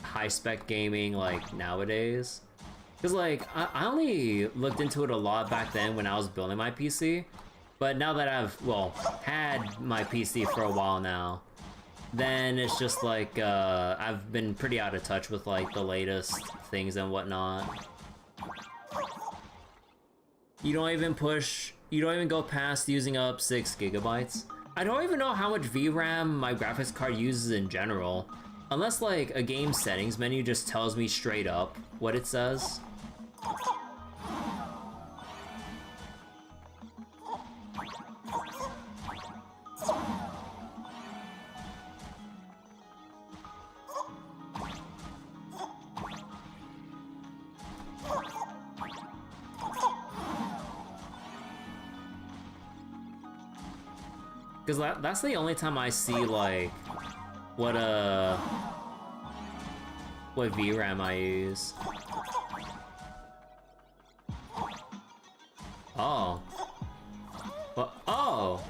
A: high spec gaming like nowadays. Because like I only looked into it a lot back then when I was building my PC, but now that I've had my PC for a while now, then it's just like I've been pretty out of touch with like the latest things and whatnot. You don't even go past using up 6 gigabytes. I don't even know how much VRAM my graphics card uses in general, unless like a game settings menu just tells me straight up what it says. Because that's the only time I see, like, what VRAM I use. Oh. Well, oh!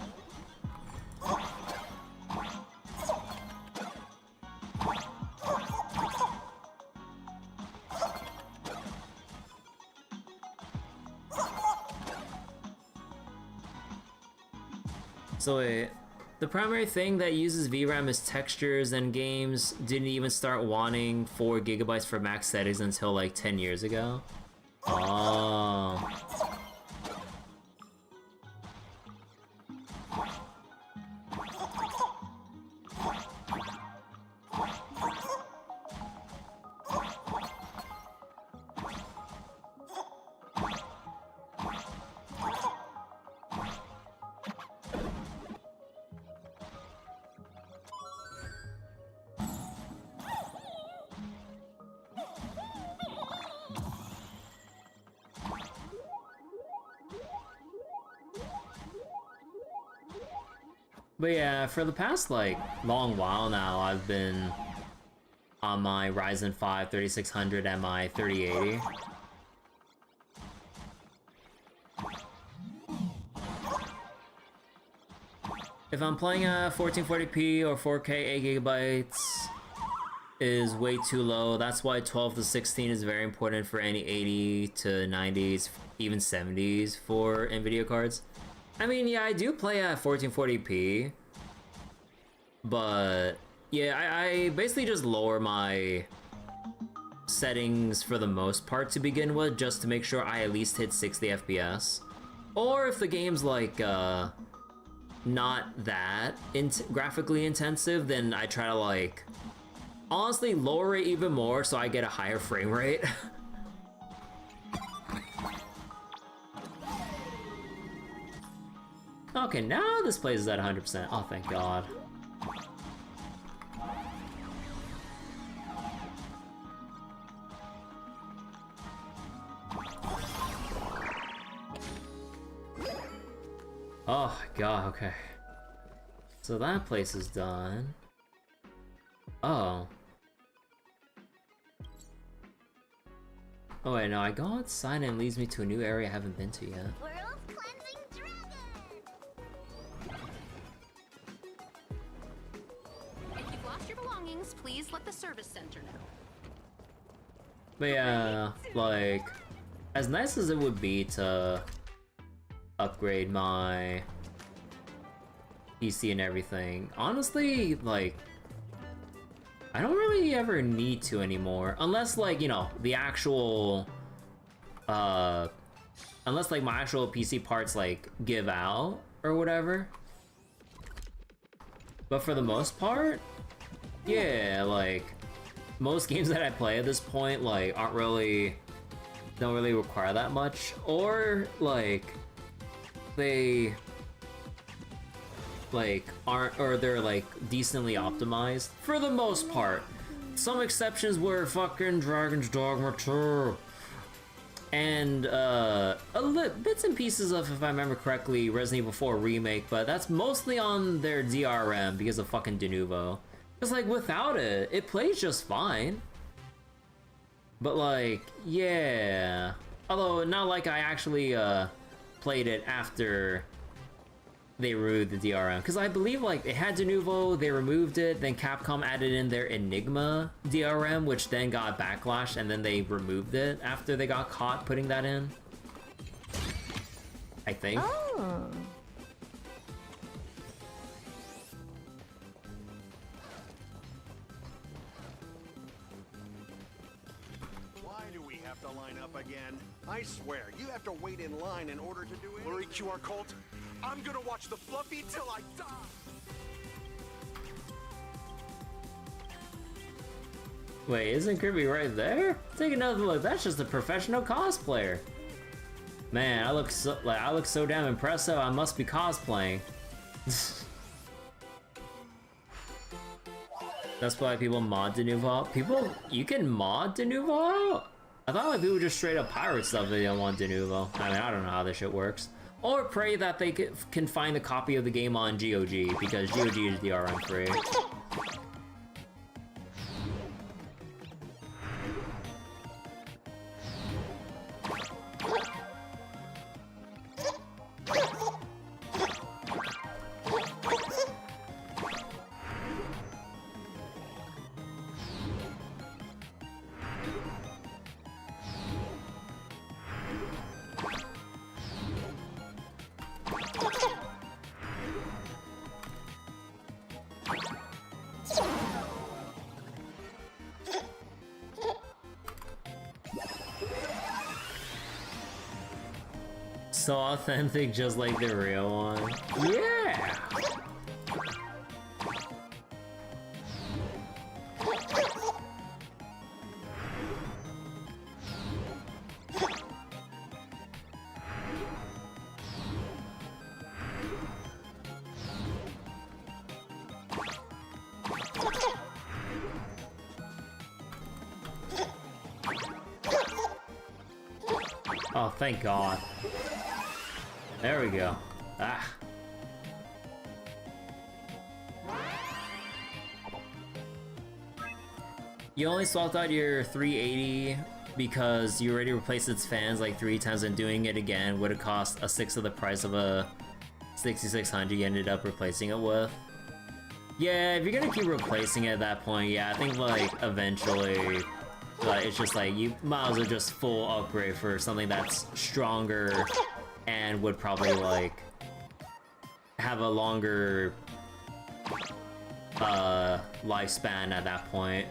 A: So wait, the primary thing that uses VRAM is textures, and games didn't even start wanting 4 GB for max settings until like 10 years ago? Oh. But yeah, for the past like long while now, I've been on my Ryzen 5 3600 and my 3080. If I'm playing at 1440p or 4K, 8 GB is way too low. That's why 12 to 16 is very important for any 80 to 90s, even 70s for NVIDIA cards. I mean, yeah, I do play at 1440p, but yeah, I basically just lower my settings for the most part to begin with, just to make sure I at least hit 60 FPS. Or if the game's like, not that graphically intensive, then I try to like, honestly lower it even more so I get a higher frame rate. Okay, now this place is at 100%. Oh, thank God. Oh, God, okay. So that place is done. Oh. Oh, wait, no, I go outside and it leads me to a new area I haven't been to yet.
I: Please let the service center know.
A: But yeah, like, as nice as it would be to upgrade my PC and everything, honestly, like, I don't really ever need to anymore. Unless, like, you know, the actual, unless, like, my actual PC parts, like, give out or whatever. But for the most part, yeah, like, most games that I play at this point, like, don't really require that much, or, like, they, like, aren't, or they're, like, decently optimized, for the most part. Some exceptions were fucking Dragon's Dogma 2, and, bits and pieces of, if I remember correctly, Resident Evil 4 Remake, but that's mostly on their DRM because of fucking Denuvo. Because, like, without it, it plays just fine. But, like, yeah. Although, not like I actually, played it after they removed the DRM. Because I believe, like, it had Denuvo, they removed it, then Capcom added in their Enigma DRM, which then got backlash, and then they removed it after they got caught putting that in. I think.
C: Oh.
D: To line up again. I swear, you have to wait in line in order to do it. Blurry QR Colt, I'm gonna watch the Fluffy till I die.
A: Wait, isn't Kirby right there? Take another look. That's just a professional cosplayer. Man, I look so damn impressive. I must be cosplaying. That's why people mod Denuvo. You can mod Denuvo? I thought like people just straight up pirate stuff if they don't want Denuvo. I mean, I don't know how this shit works. Or pray that they can find a copy of the game on GOG, because GOG is DRM free. So authentic, just like the real one. Yeah! Oh, thank God. There we go. Ah. You only swapped out your 380 because you already replaced its fans like 3 times, and doing it again would have cost a sixth of the price of a 6600 you ended up replacing it with. Yeah, if you're gonna keep replacing it at that point, yeah, I think like eventually it's just like you might as well just full upgrade for something that's stronger and would probably like have a longer lifespan at that point,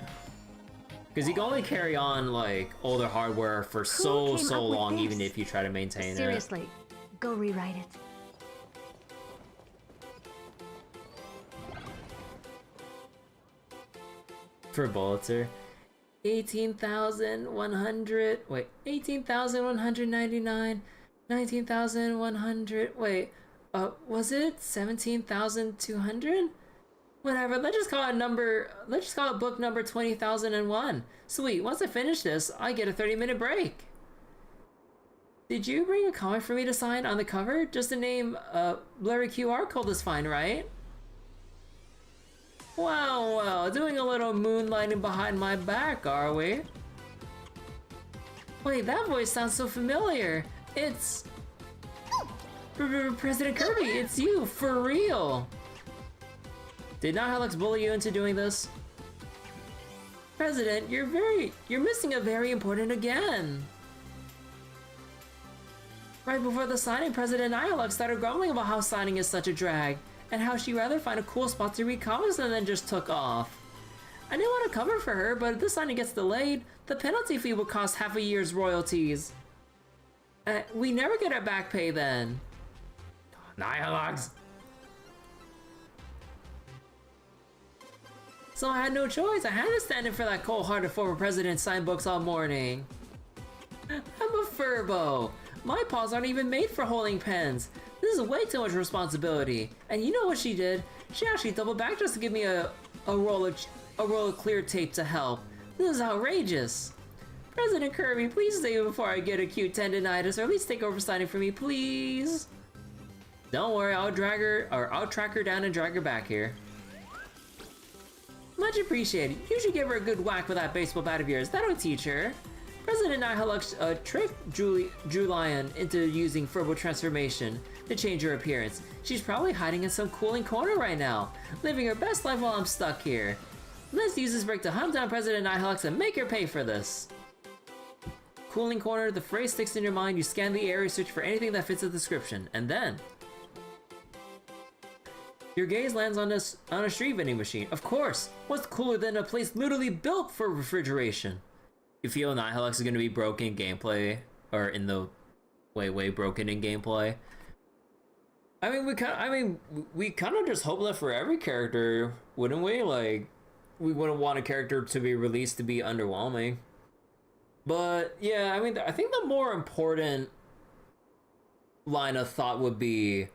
A: because you can only carry on like older hardware for so long, even if you try to maintain it.
C: Seriously, go rewrite it.
A: For Bullitzer, 18,100. Wait, 18,199. 19,100. Wait, was it 17,200? Whatever, let's just call it book number 20,001. Sweet, once I finish this, I get a 30-minute break. Did you bring a comic for me to sign on the cover? Just the name, blurry QR code is fine, right? Well, doing a little moonlighting behind my back, are we? Wait, that voice sounds so familiar. It's... President Kirby, it's you, for real! Did Nihilux bully you into doing this? President, you're missing a very important again. Right before the signing, President Nihilux started grumbling about how signing is such a drag, and how she'd rather find a cool spot to read comics and then just took off. I didn't want to cover for her, but if this signing gets delayed, the penalty fee will cost half a year's royalties. We never get our back pay then. Nihilux! So I had no choice. I had to stand in for that cold-hearted former president sign books all morning. I'm a furbo. My paws aren't even made for holding pens. This is way too much responsibility. And you know what she did? She actually doubled back just to give me a roll of clear tape to help. This is outrageous. President Kirby, please stay before I get acute tendonitis, or at least take over signing for me, please. Don't worry, I'll track her down and drag her back here. Much appreciated. You should give her a good whack with that baseball bat of yours. That'll teach her. President Nihilux tricked Julian into using Furbo Transformation to change her appearance. She's probably hiding in some cooling corner right now, living her best life while I'm stuck here. Let's use this break to hunt down President Nihilux and make her pay for this. Cooling corner, the phrase sticks in your mind, you scan the area, search for anything that fits the description, and then... your gaze lands on a street vending machine. Of course! What's cooler than a place literally built for refrigeration? You feel Nihilux is going to be broken in gameplay, or in the way broken in gameplay. I mean, we kind of just hope that for every character, wouldn't we? Like, we wouldn't want a character to be released to be underwhelming. But yeah, I mean, I think the more important line of thought would be,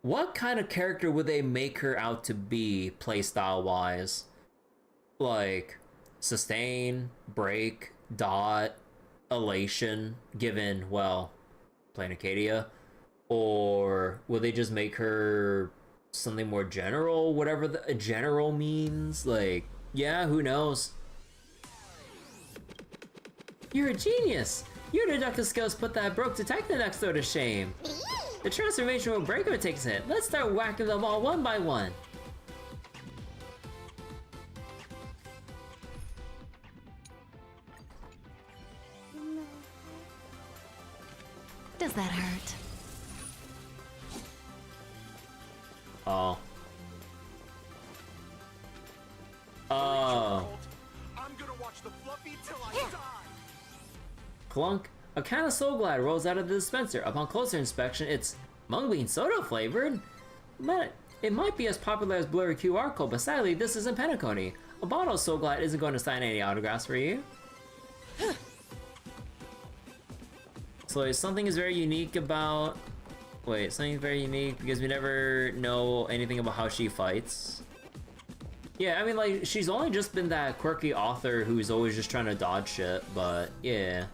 A: what kind of character would they make her out to be playstyle wise? Like, sustain, break, dot, elation, given, well, playing Acadia. Or will they just make her something more general, whatever the general means? Like, yeah, who knows? You're a genius! Your deductive skills put that broke detective next door to shame. The transformation will break or takes it. Let's start whacking them all one by one.
C: Does that hurt?
A: Oh. Oh.
D: I'm gonna watch the fluffy till I die.
A: Clunk. A can of Soul Glide rolls out of the dispenser. Upon closer inspection, it's mung bean soda flavored. But it might be as popular as Blurry QR code, but sadly, this isn't Penacony. A bottle of Soul Glide isn't going to sign any autographs for you. So something is very unique about... Wait, something very unique because we never know anything about how she fights. Yeah, I mean, like, she's only just been that quirky author who's always just trying to dodge shit, but yeah.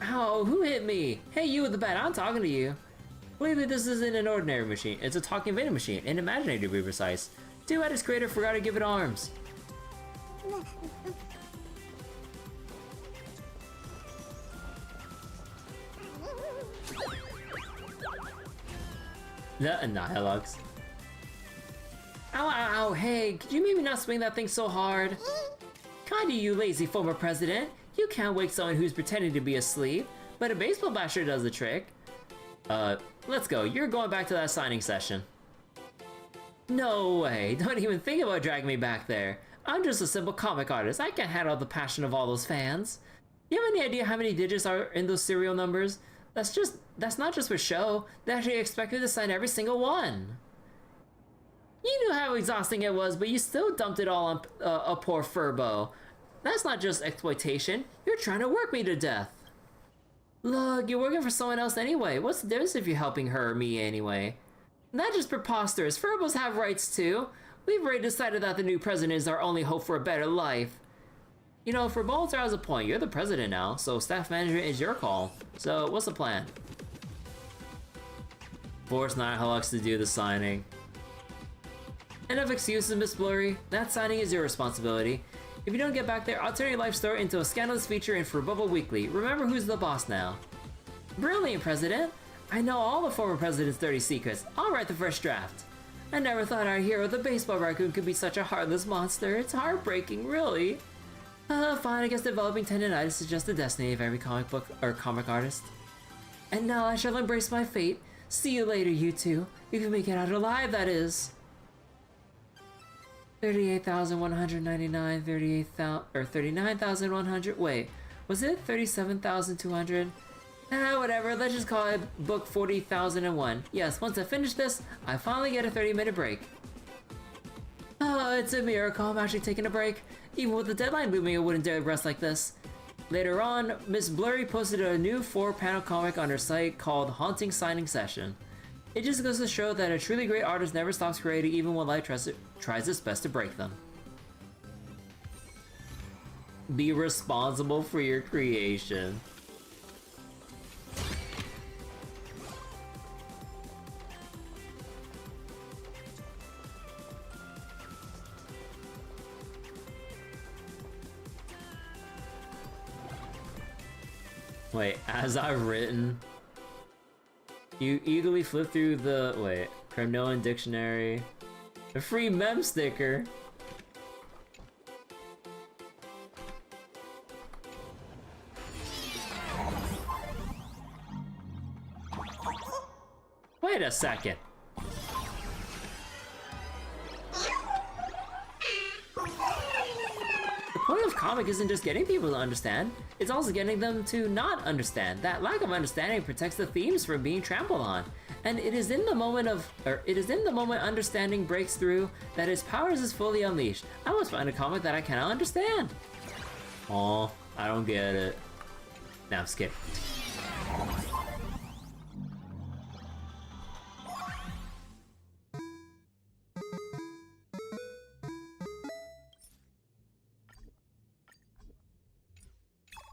A: Ow, who hit me? Hey, you with the bat, I'm talking to you. Clearly this isn't an ordinary machine, it's a talking vending machine, an imaginary to be precise. Too bad its creator forgot to give it arms. Nah, Hilux. Ow, ow, ow, hey, could you maybe not swing that thing so hard? Kinda, you lazy former president. You can't wake someone who's pretending to be asleep, but a baseball bat sure does the trick. Let's go. You're going back to that signing session. No way. Don't even think about dragging me back there. I'm just a simple comic artist. I can't handle the passion of all those fans. You have any idea how many digits are in those serial numbers? That's not just for show. They actually expect me to sign every single one. You knew how exhausting it was, but you still dumped it all on a poor Furbo. That's not just exploitation. You're trying to work me to death. Look, you're working for someone else anyway. What's the difference if you're helping her or me anyway? That's just preposterous. Furbos have rights too. We've already decided that the new president is our only hope for a better life. You know, for Bolter has a point. You're the president now, so staff management is your call. So, what's the plan? Force Nihilux to do the signing. Enough excuses, Miss Blurry. That signing is your responsibility. If you don't get back there, I'll turn your life story into a scandalous feature in For Bubble Weekly. Remember who's the boss now. Brilliant, President! I know all the former president's dirty secrets. I'll write the first draft. I never thought our hero, the baseball raccoon, could be such a heartless monster. It's heartbreaking, really. Fine, I guess developing tendinitis is just the destiny of every comic book or comic artist. And now I shall embrace my fate. See you later, you two. If you make it out alive, that is. 38,199, 38,000, or 39,100. Wait, was it 37,200? Whatever, let's just call it book 40,001. Yes, once I finish this, I finally get a 30-minute break. Oh, it's a miracle I'm actually taking a break. Even with the deadline looming, I wouldn't dare rest like this. Later on, Miss Blurry posted a new 4-panel comic on her site called Haunting Signing Session. It just goes to show that a truly great artist never stops creating even when life tries its best to break them. Be responsible for your creation. Wait, as I've written, you eagerly flip through the, wait, Kremlin dictionary, a free mem sticker. Wait a second. The point of comic isn't just getting people to understand, it's also getting them to not understand. That lack of understanding protects the themes from being trampled on. And it is in the moment understanding breaks through that its powers is fully unleashed. I must find a comic that I cannot understand. Aw, I don't get it. Now skip.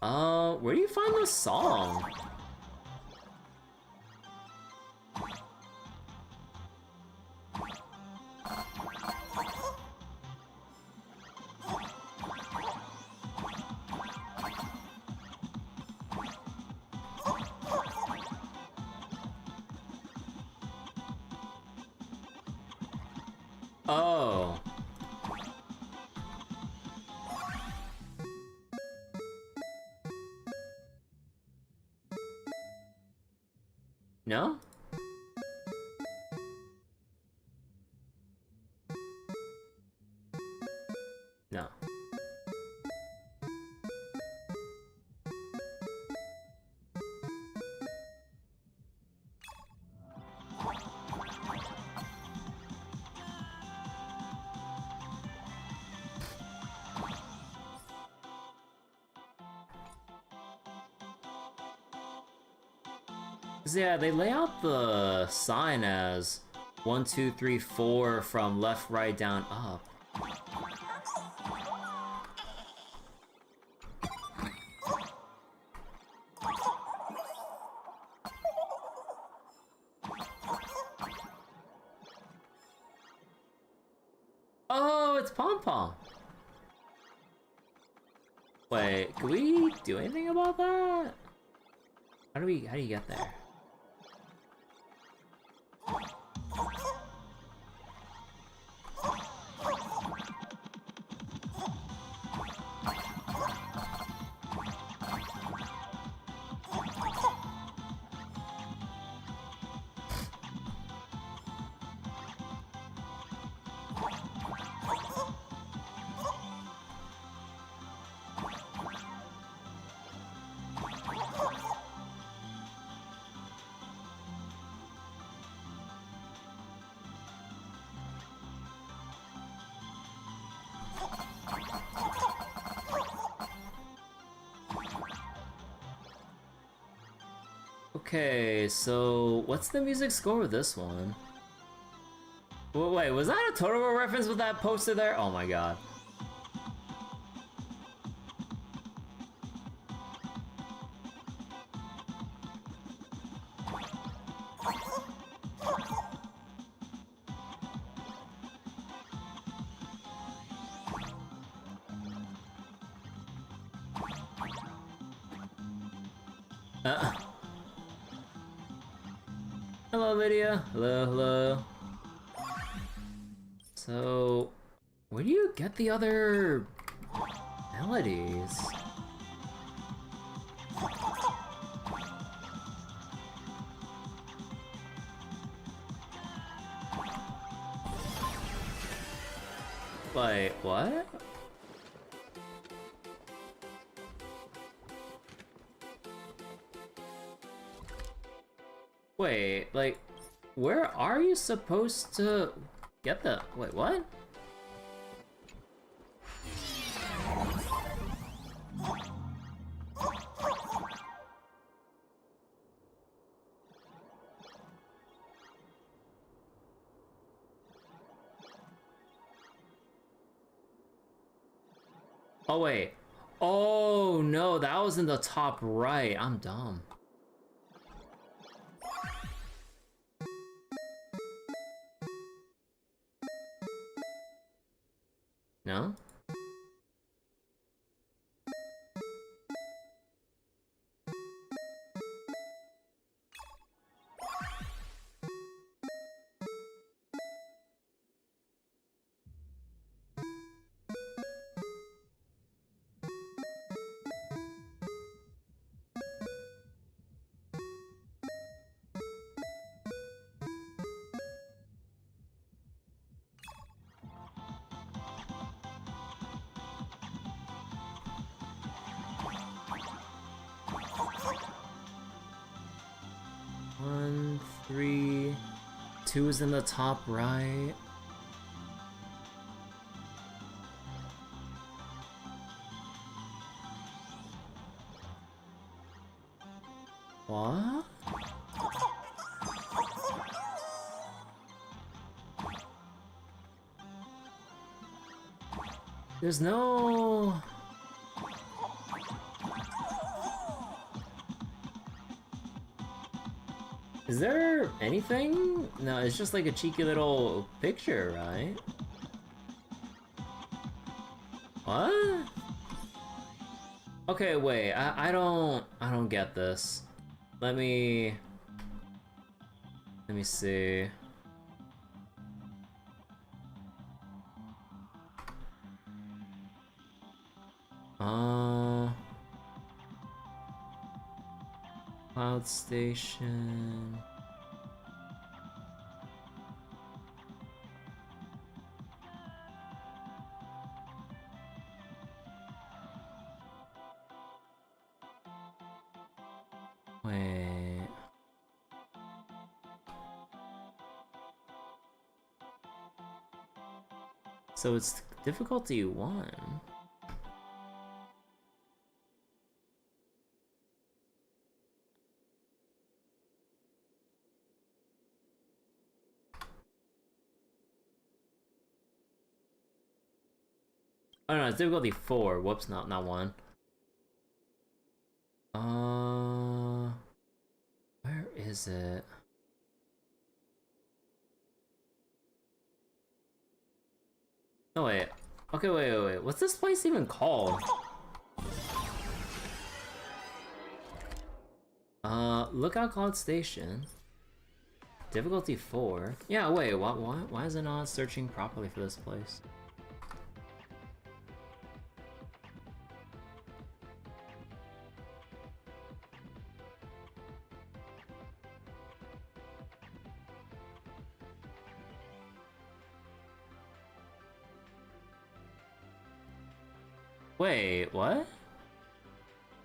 A: Where do you find this song? Oh. No? No. Yeah, they lay out the sign as 1, 2, 3, 4 from left, right, down, up. Oh, it's Pom Pom. Wait, can we do anything about that? How do you get there? Okay, so what's the music score with this one? Wait, was that a Totoro reference with that poster there? Oh my god. Hello, Lydia. Hello, hello. So, where do you get the other melodies? Wait, what? Wait, like, where are you supposed to get the... Wait, what? Oh, wait. Oh, no, that was in the top right. I'm dumb. No? One, 3, 2 is in the top right. What? There's no... Is there anything? No, it's just like a cheeky little picture, right? What? Okay, wait, I don't get this. Let me see. Cloud Station. Wait. So it's difficulty 1. Oh no, it's difficulty 4. Whoops, not 1. Where is it? No, wait. Okay, wait. What's this place even called? Lookout Cloud Station. Difficulty 4. Yeah, wait, why is it not searching properly for this place? Wait, what?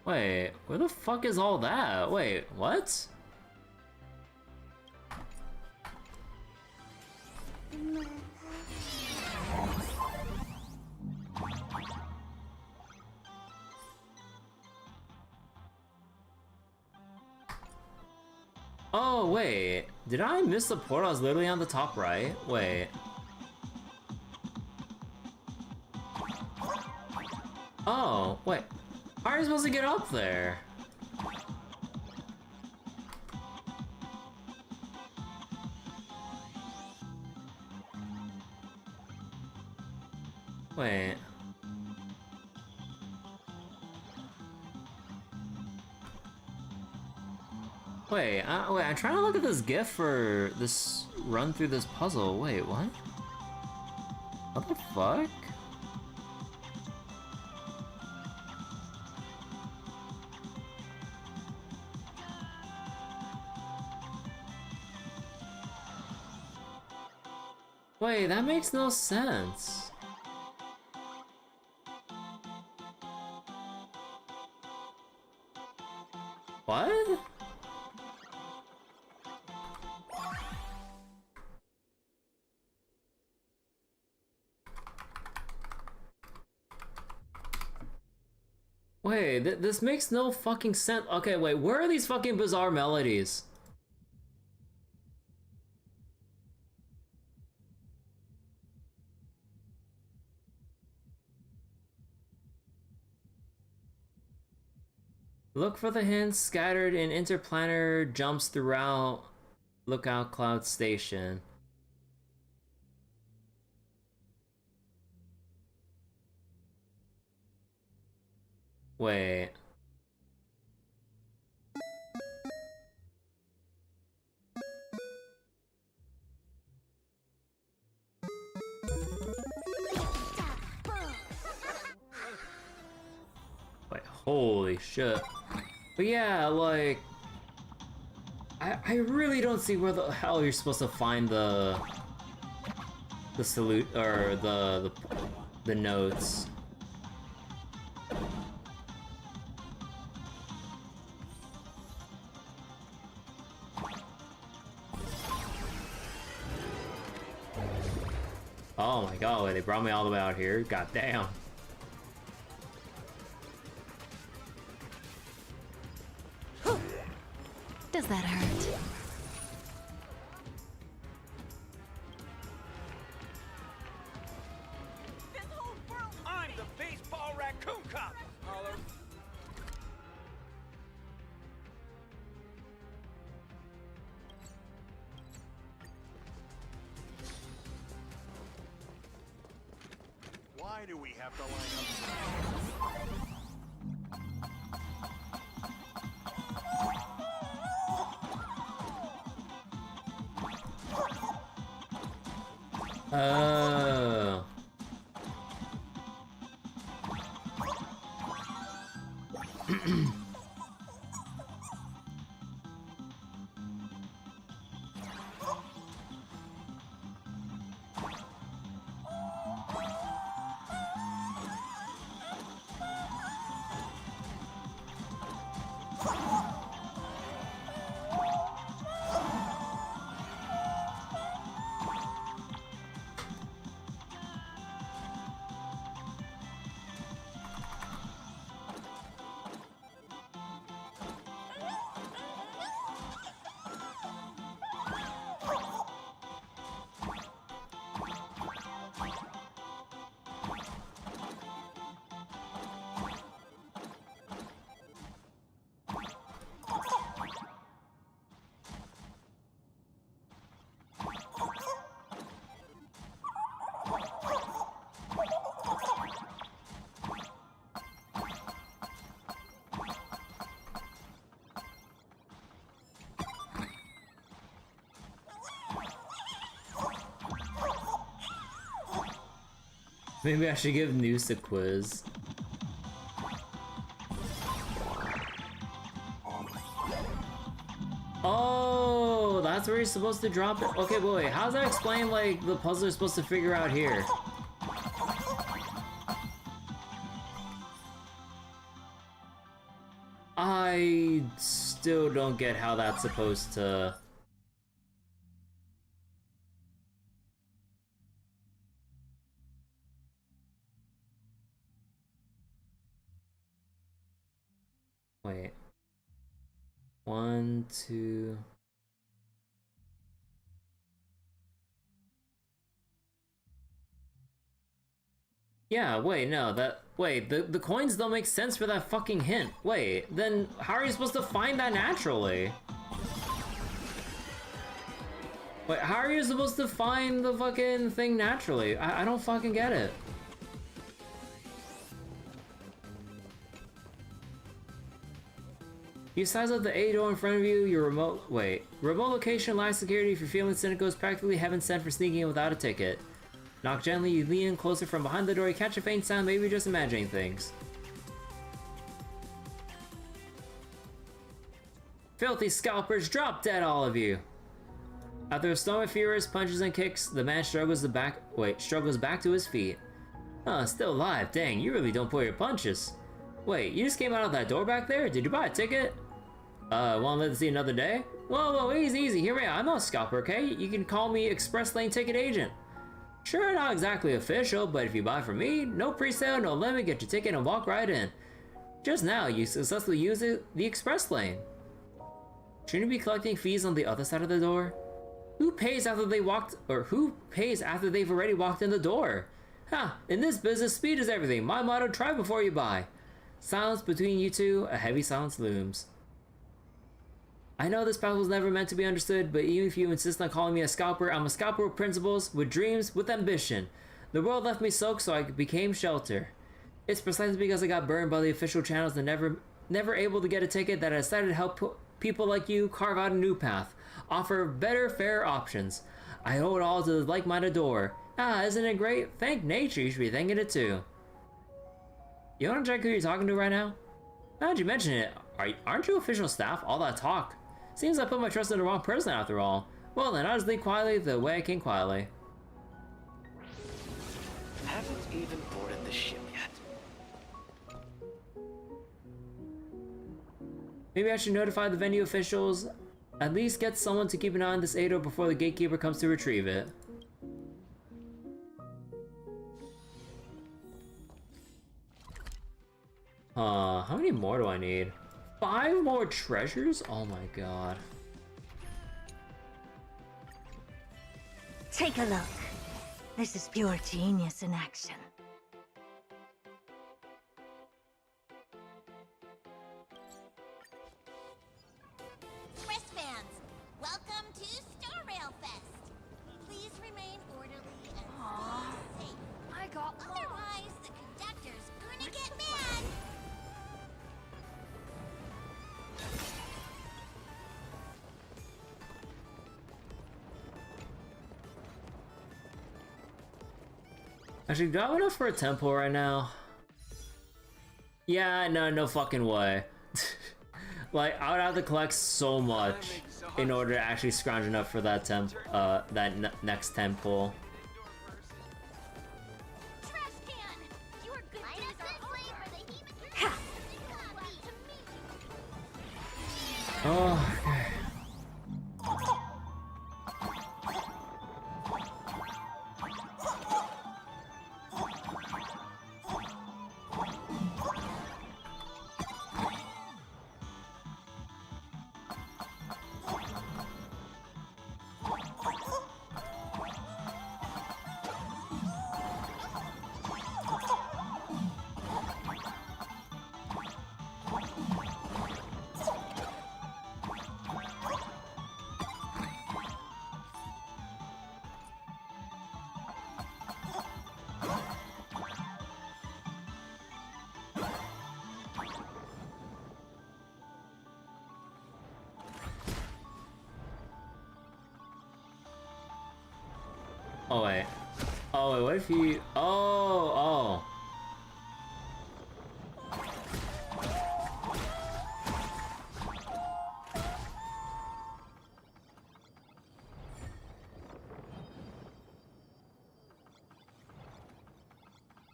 A: Wait, where the fuck is all that? Wait, what? Oh, wait. Did I miss the portal? I was literally on the top right? Wait. Oh, wait. How are you supposed to get up there? Wait. Wait, I'm trying to look at this GIF for this run through this puzzle. Wait, what? What the fuck? Wait, that makes no sense. What? Wait, this makes no fucking sense. Okay, wait, where are these fucking bizarre melodies? Look for the hints scattered in interplanar jumps throughout Lookout Cloud Station. Wait. Wait, holy shit. But yeah, like... I really don't see where the hell you're supposed to find the salute, or the notes. Oh my god, wait, they brought me all the way out here? God damn.
B: Does that hurt?
E: I'm the baseball raccoon cop! Holler.
D: Why do we have to line up?
A: Oh. Maybe I should give Noose a quiz. Oh, that's where he's supposed to drop it. Okay, boy, how does that explain, like, the puzzle is supposed to figure out here? I still don't get how that's supposed to... Wait. 1, 2... Yeah, wait, no, wait, the coins don't make sense for that fucking hint. Wait, then how are you supposed to find that naturally? Wait, how are you supposed to find the fucking thing naturally? I don't fucking get it. You size up the A door in front of you, your remote location lacks security. If you're feeling cynical, it's practically heaven sent for sneaking in without a ticket. Knock gently, you lean in closer from behind the door, you catch a faint sound, maybe you're just imagining things. Filthy scalpers, drop dead all of you! After a storm of furious punches and kicks, the man struggles back to his feet. Huh, still alive, dang, you really don't pull your punches. Wait, you just came out of that door back there? Did you buy a ticket? Wanna live to see another day? Whoa, easy, hear me out, I'm not a scalper, okay? You can call me Express Lane Ticket Agent. Sure, not exactly official, but if you buy from me, no pre-sale, no limit, get your ticket and walk right in. Just now, you successfully used the express lane. Shouldn't you be collecting fees on the other side of the door? Who pays after they've already walked in the door? In this business, speed is everything. My motto, try before you buy. Silence between you two, a heavy silence looms. I know this path was never meant to be understood, but even if you insist on calling me a scalper, I'm a scalper with principles, with dreams, with ambition. The world left me soaked, so I became shelter. It's precisely because I got burned by the official channels and never able to get a ticket that I decided to help people like you carve out a new path, offer better, fairer options. I owe it all to the like-minded door. Isn't it great? Thank nature, you should be thanking it too. You wanna check who you're talking to right now? Now that you mention it, aren't you official staff? All that talk. Seems I put my trust in the wrong person after all. Well then, I'll just leave quietly the way I came quietly.
J: Haven't even boarded the ship yet.
A: Maybe I should notify the venue officials. At least get someone to keep an eye on this Ado before the gatekeeper comes to retrieve it. How many more do I need? 5 more treasures? Oh my god.
C: Take a look. This is pure genius in action.
K: Press fans, welcome to Star Rail Fest. Please remain orderly and safe.
I: I got
K: Otherwise,
A: Actually, do I have enough for a temple right now? Yeah, no fucking way. Like, I would have to collect so much in order to actually scrounge enough for that next temple. Oh, okay. Oh wait. Oh wait, what if you... Oh!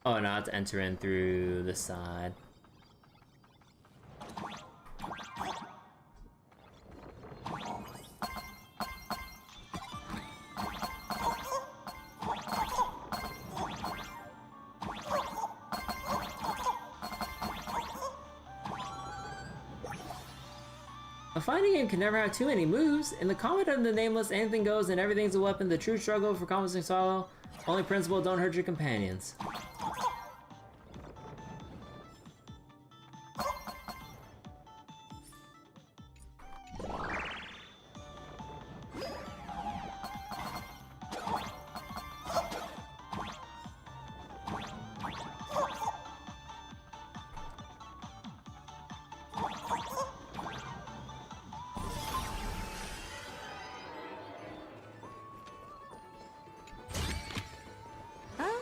A: Oh, no, I have to enter in through the side. A fighting game can never have too many moves. In the comment of the Nameless, anything goes and everything's a weapon. The true struggle for compensating sorrow. Only principle, don't hurt your companions.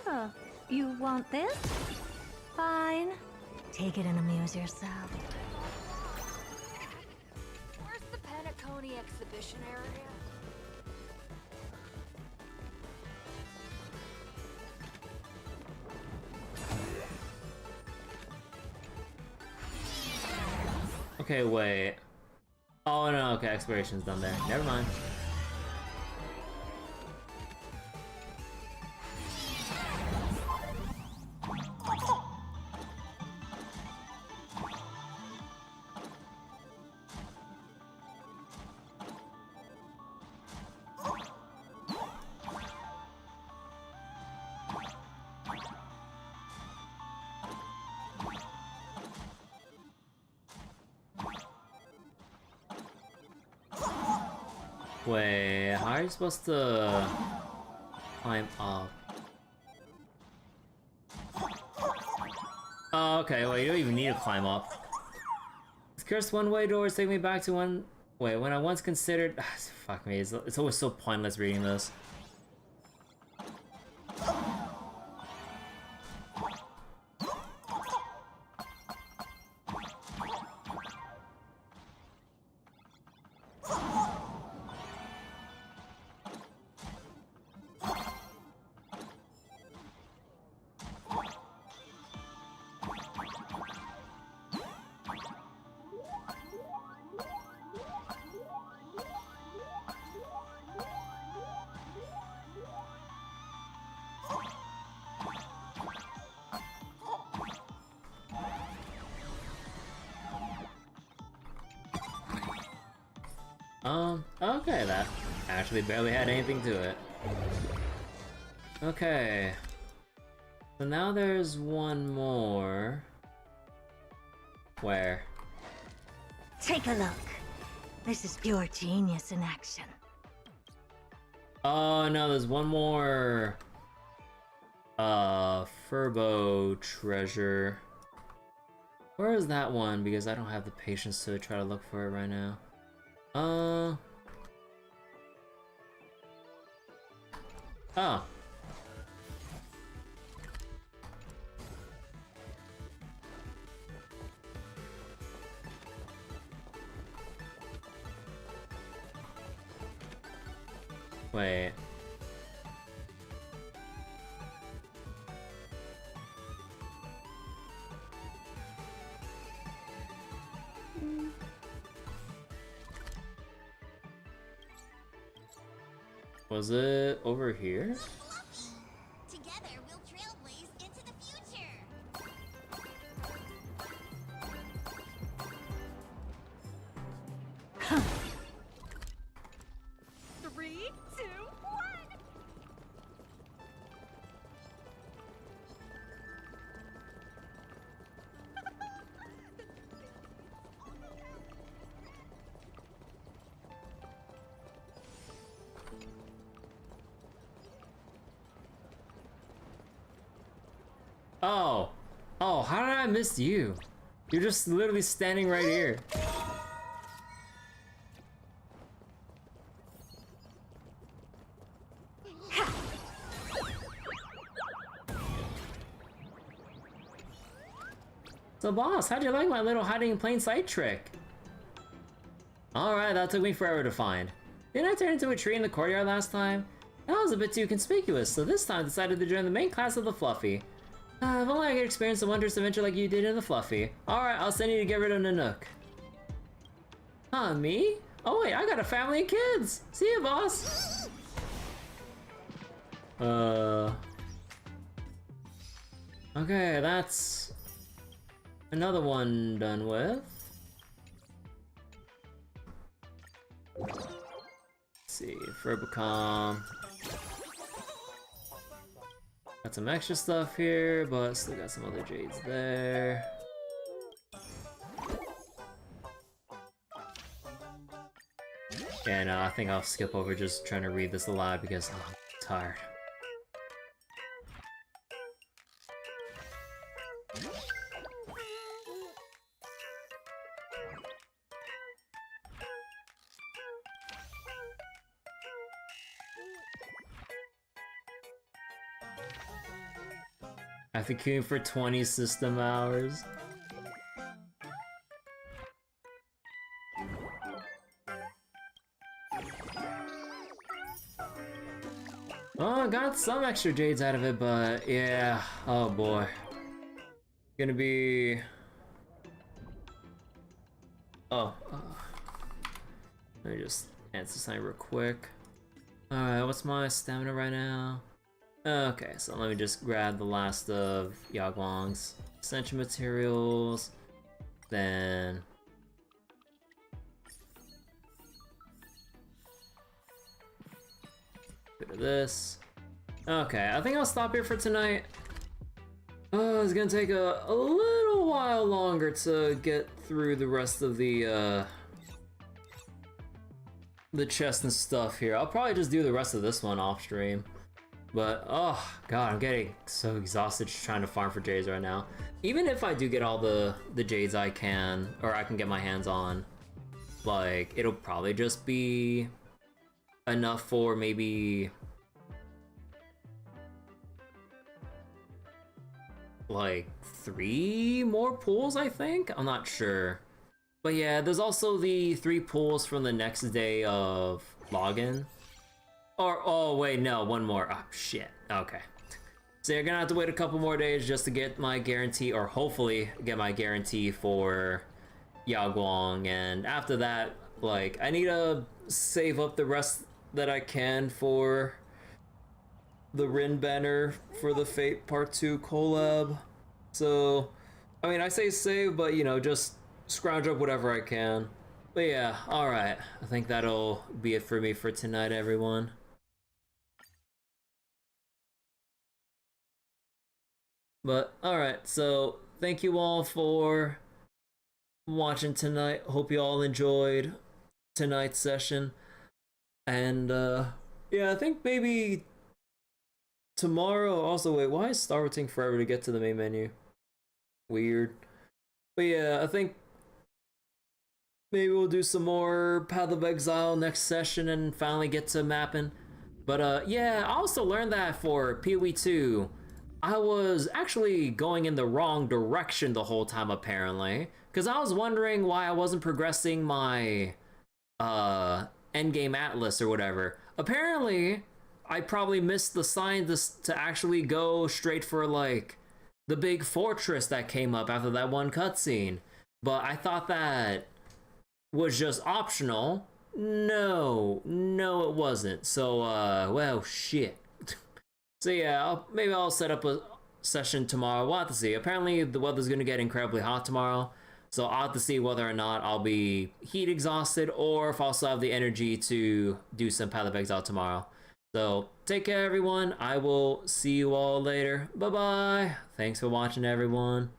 C: Oh, you want this? Fine. Take it and amuse yourself.
G: Where's the Penacony exhibition area?
A: Okay, wait. Oh no, okay, exploration's done there. Never mind. Wait, how are you supposed to climb up? Oh, okay, well, you don't even need to climb up. This cursed one-way doors take me back to when I once considered... Fuck me, it's always so pointless reading this. Okay, that actually barely had anything to it. Okay. So now there's one more. Where?
C: Take a look. This is pure genius in action.
A: Oh no, there's one more Furbo treasure. Where is that one? Because I don't have the patience to try to look for it right now. Oh. Wait. Was it over here?
K: Together, we'll trailblaze into the future.
B: 3, 2, 1.
A: Oh. Oh, how did I miss you? You're just literally standing right here. So boss, how'd you like my little hiding in plain sight trick? Alright, that took me forever to find. Didn't I turn into a tree in the courtyard last time? That was a bit too conspicuous, so this time I decided to join the main class of the Fluffy. If only I could experience a wondrous adventure like you did in the Fluffy. Alright, I'll send you to get rid of Nanook. Huh, me? Oh wait, I got a family and kids! See ya, boss! Okay, that's another one done with. Let's see, Furbicom. Got some extra stuff here, but still got some other Jades there. Yeah, no, I think I'll skip over just trying to read this aloud because I'm tired. After queuing for 20 system hours. Oh, I got some extra Jades out of it, but yeah, oh boy. Gonna be... Oh. Let me just answer something real quick. Alright, what's my stamina right now? Okay, so let me just grab the last of Guang's essential materials, then bit of this. Okay, I think I'll stop here for tonight. It's gonna take a little while longer to get through the rest of the chest and stuff here. I'll probably just do the rest of this one off stream. But, oh god, I'm getting so exhausted just trying to farm for Jades right now. Even if I do get all the Jades I can, or I can get my hands on, like, it'll probably just be enough for maybe... like, 3 more pools, I think? I'm not sure. But yeah, there's also the 3 pools from the next day of login. Or, oh wait, no, one more. Oh, shit. Okay. So you're gonna have to wait a couple more days just to get my guarantee, or hopefully get my guarantee for Guang. And after that, like, I need to save up the rest that I can for the Rin banner for the Fate Part 2 collab. So, I mean, I say save, but, you know, just scrounge up whatever I can. But yeah, alright. I think that'll be it for me for tonight, everyone. But, alright, so thank you all for watching tonight. Hope you all enjoyed tonight's session. And, yeah, I think maybe tomorrow... Also, wait, why is Star Wars taking forever to get to the main menu? Weird. But yeah, I think maybe we'll do some more Path of Exile next session and finally get to mapping. But, yeah, I also learned that for PoE 2... I was actually going in the wrong direction the whole time, apparently. Because I was wondering why I wasn't progressing my endgame atlas or whatever. apparently I probably missed the sign to actually go straight for like the big fortress that came up after that one cutscene. But I thought that was just optional. No, it wasn't. So, well, shit. So yeah, maybe I'll set up a session tomorrow. We'll have to see. Apparently the weather's gonna get incredibly hot tomorrow. So I'll have to see whether or not I'll be heat exhausted or if I'll still have the energy to do some Path of Exile tomorrow. So take care, everyone. I will see you all later. Bye-bye. Thanks for watching, everyone.